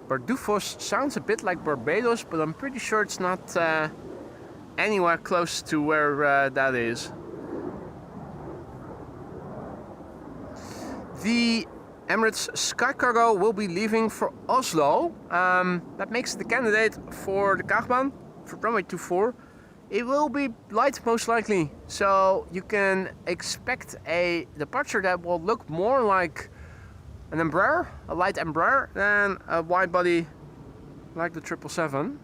Bardufoss sounds a bit like Barbados, but I'm pretty sure it's not anywhere close to where that is. The Emirates Sky Cargo will be leaving for Oslo. That makes it the candidate for the Kaagbaan, for runway 24. It will be light most likely, so you can expect a departure that will look more like an Embraer, a light Embraer, than a wide body like the 777.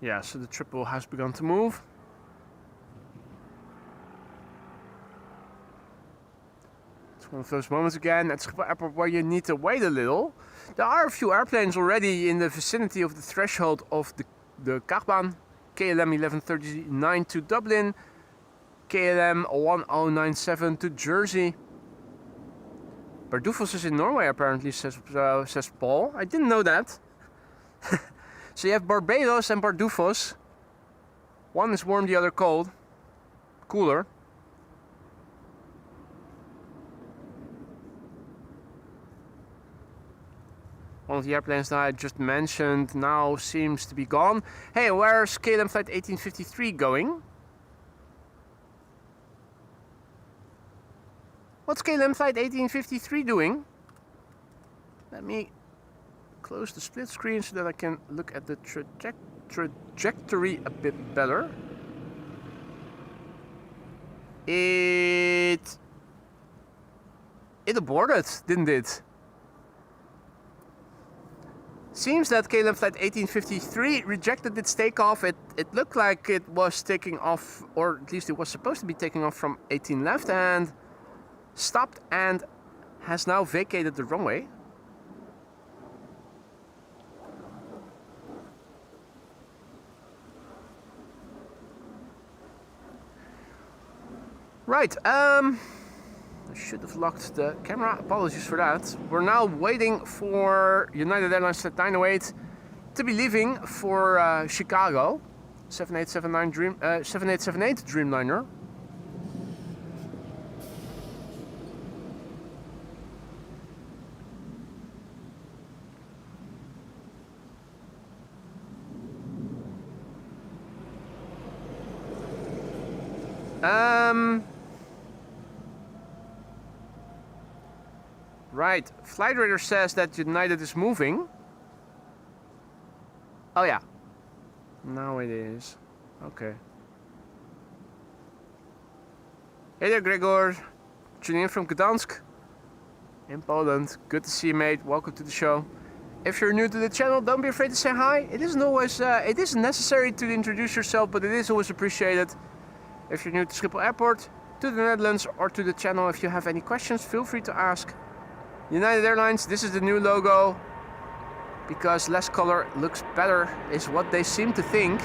Yeah, so the triple has begun to move. It's one of those moments again at Schiphol Airport where you need to wait a little. There are a few airplanes already in the vicinity of the threshold of the Kaagbaan. KLM 1139 to Dublin, KLM 1097 to Jersey. Bardufoss is in Norway apparently, says Paul. I didn't know that. So you have Barbados and Bardufoss. One is warm, the other cold. Cooler. One of the airplanes that I just mentioned now seems to be gone. Hey, where's KLM flight 1853 going? What's KLM flight 1853 doing? Let me close the split screen so that I can look at the trajectory a bit better. It aborted, didn't it? Seems that KLM flight 1853 rejected its takeoff. It looked like it was taking off, or at least it was supposed to be taking off from 18 left, and stopped and has now vacated the runway. Right, I should have locked the camera, apologies for that. We're now waiting for United Airlines Flight 908 to be leaving for Chicago, 7878 Dreamliner. Right, Flight Radar says that United is moving. Oh yeah, now it is. Okay. Hey there, Gregor. Tuning in from Gdansk in Poland. Good to see you, mate. Welcome to the show. If you're new to the channel, don't be afraid to say hi. It isn't always, it isn't necessary to introduce yourself, but it is always appreciated. If you're new to Schiphol Airport, to the Netherlands, or to the channel, if you have any questions, feel free to ask. United Airlines, this is the new logo, because less color looks better, is what they seem to think.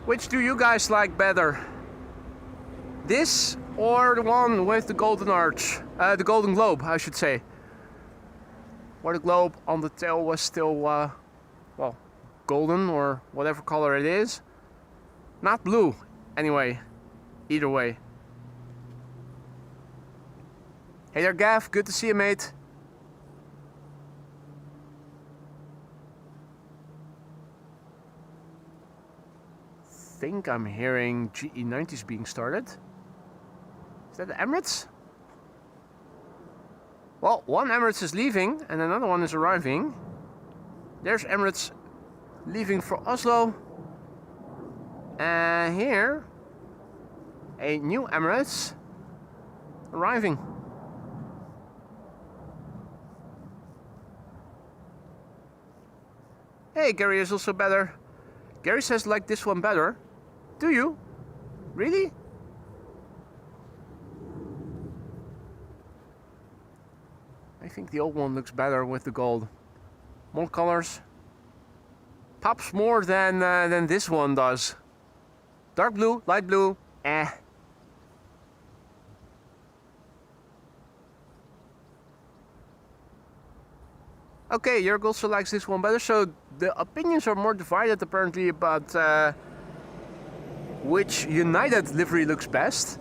Which do you guys like better? This or the one with the golden arch? The golden globe, I should say. Where the globe on the tail was still, well, golden or whatever color it is. Not blue, anyway. Either way. Hey there, Gav. Good to see you, mate. Think I'm hearing GE90s being started. Is that the Emirates? Well, one Emirates is leaving and another one is arriving. There's Emirates leaving for Oslo. And here, a new Emirates arriving. Hey, Gary is also better. Gary says like this one better. Do you? Really? I think the old one looks better with the gold. More colors. Pops more than this one does. Dark blue, light blue, eh. Okay, Jörg also likes this one better, so the opinions are more divided apparently about which United livery looks best.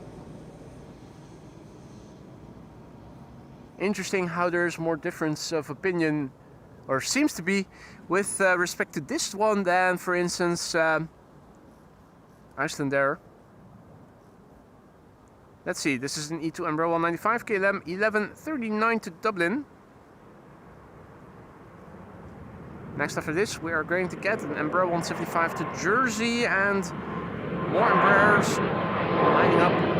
Interesting how there's more difference of opinion, or seems to be, with respect to this one than, for instance, Icelandair. Let's see, this is an E2 Embraer 195 KLM 1139 to Dublin. Next after this we are going to get an Embraer 175 to Jersey and more Embraers lining up.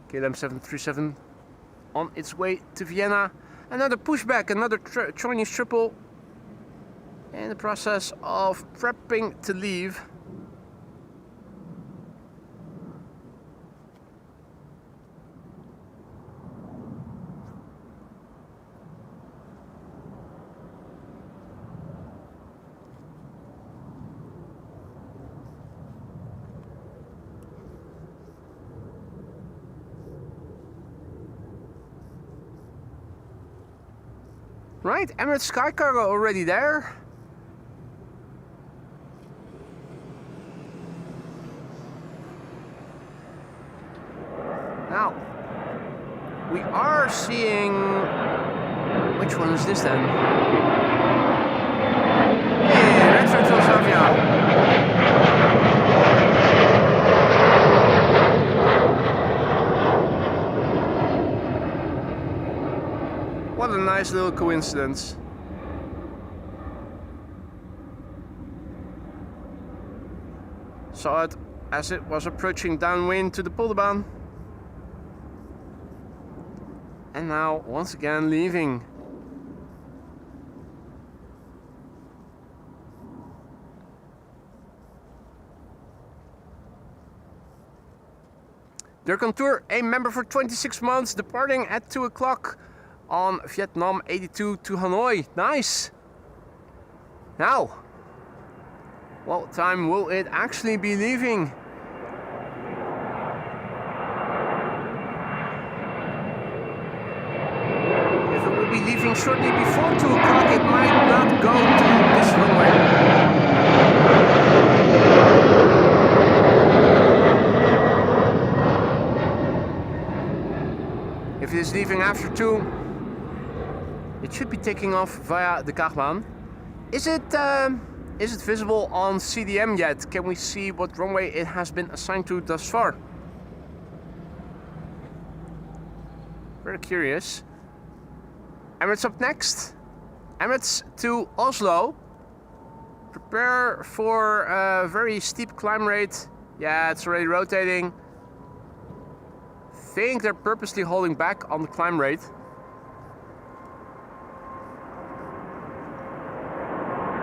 KLM 737 on its way to Vienna. Another pushback, another Chinese triple in the process of prepping to leave. Right, Emirates Sky Cargo already there. Now, we are seeing... Which one is this then? Hey, Retro Transavia. What a nice little coincidence. Saw it as it was approaching downwind to the Polderbaan. And now, once again, leaving. Their Contour, a member for 26 months, departing at 2 o'clock. On Vietnam 82 to Hanoi. Nice. Now, what time will it actually be leaving? If it will be leaving shortly before 2 o'clock, it might not go to this runway. If it is leaving after 2, it should be taking off via the Kaagbaan. Is it visible on CDM yet? Can we see what runway it has been assigned to thus far? Very curious. Emirates up next. Emirates to Oslo. Prepare for a very steep climb rate. Yeah, it's already rotating. Think they're purposely holding back on the climb rate.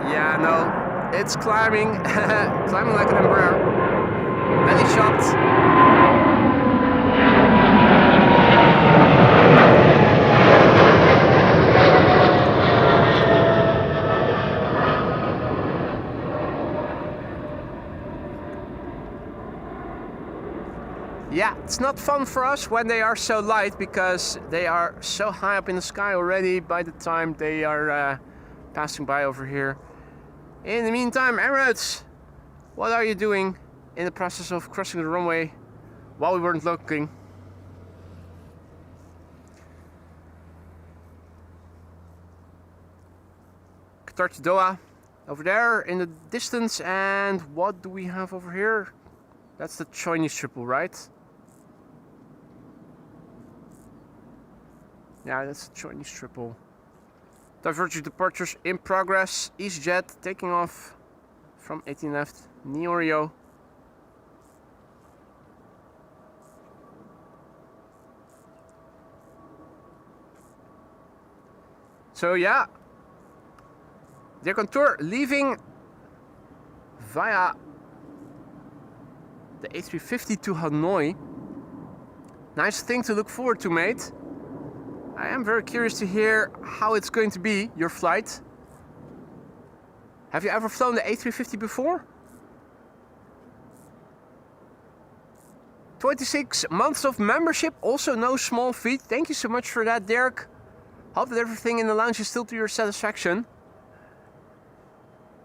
Yeah, no, it's climbing, climbing like an Embraer. Belly shot. Yeah, it's not fun for us when they are so light because they are so high up in the sky already by the time they are passing by over here. In the meantime, Emirates, what are you doing in the process of crossing the runway while we weren't looking? Qatar to Doha. Over there in the distance. And what do we have over here? That's the Chinese triple, right? Yeah, that's the Chinese triple. Divergent departures in progress. EasyJet taking off from 18 left. Neorio. So yeah, the contour leaving via the A350 to Hanoi. Nice thing to look forward to, mate. I am very curious to hear how it's going to be, your flight. Have you ever flown the A350 before? 26 months of membership, also no small feat. Thank you so much for that, Derek. Hope that everything in the lounge is still to your satisfaction.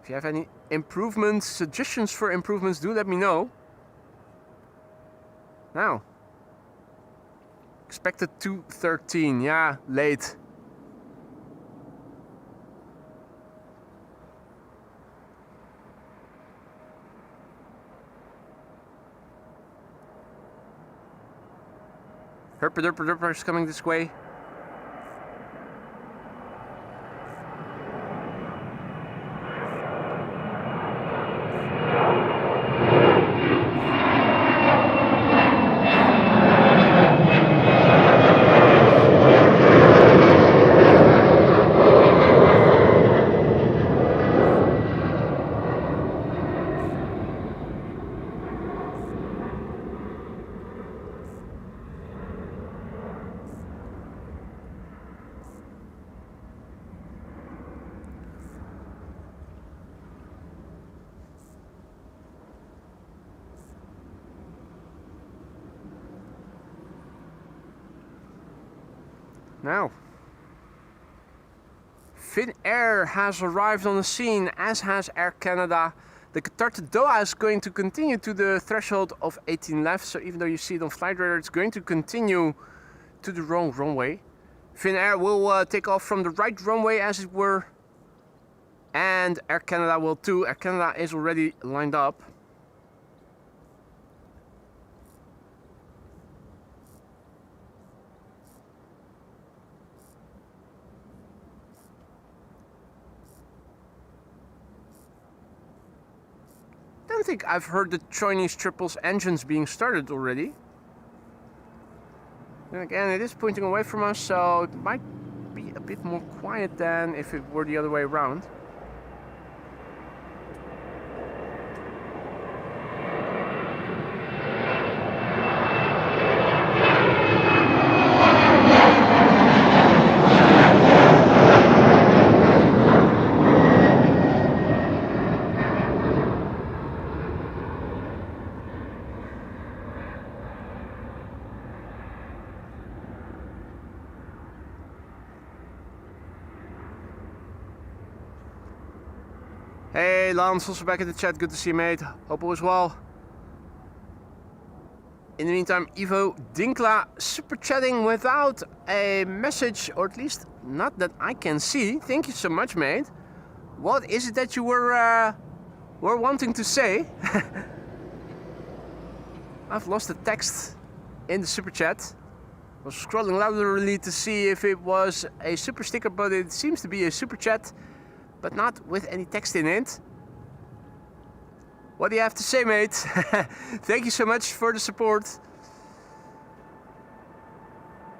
If you have any improvements, suggestions for improvements, do let me know. Now, expected 2:13, yeah, late. Herper is coming this way. Now, Finnair has arrived on the scene, as has Air Canada. The Qatar to Doha is going to continue to the threshold of 18 left, so even though you see it on flight radar, it's going to continue to the wrong runway. Finnair will take off from the right runway, as it were, and Air Canada will too. Air Canada is already lined up. I don't think I've heard the Chinese triples engines being started already. And again, it is pointing away from us, so it might be a bit more quiet than if it were the other way around. Hey Lance, also back in the chat, good to see you, mate. Hope all is well. In the meantime, Ivo Dinkla super chatting without a message, or at least not that I can see. Thank you so much, mate. What is it that you were wanting to say? I've lost the text in the super chat. I was scrolling laterally to see if it was a super sticker, but it seems to be a super chat, but not with any text in it. What do you have to say, mate? Thank you so much for the support.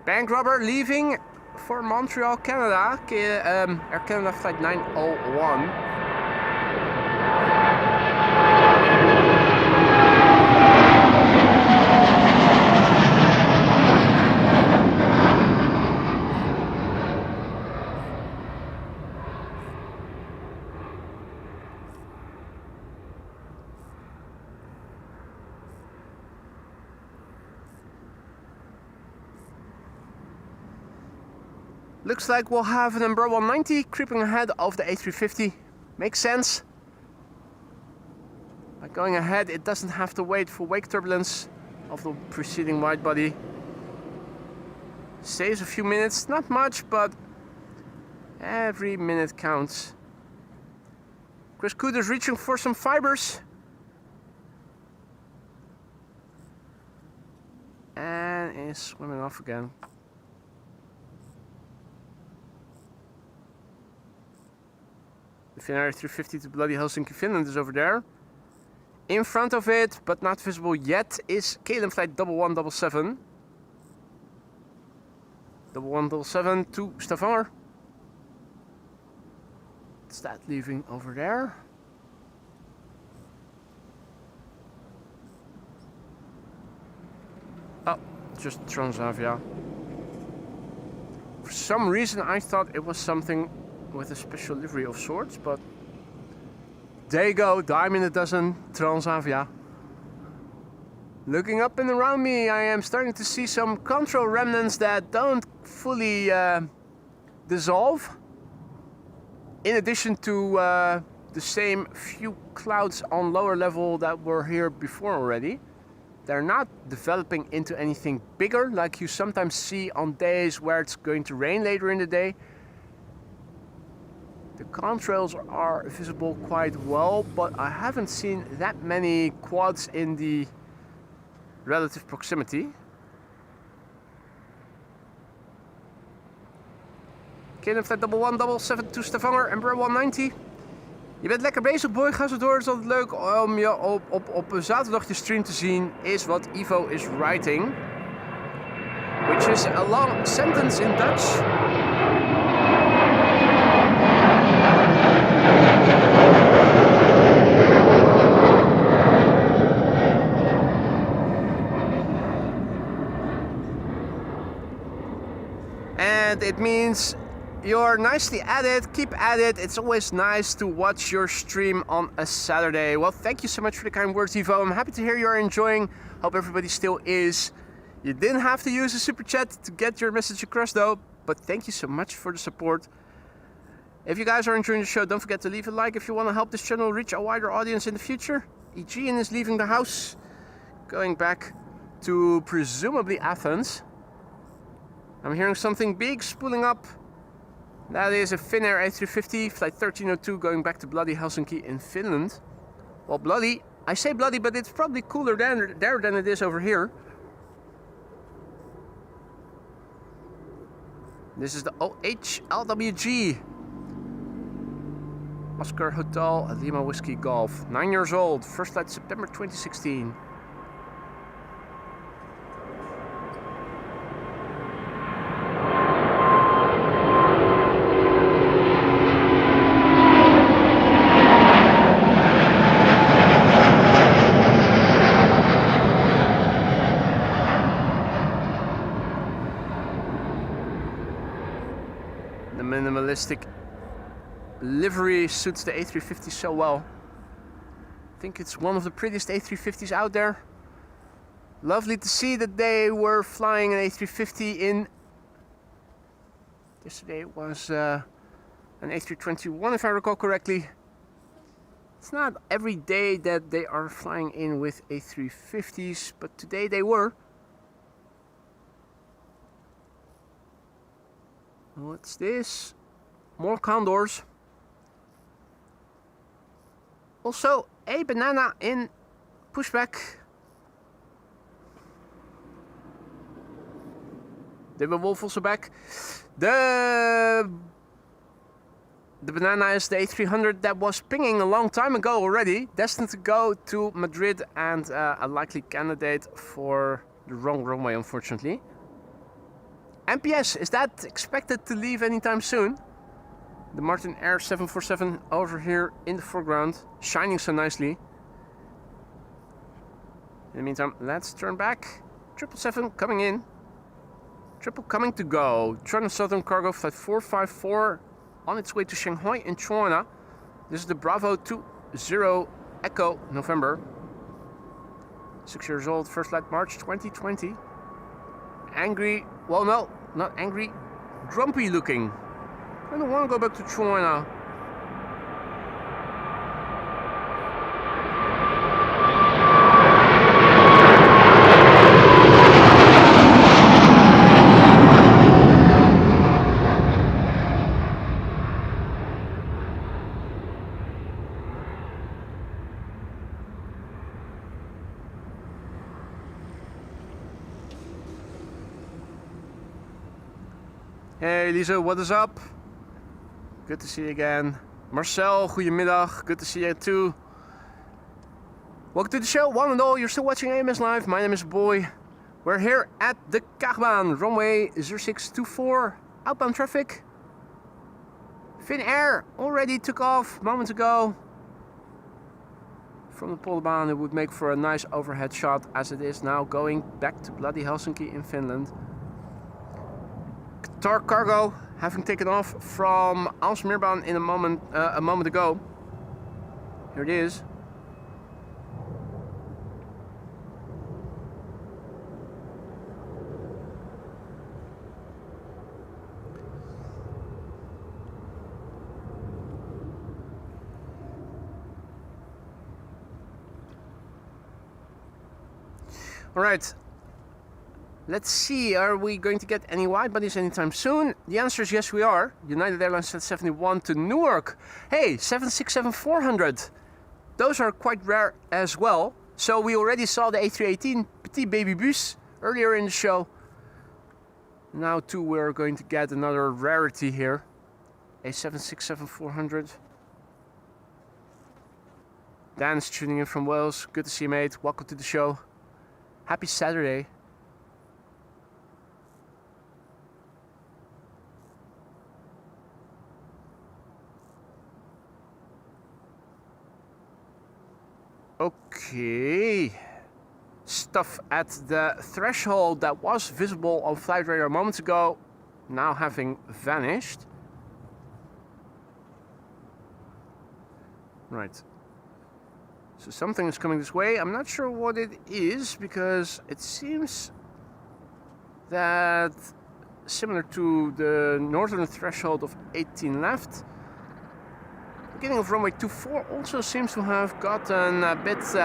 Bank robber leaving for Montreal, Canada. Air Canada flight 901. Looks like we'll have an Embraer 190 creeping ahead of the A350. Makes sense. By going ahead, it doesn't have to wait for wake turbulence of the preceding widebody. Saves a few minutes, not much, but every minute counts. Chris Cooter's reaching for some fibers. And is swimming off again. The Finnair 350 to bloody Helsinki, Finland is over there. In front of it, but not visible yet, is KLM flight 1177. 1177 to Stavanger. What's that leaving over there? Oh, just Transavia. For some reason I thought it was something with a special livery of sorts, but there you go, dime in a dozen, Transavia. Looking up and around me, I am starting to see some control remnants that don't fully dissolve. In addition to the same few clouds on lower level that were here before already. They're not developing into anything bigger like you sometimes see on days where it's going to rain later in the day. The contrails are visible quite well, but I haven't seen that many quads in the relative proximity. KLM flight 1177 to Stavanger, Embraer 190. Je bent lekker bezig, boy. Ga zo door. Het is altijd leuk om je op een zaterdag je stream te zien, is wat Ivo is writing. Which is a long sentence in Dutch. And it means you're nicely at it, keep at it. It's always nice to watch your stream on a Saturday. Well, thank you so much for the kind words, Ivo. I'm happy to hear you're enjoying. Hope everybody still is. You didn't have to use a super chat to get your message across though, but thank you so much for the support. If you guys are enjoying the show, don't forget to leave a like if you want to help this channel reach a wider audience in the future. Aegean is leaving the house, going back to presumably Athens. I'm hearing something big spooling up. That is a Finnair A350, flight 1302, going back to bloody Helsinki in Finland. Well, bloody, I say bloody, but it's probably cooler there than it is over here. This is the OHLWG. Oscar Hotel, Lima Whiskey Golf. 9 years old, first flight September 2016. Minimalistic livery suits the A350 so well. I think it's one of the prettiest A350s out there. Lovely to see that they were flying an A350 in. Yesterday it was an A321 if I recall correctly. It's not every day that they are flying in with A350s, but today they were. What's this? More condors. Also a banana in pushback. The wolf also back. The banana is the A300 that was pinging a long time ago already, destined to go to Madrid and a likely candidate for the wrong runway, unfortunately. MPS, is that expected to leave anytime soon? The Martin Air 747 over here in the foreground, shining so nicely. In the meantime, let's turn back. 777 coming in. Triple coming to go. China Southern Cargo Flight 454 on its way to Shanghai in China. This is the Bravo 20 Echo November. 6 years old, first flight March 2020. Angry, well no, not angry, grumpy looking. I don't want to go back to China. Hey Lisa, what is up? Good to see you again. Marcel, goedemiddag. Good to see you too. Welcome to the show, one and all. You're still watching AMS Live. My name is Boy. We're here at the Kaagbaan, runway 0624, outbound traffic. Finnair already took off moments ago. From the Polybaan, it would make for a nice overhead shot as it is now going back to bloody Helsinki in Finland. Qatar Cargo having taken off from Amsterdam in a moment ago. Here it is. All right, let's see, are we going to get any wide bodies anytime soon? The answer is yes, we are. United Airlines 771 to Newark. Hey, 767-400. Those are quite rare as well. So we already saw the A318 Petit Baby Bus earlier in the show. Now too we're going to get another rarity here. A 767-400. Dan's tuning in from Wales. Good to see you, mate. Welcome to the show. Happy Saturday. Okay. Stuff at the threshold that was visible on flight radar moments ago, now having vanished. Right. So something is coming this way. I'm not sure what it is because it seems that similar to the northern threshold of 18 left, beginning of runway 24 also seems to have gotten a bit of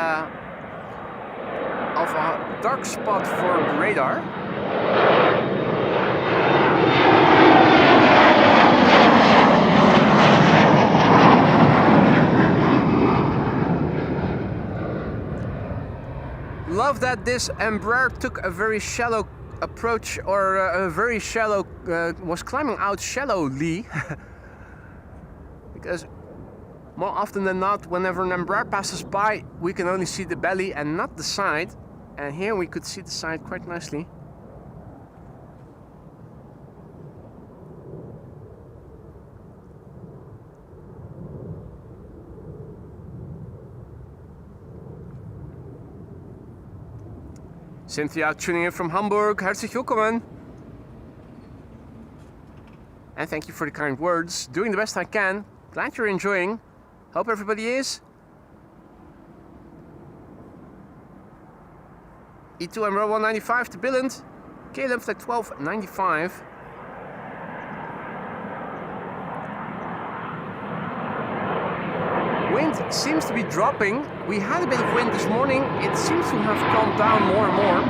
a dark spot for radar. Love that this Embraer took a very shallow approach, or a very shallow, was climbing out shallowly. Because more often than not, whenever an Embraer passes by, we can only see the belly and not the side. And here we could see the side quite nicely. Cynthia tuning in from Hamburg, herzlich willkommen. And thank you for the kind words. Doing the best I can. Glad you're enjoying. Hope everybody is. E2 Embraer 195 to Billund. KLM flight 1295. Wind seems to be dropping. We had a bit of wind this morning. It seems to have calmed down more and more.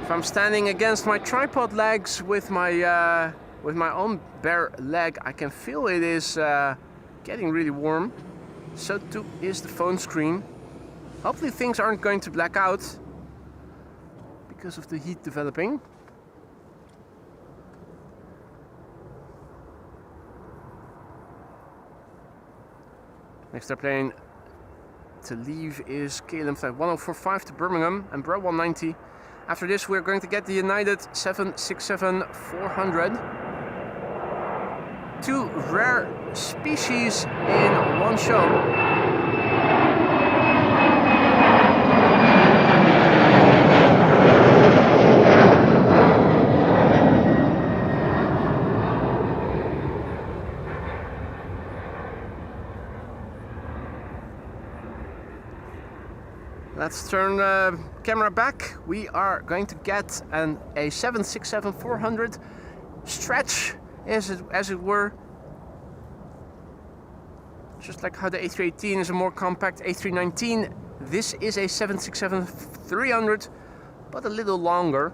If I'm standing against my tripod legs with my own bare leg, I can feel it is getting really warm. So too is the phone screen. Hopefully things aren't going to black out because of the heat developing. Next airplane to leave is KLM flight 1045 to Birmingham and Embraer 190. After this we're going to get the United 767-400. Two rare species in one show. Let's turn the camera back. We are going to get a 767-400 stretch, as it were. Just like how the A318 is a more compact A319, this is a 767-300, but a little longer.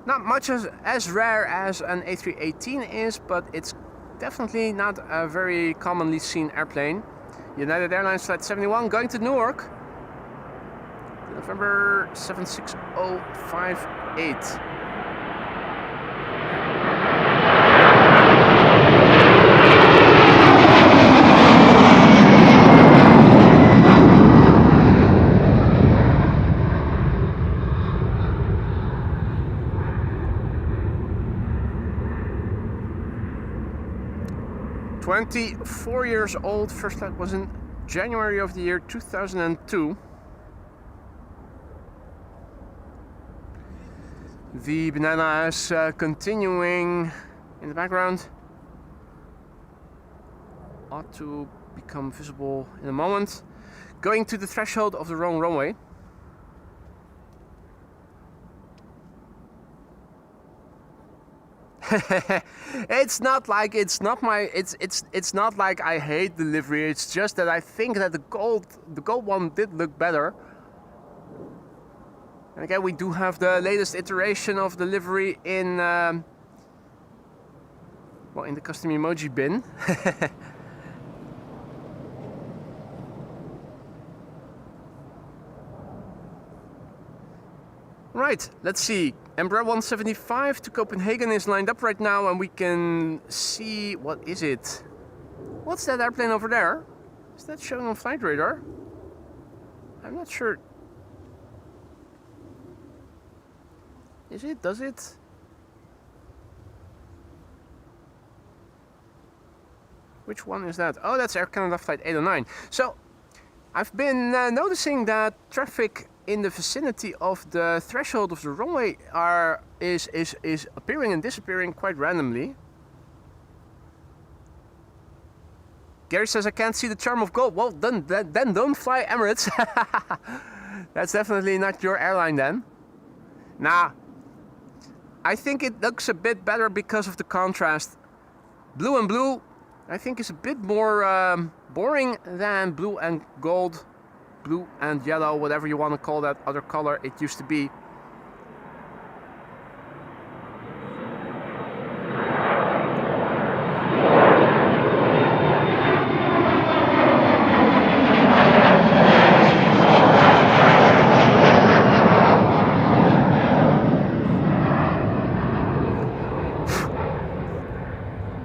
Not much as rare as an A318 is, but it's definitely not a very commonly seen airplane. United Airlines Flight 71 going to Newark. November 76058. "24 years old, first flight was in January of the year 2002. The banana is continuing in the background. Ought to become visible in a moment. Going to the threshold of the wrong runway. It's not like it's not like I hate the livery. It's just that I think that the gold one did look better. And again, we do have the latest iteration of the livery in well, in the custom emoji bin. Right, let's see. Embraer 175 to Copenhagen is lined up right now, and we can see, what is it? What's that airplane over there? Is that showing on flight radar? I'm not sure. Is it? Does it? Which one is that? Oh, that's Air Canada Flight 809. So, I've been noticing that traffic in the vicinity of the threshold of the runway is appearing and disappearing quite randomly. Gary says, I can't see the charm of gold. Well, then don't fly Emirates. That's definitely not your airline then. Nah, I think it looks a bit better because of the contrast. Blue and blue, I think, is a bit more boring than blue and gold. Blue and yellow, whatever you want to call that other color it used to be.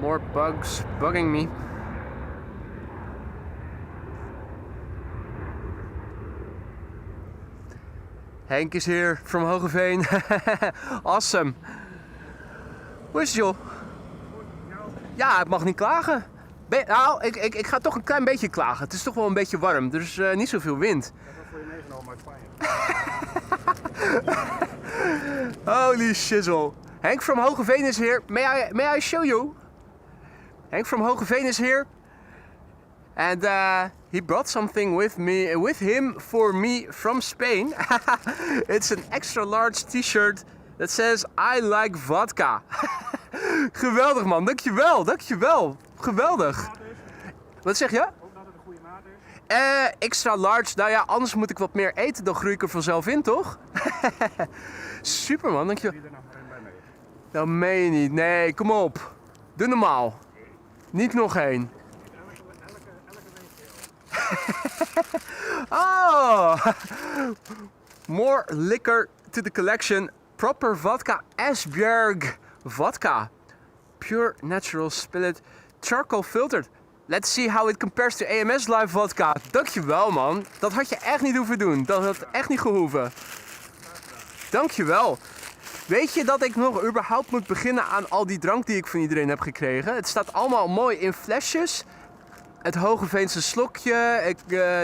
More bugs bugging me. Henk is here from Hogeveen. Awesome. Hoe is het, joh? Ja, het mag niet klagen. Nou, ik ga toch een klein beetje klagen. Het is toch wel een beetje warm, er is niet zoveel wind. Ik heb dat voor je meegenomen uit Spanje. Holy shizzle. Henk from Hogeveen is here. May I show you? Henk from Hogeveen is here. And he brought something with him for me from Spain. It's an extra large t-shirt that says I like vodka. Geweldig, man, dankjewel. Geweldig. Wat zeg je? Hoop dat het een goede maat is. Extra large, nou ja, anders moet ik wat meer eten, dan groei ik er vanzelf in, toch? Super, man, dankjewel. Doe er nog maar een bij mee. Dat meen je niet, nee, kom op. Doe normaal. Niet nog één. Oh, more liquor to the collection. Proper vodka, Esbjerg vodka. Pure natural spirit, charcoal filtered. Let's see how it compares to AMS Live vodka. Dankjewel, man. Dat had je echt niet hoeven doen. Dat had echt niet gehoeven. Dankjewel. Weet je dat ik nog überhaupt moet beginnen aan al die drank die ik van iedereen heb gekregen? Het staat allemaal mooi in flesjes. Het Hogeveense slokje,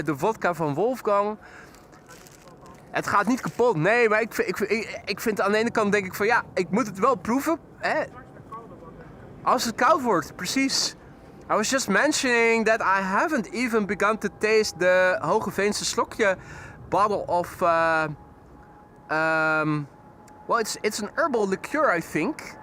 de vodka van Wolfgang. Het gaat niet kapot, nee, maar ik vind aan de ene kant denk ik van ja, ik moet het wel proeven. Hè? Als het koud wordt, precies. I was just mentioning that I haven't even begun to taste the Hogeveense slokje bottle of... well, it's an herbal liqueur, I think.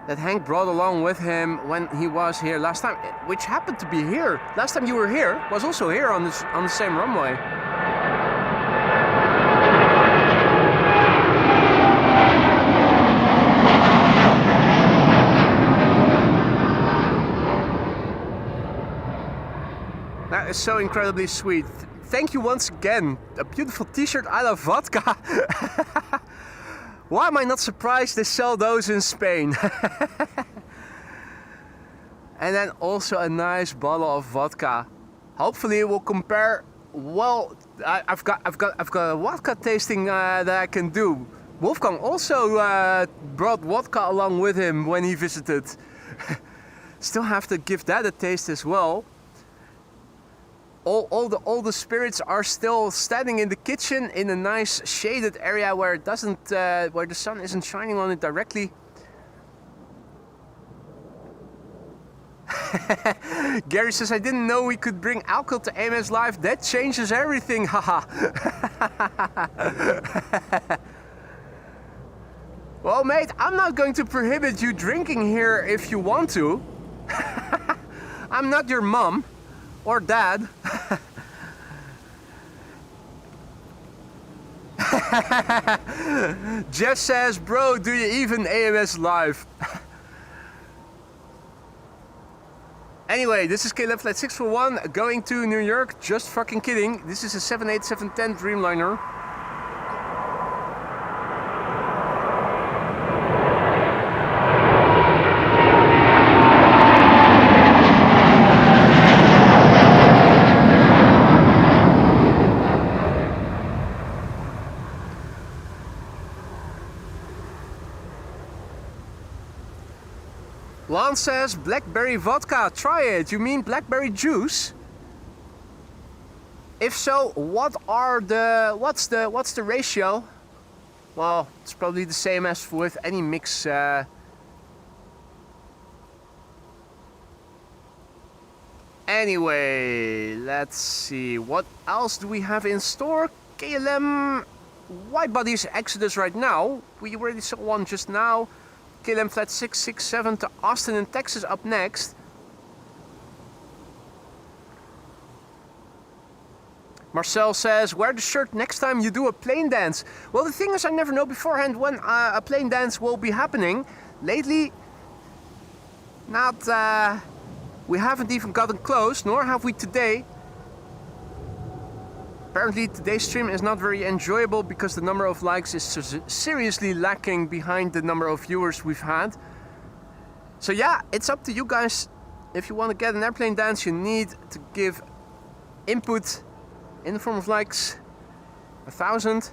That Hank brought along with him when he was here last time, which happened to be here. Last time you were here was also here on the same runway. That is so incredibly sweet. Thank you once again. A beautiful t-shirt. I love vodka. Why am I not surprised they sell those in Spain? And then also a nice bottle of vodka. Hopefully it will compare well. I've got a vodka tasting that I can do. Wolfgang also brought vodka along with him when he visited. Still have to give that a taste as well. All the spirits are still standing in the kitchen in a nice shaded area where it doesn't where the sun isn't shining on it directly. Gary says, I didn't know we could bring alcohol to AMS Live. That changes everything, haha. Well, mate, I'm not going to prohibit you drinking here if you want to. I'm not your mom or dad. Jeff says, bro, do you even AMS Live? Anyway, this is KLM Flight 641 going to New York. Just fucking kidding. This is a 787-10 Dreamliner. Lance says blackberry vodka, try it. You mean blackberry juice? If so, what's the ratio? Well, it's probably the same as with any mix. Anyway, let's see. What else do we have in store? KLM widebodies Exodus right now. We already saw one just now. KLM Flight 667 to Austin in Texas up next. Marcel says, wear the shirt next time you do a plane dance. Well, the thing is, I never know beforehand when a plane dance will be happening. Lately, we haven't even gotten close, nor have we today. Apparently today's stream is not very enjoyable because the number of likes is seriously lacking behind the number of viewers we've had. So yeah, it's up to you guys. If you want to get an airplane dance, you need to give input in the form of likes. 1,000.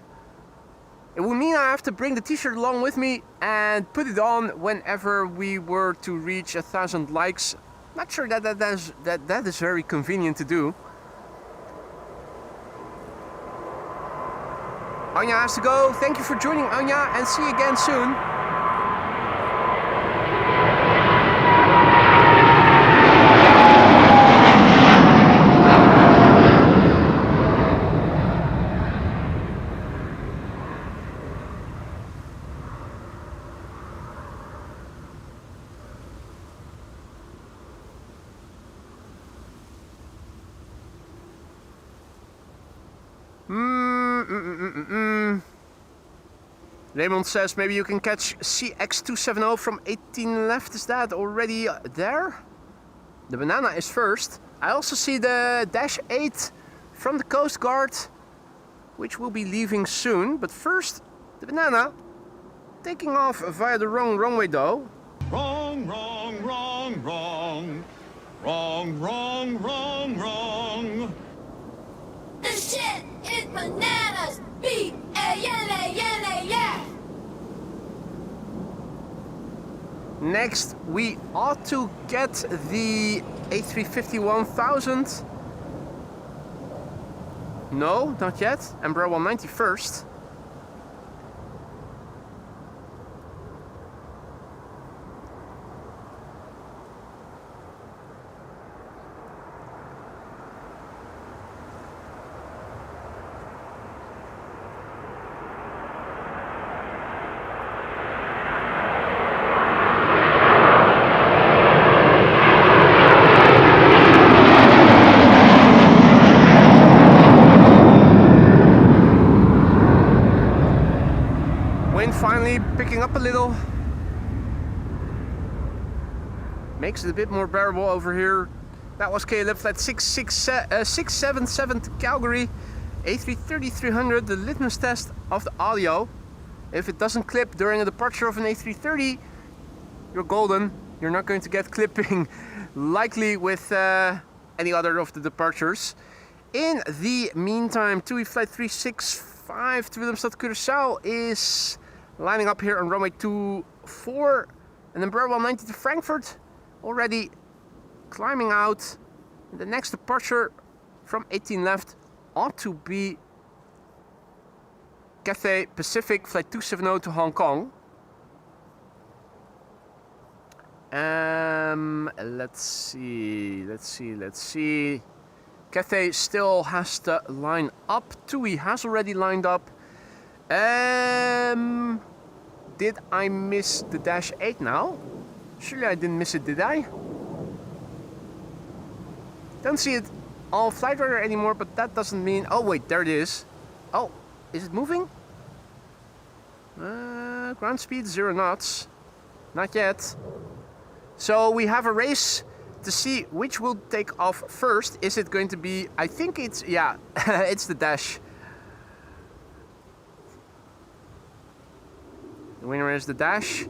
It would mean I have to bring the t-shirt along with me and put it on whenever we were to reach 1,000 likes. Not sure that is very convenient to do. Anja has to go. Thank you for joining, Anja, and see you again soon. Raymond says maybe you can catch CX270 from 18 left. Is that already there? The banana is first. I also see the Dash 8 from the Coast Guard, which will be leaving soon. But first, the banana taking off via the wrong runway though. Wrong, wrong, wrong, wrong. Wrong, wrong, wrong, wrong. This shit is bananas. B-A-N-A-N-A-S. Next, we ought to get the A350-1000. No, not yet. Embraer 190 first. Picking up a little, makes it a bit more bearable over here. That was KLM flight 677 to Calgary. A330-300, the litmus test of the audio. If it doesn't clip during a departure of an A330, you're golden. You're not going to get clipping likely with any other of the departures. In the meantime, TUI flight 365 to Willemstad Curaçao is lining up here on runway 24, and then Embraer 190 to Frankfurt already climbing out. The next departure from 18 left ought to be Cathay Pacific flight 270 to Hong Kong. Let's see. Cathay still has to line up. TUI has already lined up. Did I miss the Dash 8 now? Surely I didn't miss it, did I? Don't see it on Flight Radar anymore, but that doesn't mean... Oh wait, there it is. Oh, is it moving? Ground speed 0 knots. Not yet. So we have a race to see which will take off first. Is it going to be... I think it's... Yeah, it's the Dash. The winner is the Dash.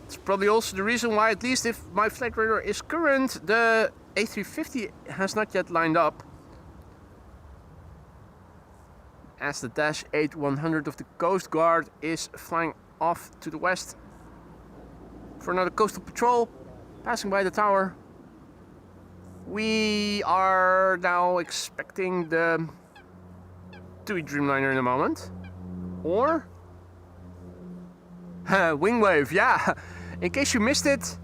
It's probably also the reason why, at least if my flight radar is current, the A350 has not yet lined up. As the Dash 8-100 of the Coast Guard is flying off to the west for another coastal patrol, passing by the tower. We are now expecting the TUI Dreamliner in a moment. Or... Wingwave, yeah. In case you missed it,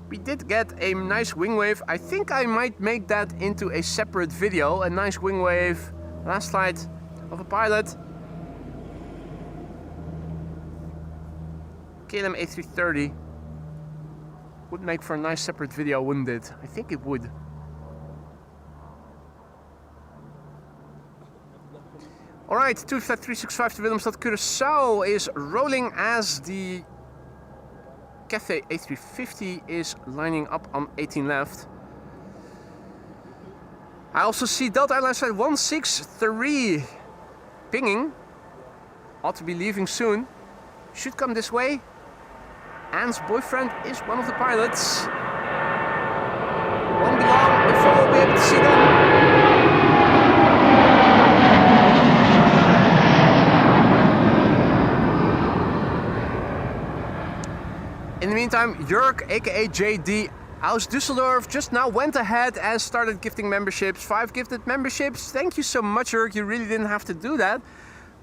we did get a nice wingwave. I think I might make that into a separate video. A nice wingwave, last flight of a pilot. KLM A330 would make for a nice separate video, wouldn't it? I think it would. Alright, TUI flight 365 to Willemstad Curaçao is rolling as the Cathay A350 is lining up on 18 left. I also see Delta Airlines flight 163 pinging. Ought to be leaving soon. Should come this way. Anne's boyfriend is one of the pilots. Won't be long before we'll be able to see them. In the meantime, Jörg, aka JD, aus Düsseldorf, just now went ahead and started gifting memberships. 5 gifted memberships. Thank you so much, Jörg. You really didn't have to do that,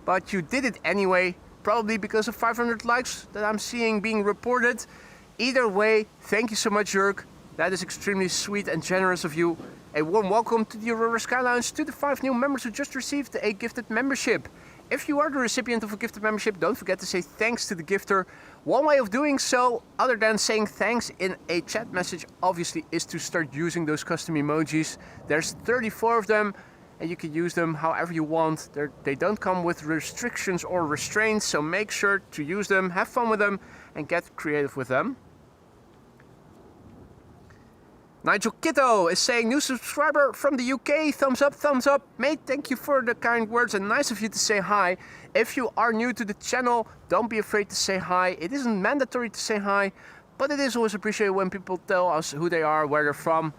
but you did it anyway. Probably because of 500 likes that I'm seeing being reported. Either way, thank you so much, Jörg. That is extremely sweet and generous of you. A warm welcome to the Aurora Sky Lounge to the 5 new members who just received a gifted membership. If you are the recipient of a gifted membership, don't forget to say thanks to the gifter. One way of doing so, other than saying thanks in a chat message, obviously, is to start using those custom emojis. There's 34 of them, and you can use them however you want. They don't come with restrictions or restraints, so make sure to use them, have fun with them, and get creative with them. Nigel Kitto is saying, new subscriber from the UK, thumbs up, mate, thank you for the kind words and nice of you to say hi. If you are new to the channel, don't be afraid to say hi. It isn't mandatory to say hi, but it is always appreciated when people tell us who they are, where they're from.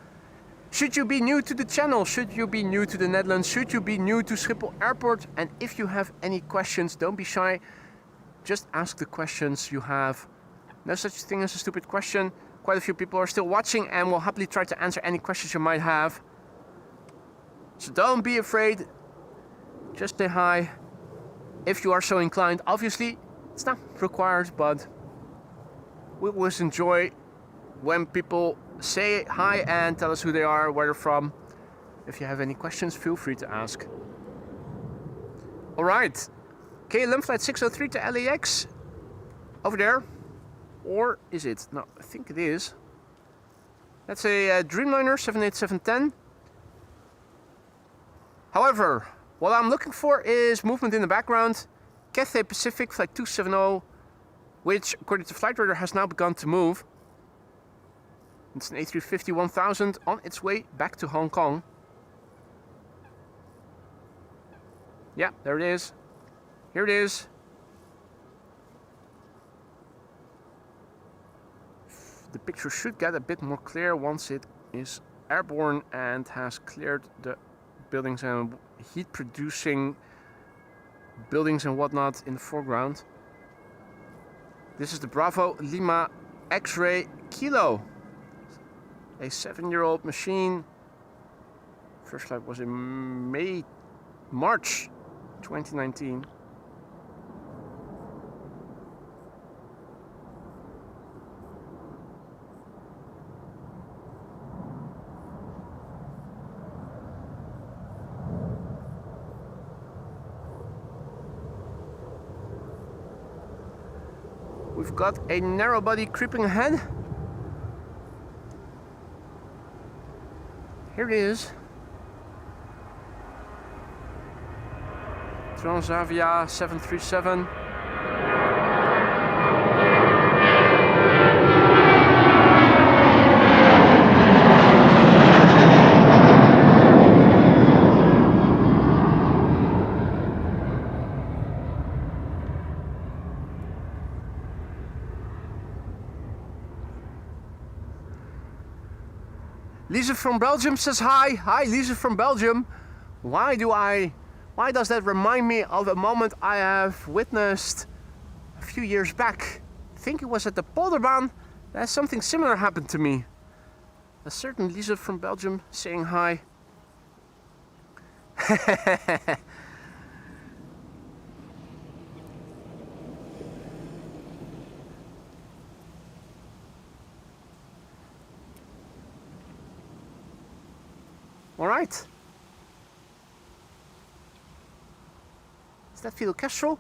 Should you be new to the channel, should you be new to the Netherlands, should you be new to Schiphol Airport, and if you have any questions, don't be shy, just ask the questions you have. No such thing as a stupid question. Quite a few people are still watching and will happily try to answer any questions you might have. So don't be afraid. Just say hi if you are so inclined. Obviously, it's not required, but we always enjoy when people say hi and tell us who they are, where they're from. If you have any questions, feel free to ask. Alright, KLM flight 603 to LAX. Over there. Or is it? No, I think it is. That's a Dreamliner 78710. However, what I'm looking for is movement in the background. Cathay Pacific flight 270, which according to Flight Radar has now begun to move. It's an A350-1000 on its way back to Hong Kong. Yeah, there it is. Here it is. The picture should get a bit more clear once it is airborne and has cleared the buildings and heat producing buildings and whatnot in the foreground. This is the Bravo Lima X-Ray Kilo. A 7-year-old machine. First flight was in March 2019. We've got a narrow body creeping ahead. Here it is. Transavia 737. Lisa from Belgium says hi. Hi, Lisa from Belgium. Why does that remind me of a moment I have witnessed a few years back? I think it was at the Polderbaan that something similar happened to me. A certain Lisa from Belgium saying hi. All right. Is that Fidel Castro?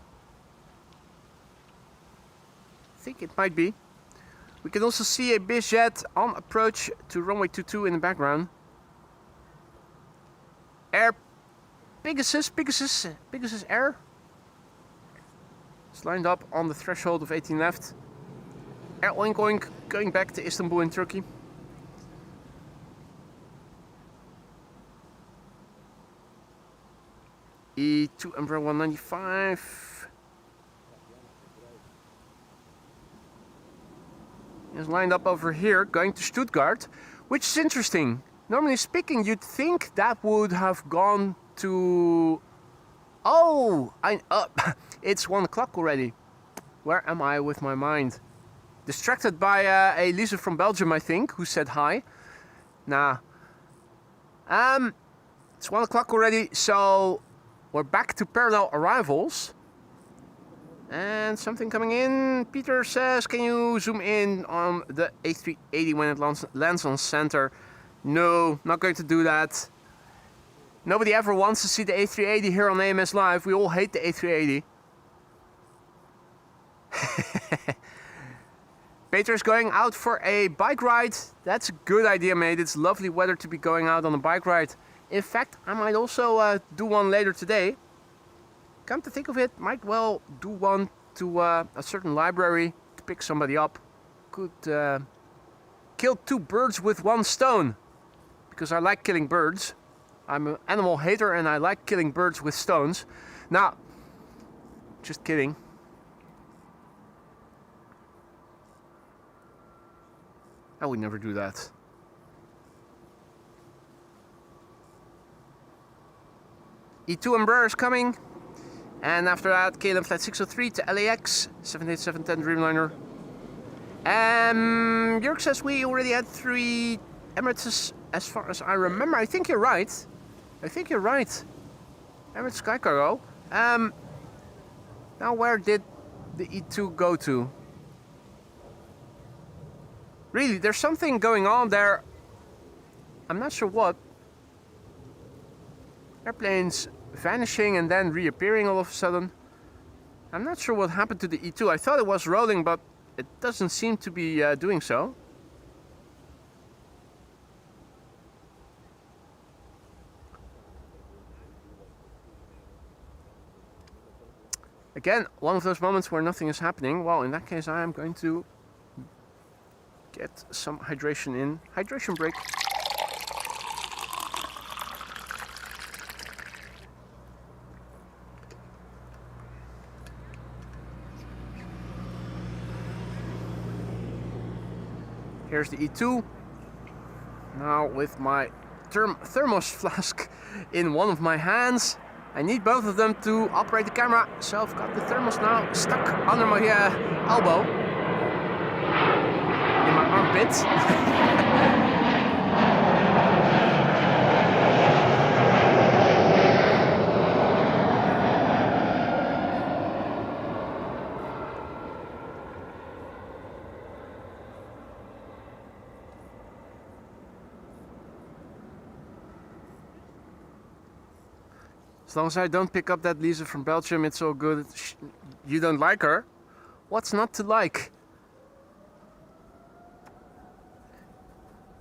I think it might be. We can also see a bizjet on approach to runway 22 in the background. Air Pegasus Air. It's lined up on the threshold of 18 left. Air Oink Oink going back to Istanbul in Turkey. E2 Umbrella 195 is lined up over here, going to Stuttgart, which is interesting. Normally speaking, you'd think that would have gone to... Oh, it's 1 o'clock already. Where am I with my mind? Distracted by a Lisa from Belgium, I think, who said hi. Nah. It's 1 o'clock already, so... We're back to parallel arrivals. And something coming in. Peter says, can you zoom in on the A380 when it lands on center? No, not going to do that. Nobody ever wants to see the A380 here on AMS Live. We all hate the A380. Peter's going out for a bike ride. That's a good idea, mate. It's lovely weather to be going out on a bike ride. In fact, I might also do one later today. Come to think of it, might well do one to a certain library to pick somebody up. Could kill 2 birds with 1 stone. Because I like killing birds. I'm an animal hater and I like killing birds with stones. Now, just kidding. I would never do that. E2 Embraer is coming, and after that KLM flight 603 to LAX 787-10 Dreamliner. Jörg says we already had 3 Emirates as far as I remember. I think you're right. Emirates Sky Cargo. Now where did the E2 go to? Really, there's something going on there. I'm not sure what. Airplanes vanishing and then reappearing all of a sudden. I'm not sure what happened to the E2. I thought it was rolling, but it doesn't seem to be doing so. Again, one of those moments where nothing is happening. Well, in that case, I am going to Get some hydration in. Hydration break. Here's the E2. Now with my thermos flask in one of my hands. I need both of them to operate the camera. So I've got the thermos now stuck under my elbow. In my armpit. As long as I don't pick up that Lisa from Belgium, it's all good. You don't like her? What's not to like?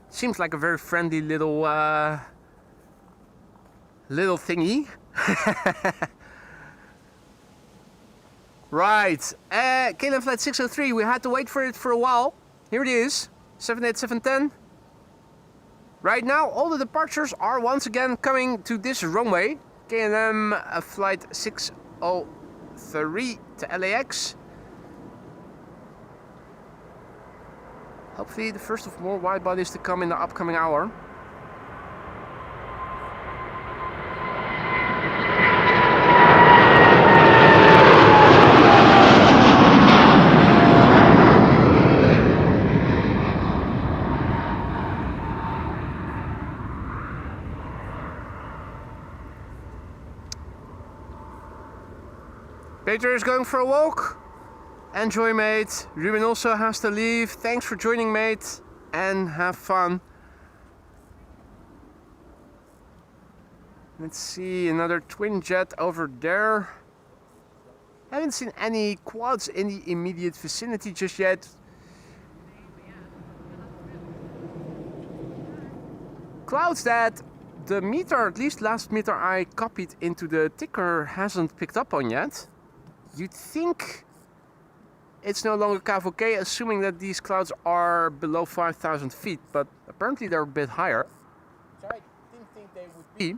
Seems like a very friendly little thingy. Right, KLM flight 603, we had to wait for it for a while. Here it is, 78710. Right now, all the departures are once again coming to this runway. KLM flight 603 to LAX. Hopefully the first of more wide bodies to come in the upcoming hour. Peter is going for a walk. Enjoy, mate. Ruben also has to leave. Thanks for joining, mate. And have fun. Let's see, another twin jet over there. Haven't seen any quads in the immediate vicinity just yet. Clouds that the meter, at least last meter I copied into the ticker, hasn't picked up on yet. You'd think it's no longer KVK, assuming that these clouds are below 5,000 feet, but apparently they're a bit higher. So I didn't think they would be.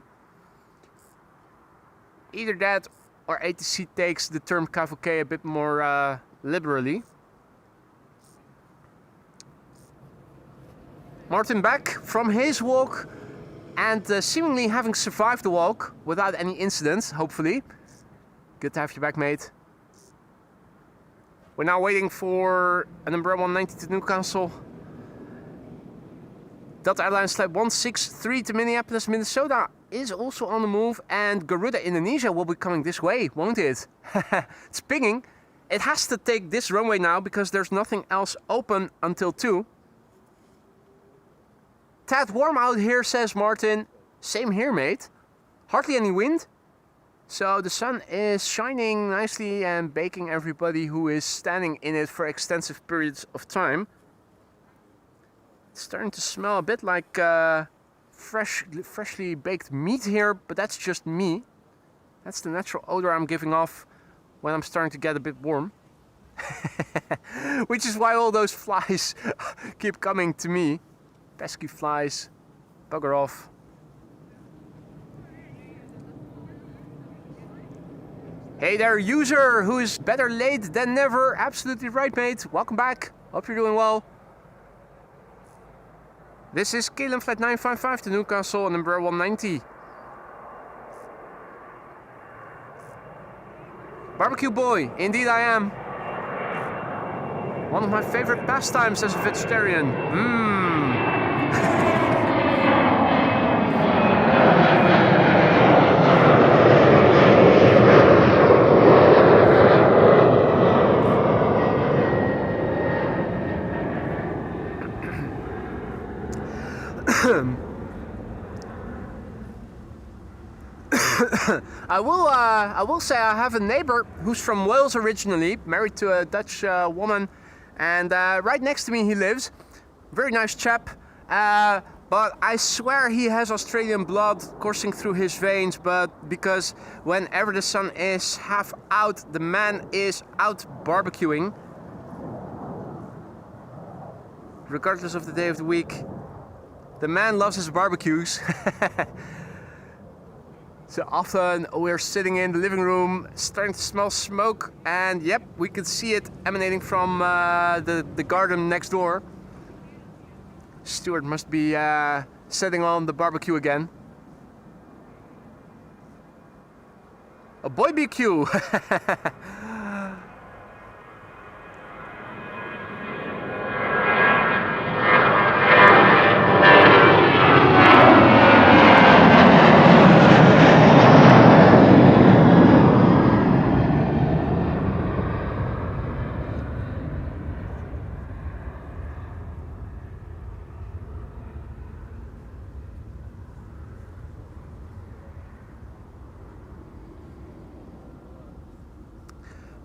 Either that or ATC takes the term KVK a bit more liberally. Martin back from his walk and seemingly having survived the walk without any incidents, hopefully. Good to have you back, mate. We're now waiting for an Embraer 190 to Newcastle. Delta Airlines flight 163 to Minneapolis, Minnesota is also on the move, and Garuda Indonesia will be coming this way, won't it? It's pinging. It has to take this runway now because there's nothing else open until 2. Tad warm out here, says Martin. Same here, mate. Hardly any wind. So the sun is shining nicely and baking everybody who is standing in it for extensive periods of time. It's starting to smell a bit like freshly baked meat here, but that's just me. That's the natural odor I'm giving off when I'm starting to get a bit warm. Which is why all those flies keep coming to me. Pesky flies, bugger off. Hey there, user, who is better late than never. Absolutely right, mate. Welcome back. Hope you're doing well. This is KLM flight 955 to Newcastle on Embraer 190. Barbecue boy, indeed I am. One of my favorite pastimes as a vegetarian. I will say I have a neighbor who's from Wales originally, married to a Dutch woman, and right next to me he lives. Very nice chap, but I swear he has Australian blood coursing through his veins, but because whenever the sun is half out, the man is out barbecuing. regardless of the day of the week. The man loves his barbecues. So often we're sitting in the living room, starting to smell smoke, and yep, we can see it emanating from the garden next door. Stuart must be setting on the barbecue again. A boy BQ.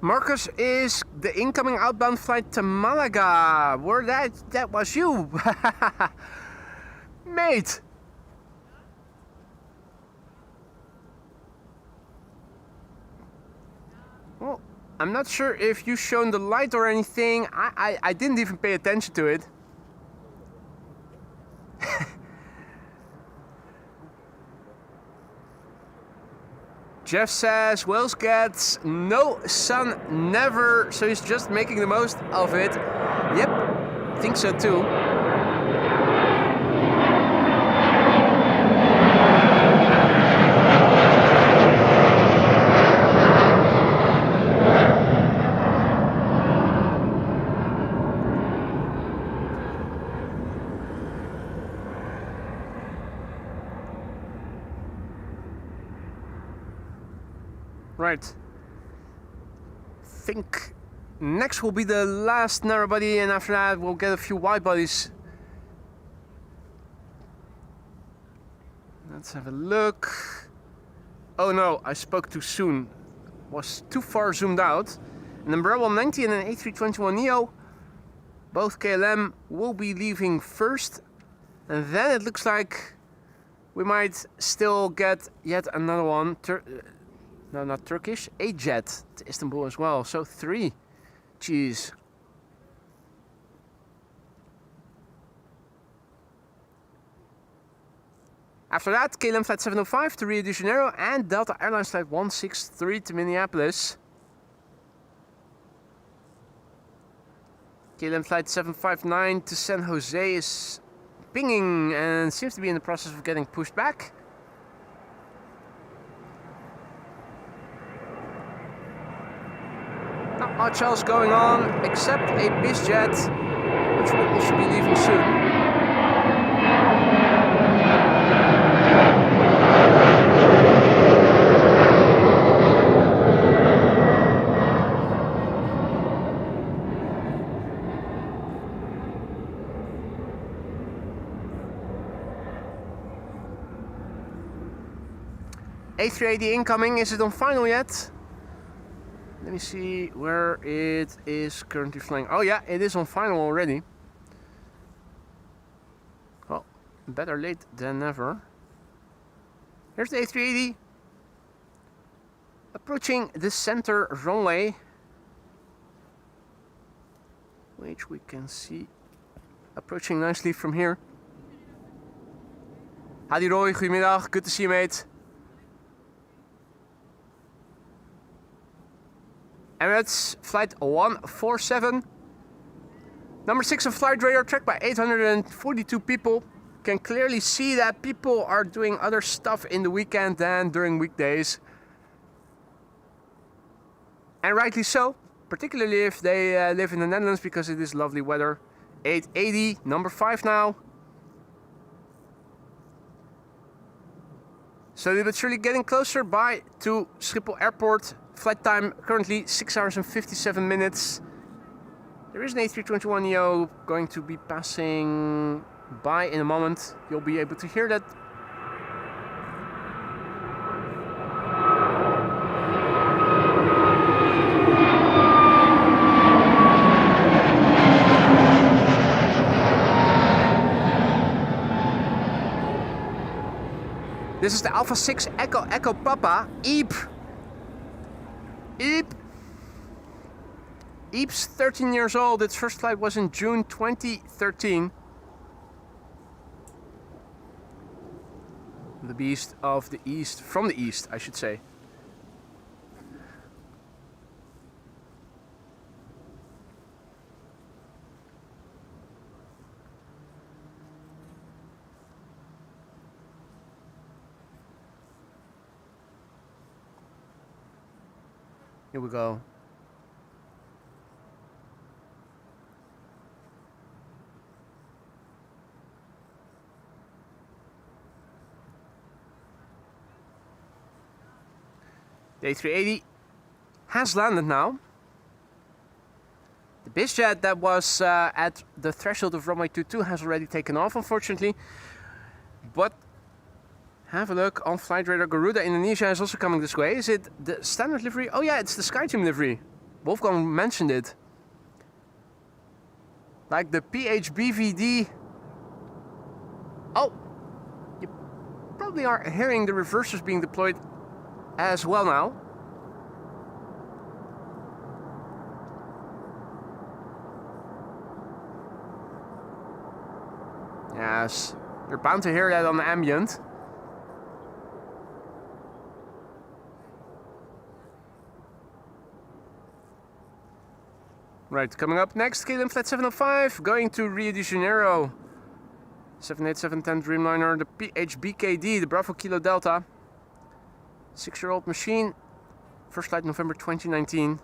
Marcus is the incoming outbound flight to Malaga. Where that was you. Mate. Well, I'm not sure if you shown the light or anything. I didn't even pay attention to it. Jeff says Wales gets no sun never, so he's just making the most of it. Yep, I think so too. Right. Think next will be the last narrow body, and after that we'll get a few wide bodies. Let's have a look. Oh no, I spoke too soon. Was too far zoomed out. An Umbrella 90 and an A321neo. Both KLM will be leaving first, and then it looks like we might still get yet another one. No, not Turkish. A jet to Istanbul as well. So 3. Jeez. After that, KLM flight 705 to Rio de Janeiro and Delta Airlines flight 163 to Minneapolis. KLM flight 759 to San Jose is pinging and seems to be in the process of getting pushed back. Not much else going on except a biz jet, which will also be leaving soon. A380 incoming. Is it on final yet? Let me see where it is currently flying. Oh yeah, it is on final already. Well, better late than never. Here's the A380. Approaching the center runway, which we can see approaching nicely from here. Hadi Roy, goedemiddag. Good to see you, mate. Emirates flight 147. Number 6 on flight radar, tracked by 842 people. Can clearly see that people are doing other stuff in the weekend than during weekdays. And rightly so, particularly if they live in the Netherlands, because it is lovely weather. 880, number 5 now. Slowly but surely getting closer by to Schiphol Airport. Flight time currently 6 hours and 57 minutes. There is an A321neo going to be passing by in a moment. You'll be able to hear that. This is the Alpha 6 Echo Papa. Eep. Eep. Eeps, 13 years old. Its first flight was in June 2013. The beast of the east, from the east, I should say. Here we go. The A380 has landed now. The bizjet that was at the threshold of runway 22 has already taken off, unfortunately. But have a look on flight radar. Garuda Indonesia is also coming this way. Is it the standard livery? Oh yeah, it's the SkyTeam livery. Wolfgang mentioned it. Like the PHBVD. Oh, you probably are hearing the reversers being deployed as well now. Yes, you're bound to hear that on the ambient. Right, coming up next, KLM Flight 705, going to Rio de Janeiro. 787-10 Dreamliner, the PHBKD, the Bravo Kilo Delta. 6-year-old machine, first flight November 2019.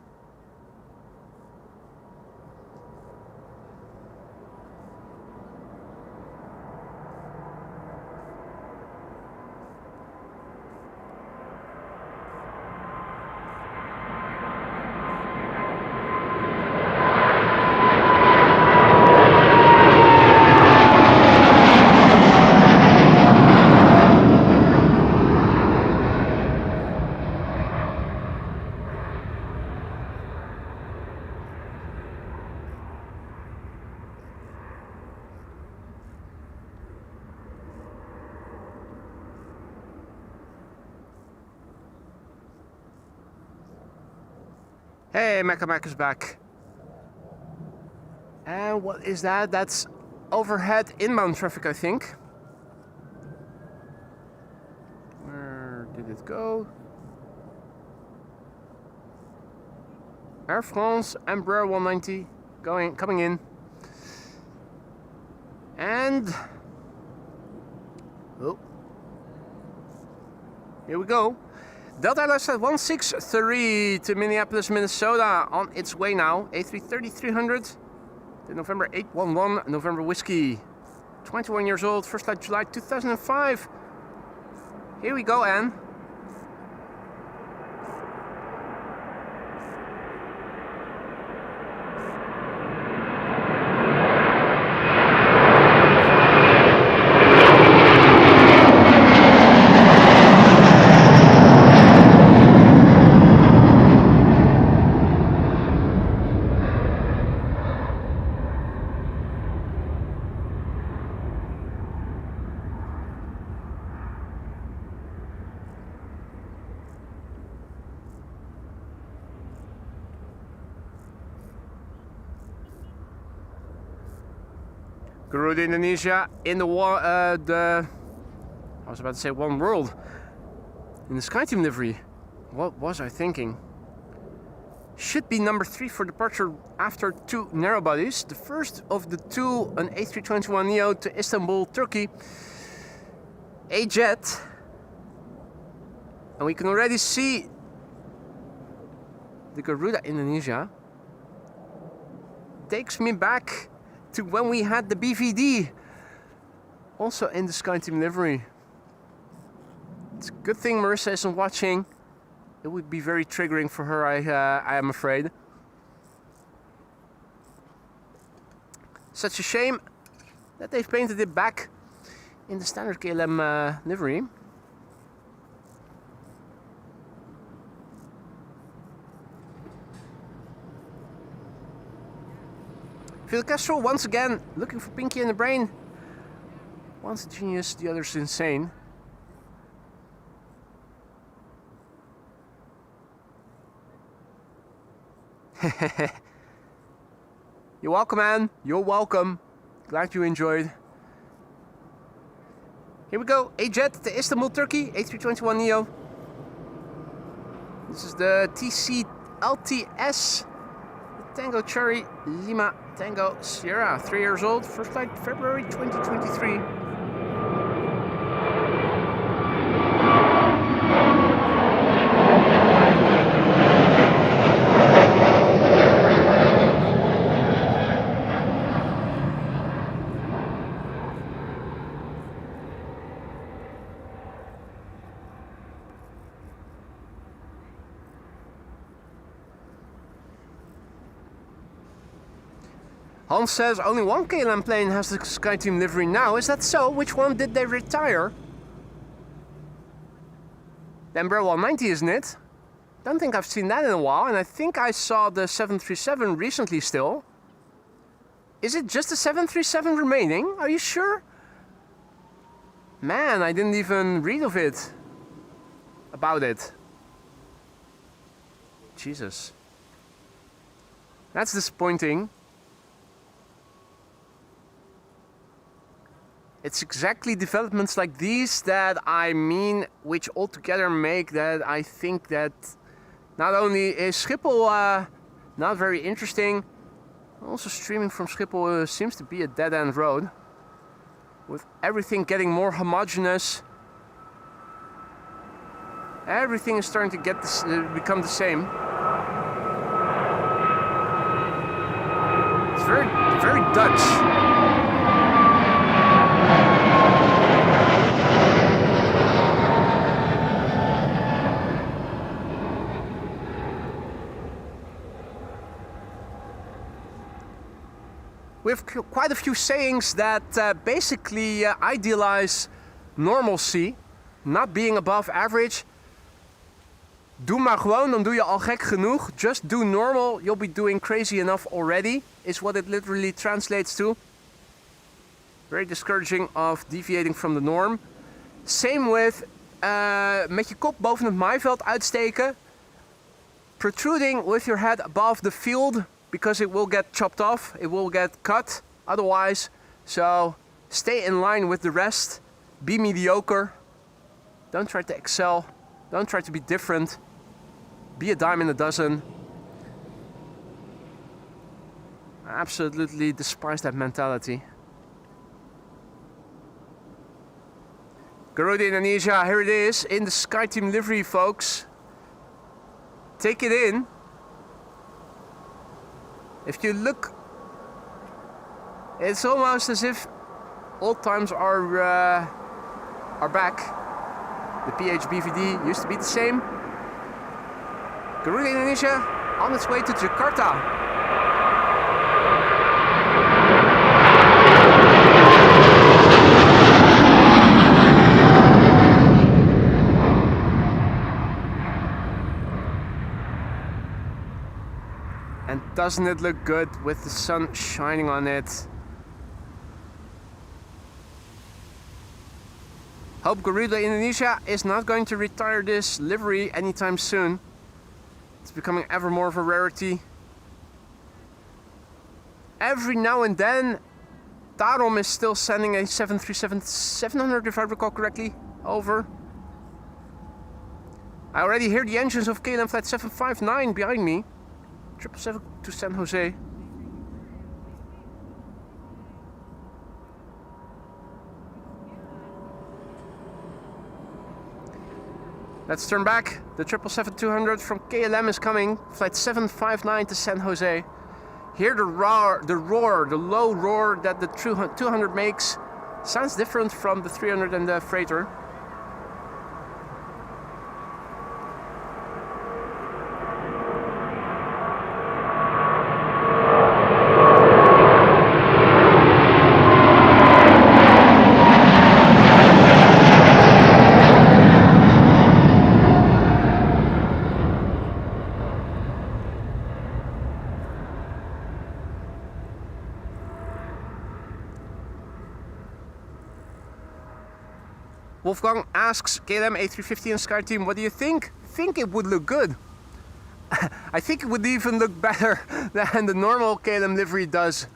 Hey, Mac is back. And what is that? That's overhead inbound traffic, I think. Where did it go? Air France, Embraer 190, coming in. And oh, here we go. Delta Airlines Flight 163 to Minneapolis, Minnesota, on its way now. A330-300, the November 811, November Whiskey. 21 years old, first flight July 2005. Here we go, Anne. Garuda Indonesia in the I was about to say One World. In the SkyTeam livery. What was I thinking? Should be number 3 for departure after 2 narrow bodies. The first of the 2, an A321neo to Istanbul, Turkey. A jet. And we can already see the Garuda Indonesia. Takes me back to when we had the BVD, also in the SkyTeam livery. It's a good thing Marissa isn't watching. It would be very triggering for her, I am afraid. Such a shame that they've painted it back in the standard KLM livery. Fidel Castro once again looking for Pinky in the brain. One's a genius, the other's insane. You're welcome, man. You're welcome. Glad you enjoyed. Here we go. A jet to Istanbul, Turkey. A321neo. This is the TC LTS. Tango Cherry Lima Tango Sierra. 3 years old. First flight February 2023. Hans says only one KLM plane has the SkyTeam livery now. Is that so? Which one did they retire? The Embraer 190, isn't it? Don't think I've seen that in a while, and I think I saw the 737 recently still. Is it just the 737 remaining? Are you sure? Man, I didn't even read of it. About it. Jesus. That's disappointing. It's exactly developments like these that I mean, which altogether make that I think that not only is Schiphol not very interesting, also streaming from Schiphol seems to be a dead-end road. With everything getting more homogeneous, everything is starting to get become the same. It's very Dutch. We have quite a few sayings that basically idealize normalcy, not being above average. Doe maar gewoon, dan doe je al gek genoeg. Just do normal, you'll be doing crazy enough already, is what it literally translates to. Very discouraging of deviating from the norm. Same with met je kop boven het maaiveld uitsteken. Protruding with your head above the field. Because it will get chopped off, it will get cut otherwise. So stay in line with the rest. Be mediocre. Don't try to excel. Don't try to be different. Be a dime in a dozen. I absolutely despise that mentality. Garuda Indonesia, here it is in the SkyTeam livery, folks. Take it in. If you look, it's almost as if old times are back. The PHBVD used to be the same. Garuda Indonesia on its way to Jakarta. And doesn't it look good with the sun shining on it? Hope Garuda Indonesia is not going to retire this livery anytime soon. It's becoming ever more of a rarity. Every now and then, Tarom is still sending a 737-700, if I recall correctly, over. I already hear the engines of KLM Flight 759 behind me. 777 to San Jose. Let's turn back. The 777-200 from KLM is coming. Flight 759 to San Jose. Hear the roar, the low roar that the 200 makes. Sounds different from the 300 and the freighter. Wolfgang asks KLM A350 and SkyTeam, what do you think? Think it would look good. I think it would even look better than the normal KLM livery does.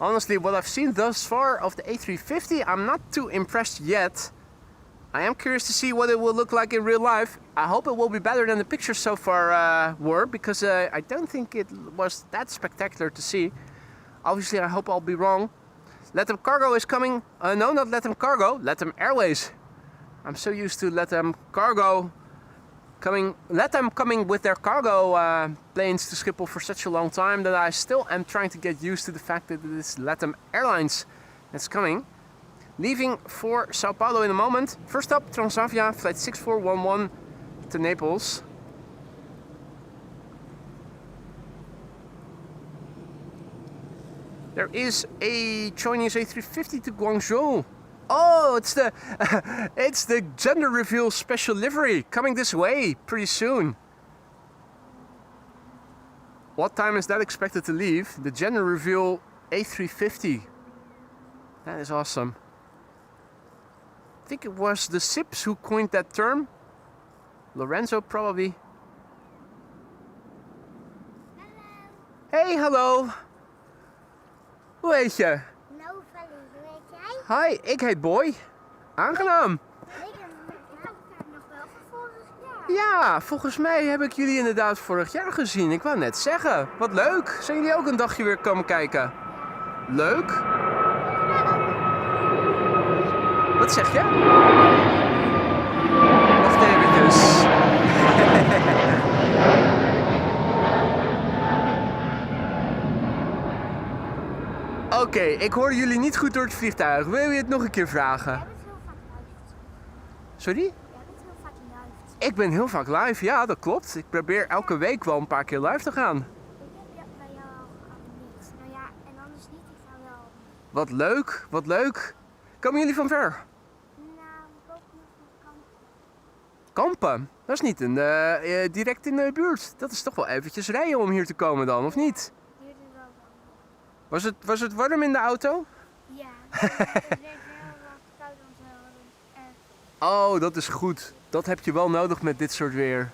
Honestly, what I've seen thus far of the A350, I'm not too impressed yet. I am curious to see what it will look like in real life. I hope it will be better than the pictures so far were, because I don't think it was that spectacular to see. Obviously, I hope I'll be wrong. LATAM Cargo is coming. No, not LATAM Cargo, LATAM Airways. I'm so used to LATAM Cargo coming with their cargo planes to Schiphol for such a long time that I still am trying to get used to the fact that it is LATAM Airlines that's coming. Leaving for Sao Paulo in a moment. First up, Transavia, flight 6411 to Naples. There is a Chinese A350 to Guangzhou. Oh, it's the gender reveal special livery coming this way pretty soon. What time is that expected to leave? The gender reveal A350. That is awesome. I think it was the Sips who coined that term. Lorenzo probably. Hey, hallo. Hoe heet je? Nou, Valerie, weet jij? Hi, ik heet Boy. Aangenaam. Ik heb nog wel van vorig jaar. Ja, volgens mij heb ik jullie inderdaad vorig jaar gezien. Ik wou net zeggen. Wat leuk. Zijn jullie ook een dagje weer komen kijken? Leuk. Wat zeg je? Wacht eventjes. Oké, ik hoor jullie niet goed door het vliegtuig. Wil je het nog een keer vragen? Jij bent heel vaak live. Sorry? Jij bent heel vaak live. Ik ben heel vaak live, ja dat klopt. Ik probeer elke week wel een paar keer live te gaan. Ik heb bij jou al geabonneerd. Nou ja, en anders niet. Ik ga wel. Wat leuk, wat leuk. Komen jullie van ver? Nou, ik ook nog van Kampen? Dat is niet direct in de buurt. Dat is toch wel eventjes rijden om hier te komen dan, of niet? duurde wel lang. Was het warm in de auto? Ja, het werd wel wat koud, want we hadden Oh, dat is goed. Dat heb je wel nodig met dit soort weer.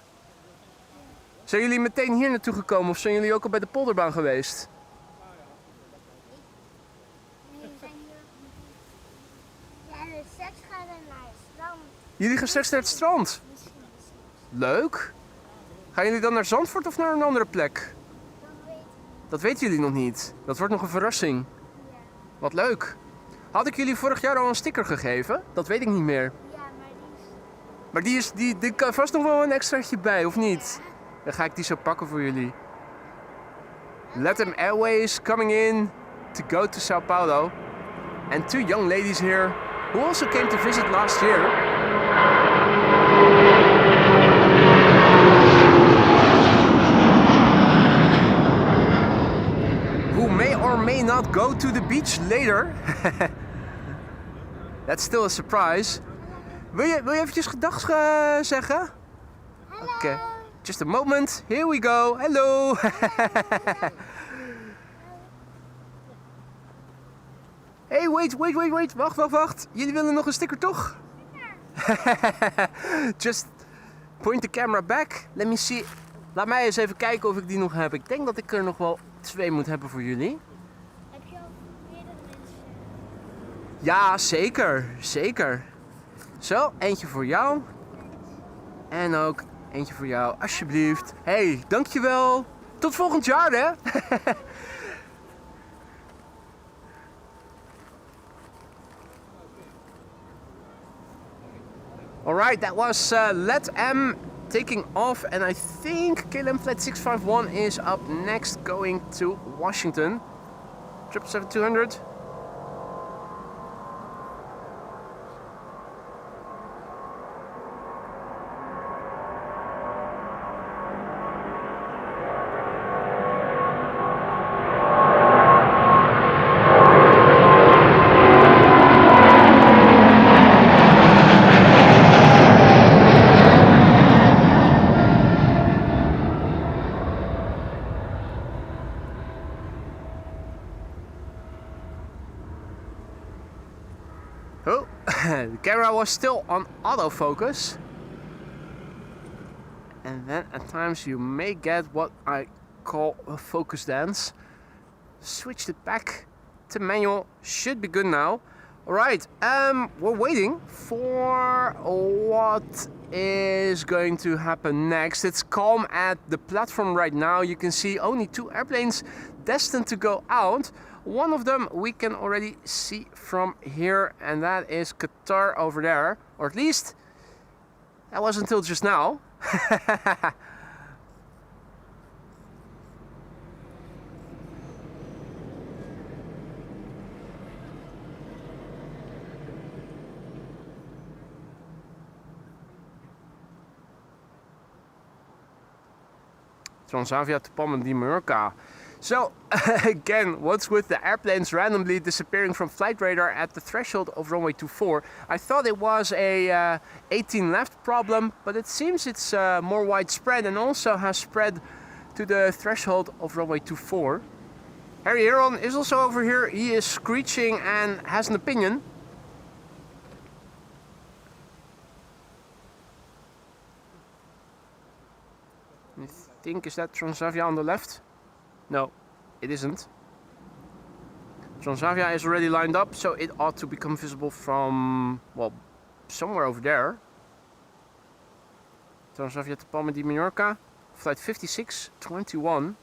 Zijn jullie meteen hier naartoe gekomen of zijn jullie ook al bij de polderbaan geweest? we zijn hier. Ja, de seks gaan we naar het strand. Jullie gaan straks naar het strand. Misschien. Leuk. Gaan jullie dan naar Zandvoort of naar een andere plek? Dan weet ik. Dat weten jullie nog niet. Dat wordt nog een verrassing. Ja. Wat leuk. Had ik jullie vorig jaar al een sticker gegeven? Dat weet ik niet meer. Ja, maar die is. Maar die kan vast nog wel een extraatje bij, of niet? Dan ga ik die zo pakken voor jullie. LATAM Airways coming in to go to Sao Paulo. And two young ladies here who also came to visit last year. Who may or may not go to the beach later. That's still a surprise. Wil je eventjes gedag zeggen? Oké. Just a moment. Here we go. Hello. Hey, wait. Wacht. Jullie willen nog een sticker, toch? Just point the camera back. Let me see. Laat mij eens even kijken of ik die nog heb. Ik denk dat ik er nog wel 2 moet hebben voor jullie. Heb je al meerdere mensen? Ja, zeker. Zo, eentje voor jou. En ook eentje voor jou, alsjeblieft. Hey, dankjewel. Tot volgend jaar, hè? Alright, that was LATAM taking off. And I think KLM Flight 651 is up next, going to Washington. 777-200. Oh, the camera was still on autofocus. and then at times you may get what I call a focus dance. Switched it back to manual, should be good now. Alright, we're waiting for what is going to happen next. It's calm at the platform right now. You can see only 2 airplanes destined to go out. One of them we can already see from here, and that is Qatar over there. Or at least, that was until just now. Transavia to Palma de Mallorca. So again, what's with the airplanes randomly disappearing from flight radar at the threshold of runway 24? I thought it was a 18 left problem, but it seems it's more widespread and also has spread to the threshold of runway 24. Harry Heron is also over here. He is screeching and has an opinion. I think, is that Transavia on the left? No, it isn't. Transavia is already lined up, so it ought to become visible from, well, somewhere over there. Transavia to Palma de Mallorca, flight 5621.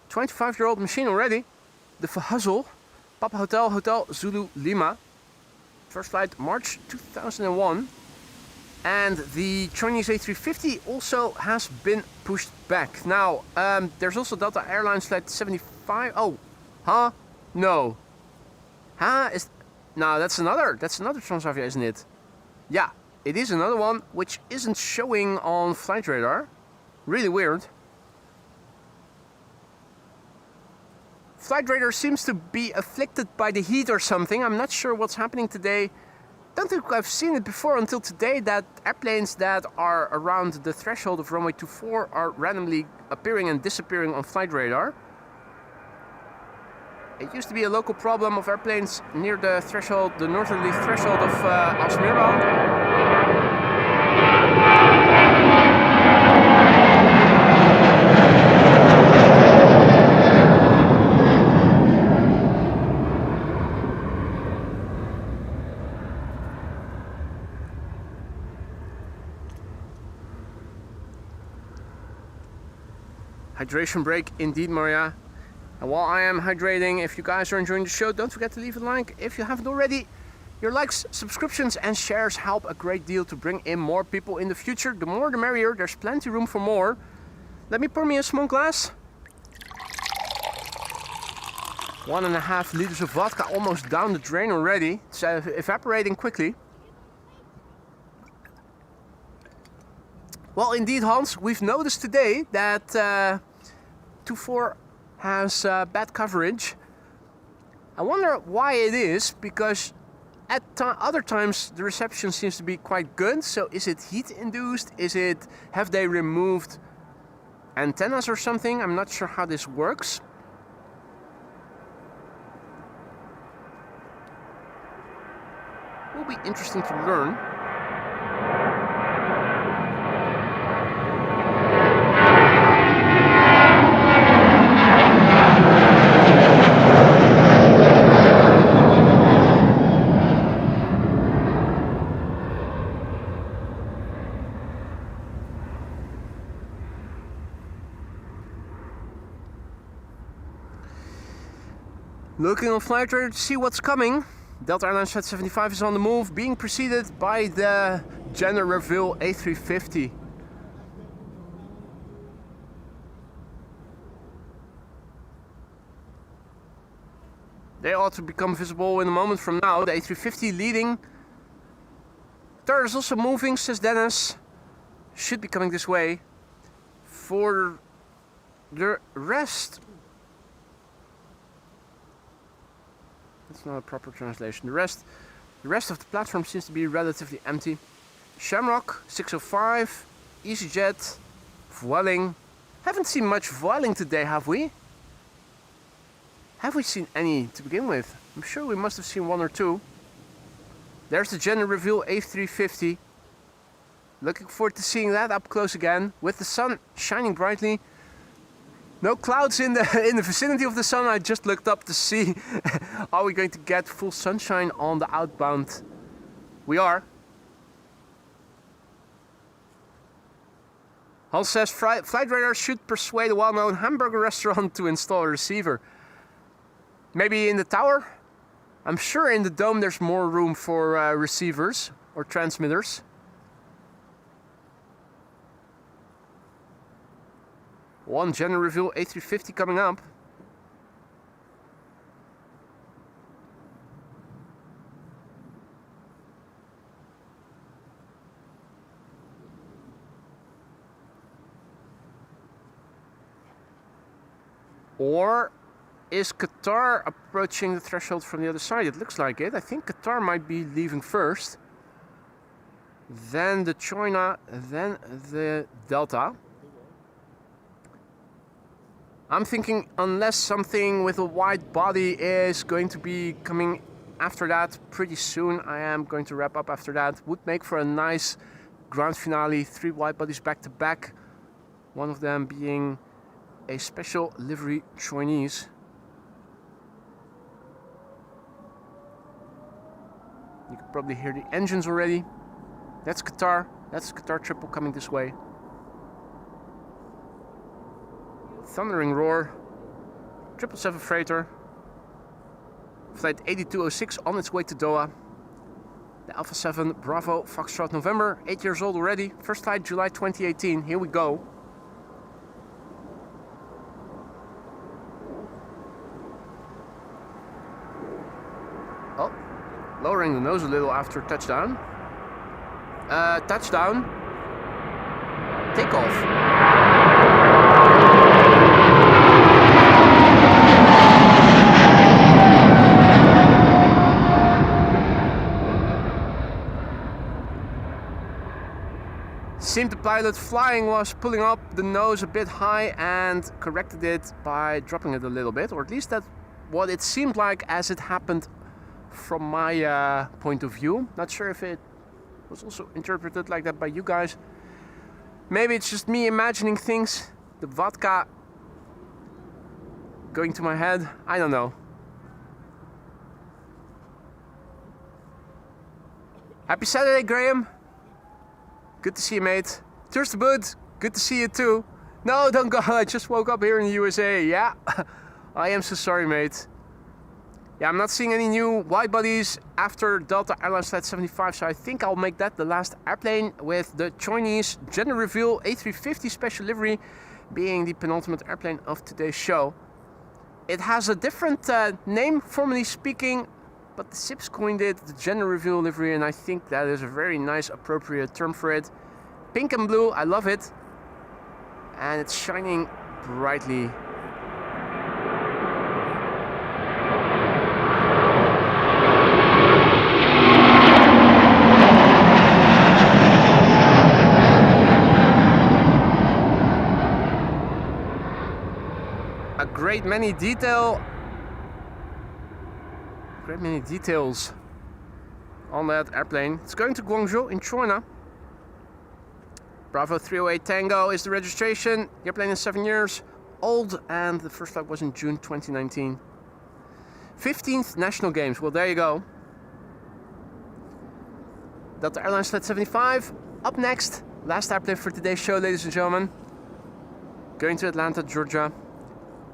25-year-old machine already. The Verhuzzle, Papa Hotel, Hotel Zulu Lima. First flight March 2001. And the Chinese A350 also has been pushed back. Now, there's also Delta Airlines flight 75. Oh, huh? No. Huh? No, that's another Transavia, isn't it? Yeah, it is another one which isn't showing on flight radar. Really weird. Flight radar seems to be afflicted by the heat or something. I'm not sure what's happening today. Don't think I've seen it before until today, that airplanes that are around the threshold of runway 24 are randomly appearing and disappearing on flight radar. It used to be a local problem of airplanes near the threshold, the northerly threshold of Alsmeerland. Hydration break indeed, Maria. And while I am hydrating, if you guys are enjoying the show, don't forget to leave a like if you haven't already. Your likes, subscriptions and shares help a great deal to bring in more people in the future. The more the merrier, there's plenty room for more. Let me pour me a small glass. 1.5 liters of vodka almost down the drain already. It's evaporating quickly. Well, indeed, Hans, we've noticed today that 24 has bad coverage. I wonder why it is, because at other times the reception seems to be quite good. So is it heat induced? Have they removed antennas or something? I'm not sure how this works. Will be interesting to learn. Looking on flight radar to see what's coming. Delta Airlines Flight 75 is on the move, being preceded by the General A350. They ought to become visible in a moment from now. The A350 leading. There is also moving, says Dennis. Should be coming this way. For the rest... That's not a proper translation. The rest of the platform seems to be relatively empty. Shamrock, 605, EasyJet, Vueling. Haven't seen much Vueling today, have we? Have we seen any to begin with? I'm sure we must have seen one or two. There's the General Reveal A350. Looking forward to seeing that up close again with the sun shining brightly. No clouds in the vicinity of the sun. I just looked up to see are we going to get full sunshine on the outbound. We are. Hans says flight radar should persuade a well-known hamburger restaurant to install a receiver. Maybe in the tower? I'm sure in the dome there's more room for receivers or transmitters. One gender reveal A350 coming up. Or is Qatar approaching the threshold from the other side? It looks like it. I think Qatar might be leaving first. Then the China, then the Delta. I'm thinking unless something with a wide body is going to be coming after that pretty soon, I am going to wrap up after that. Would make for a nice ground finale, 3 wide bodies back to back. One of them being a special livery Chinese. You can probably hear the engines already. That's Qatar. That's Qatar triple coming this way. Thundering roar. 777 freighter. Flight 8206 on its way to Doha. The Alpha 7 Bravo Foxtrot November. 8 years old already. First flight July 2018. Here we go. Oh, lowering the nose a little after touchdown. Touchdown. Takeoff. Seemed the pilot flying was pulling up the nose a bit high and corrected it by dropping it a little bit, or at least that's what it seemed like as it happened from my point of view. Not sure if it was also interpreted like that by you guys. Maybe it's just me imagining things, the vodka going to my head, I don't know. Happy Saturday, Graham. Good to see you, mate. Tours to Bud, good to see you too. No, don't go, I just woke up here in the USA, yeah. I am so sorry, mate. Yeah, I'm not seeing any new wide bodies after Delta Airlines Flight 75, so I think I'll make that the last airplane, with the Chinese gender reveal A350 special livery being the penultimate airplane of today's show. It has a different name, formally speaking, but the SIPs coined it the gender reveal livery, and I think that is a very nice, appropriate term for it. Pink and blue, I love it. And it's shining brightly. A great many details on that airplane. It's going to Guangzhou in China. Bravo 308 Tango is the registration. The airplane is 7 years old and the first flight was in June 2019. 15th National Games. Well, there you go. Delta Airlines Flight 75. Up next, last airplane for today's show, ladies and gentlemen. Going to Atlanta, Georgia.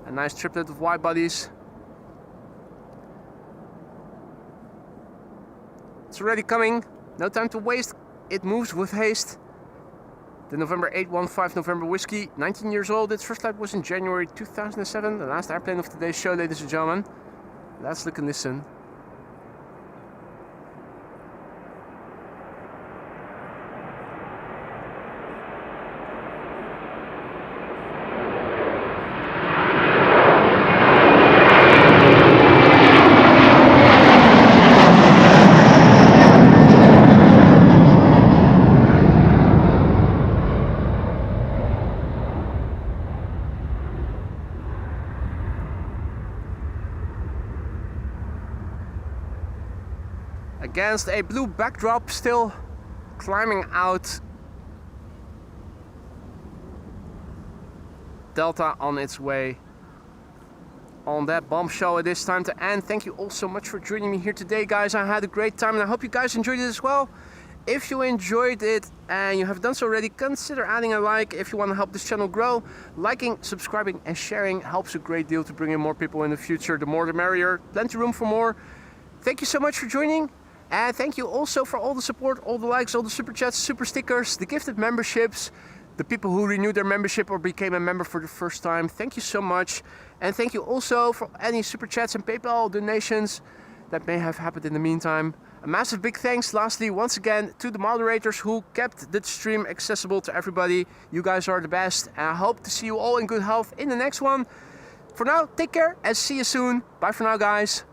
A nice triplet of wide bodies. It's already coming, no time to waste, it moves with haste. The November 815 November Whiskey, 19 years old, its first flight was in January 2007, the last airplane of today's show, ladies and gentlemen. Let's look and listen. Against a blue backdrop, still climbing out Delta on its way. On that bombshell, it is time to end. Thank you all so much for joining me here today, guys. I had a great time and I hope you guys enjoyed it as well. If you enjoyed it and you have done so already, consider adding a like if you want to help this channel grow. Liking, subscribing and sharing helps a great deal to bring in more people in the future. The more the merrier. Plenty room for more. Thank you so much for joining. And thank you also for all the support, all the likes, all the super chats, super stickers, the gifted memberships, the people who renewed their membership or became a member for the first time. Thank you so much. And thank you also for any super chats and PayPal donations that may have happened in the meantime. A massive big thanks, lastly, once again, to the moderators who kept the stream accessible to everybody. You guys are the best. And I hope to see you all in good health in the next one. For now, take care and see you soon. Bye for now, guys.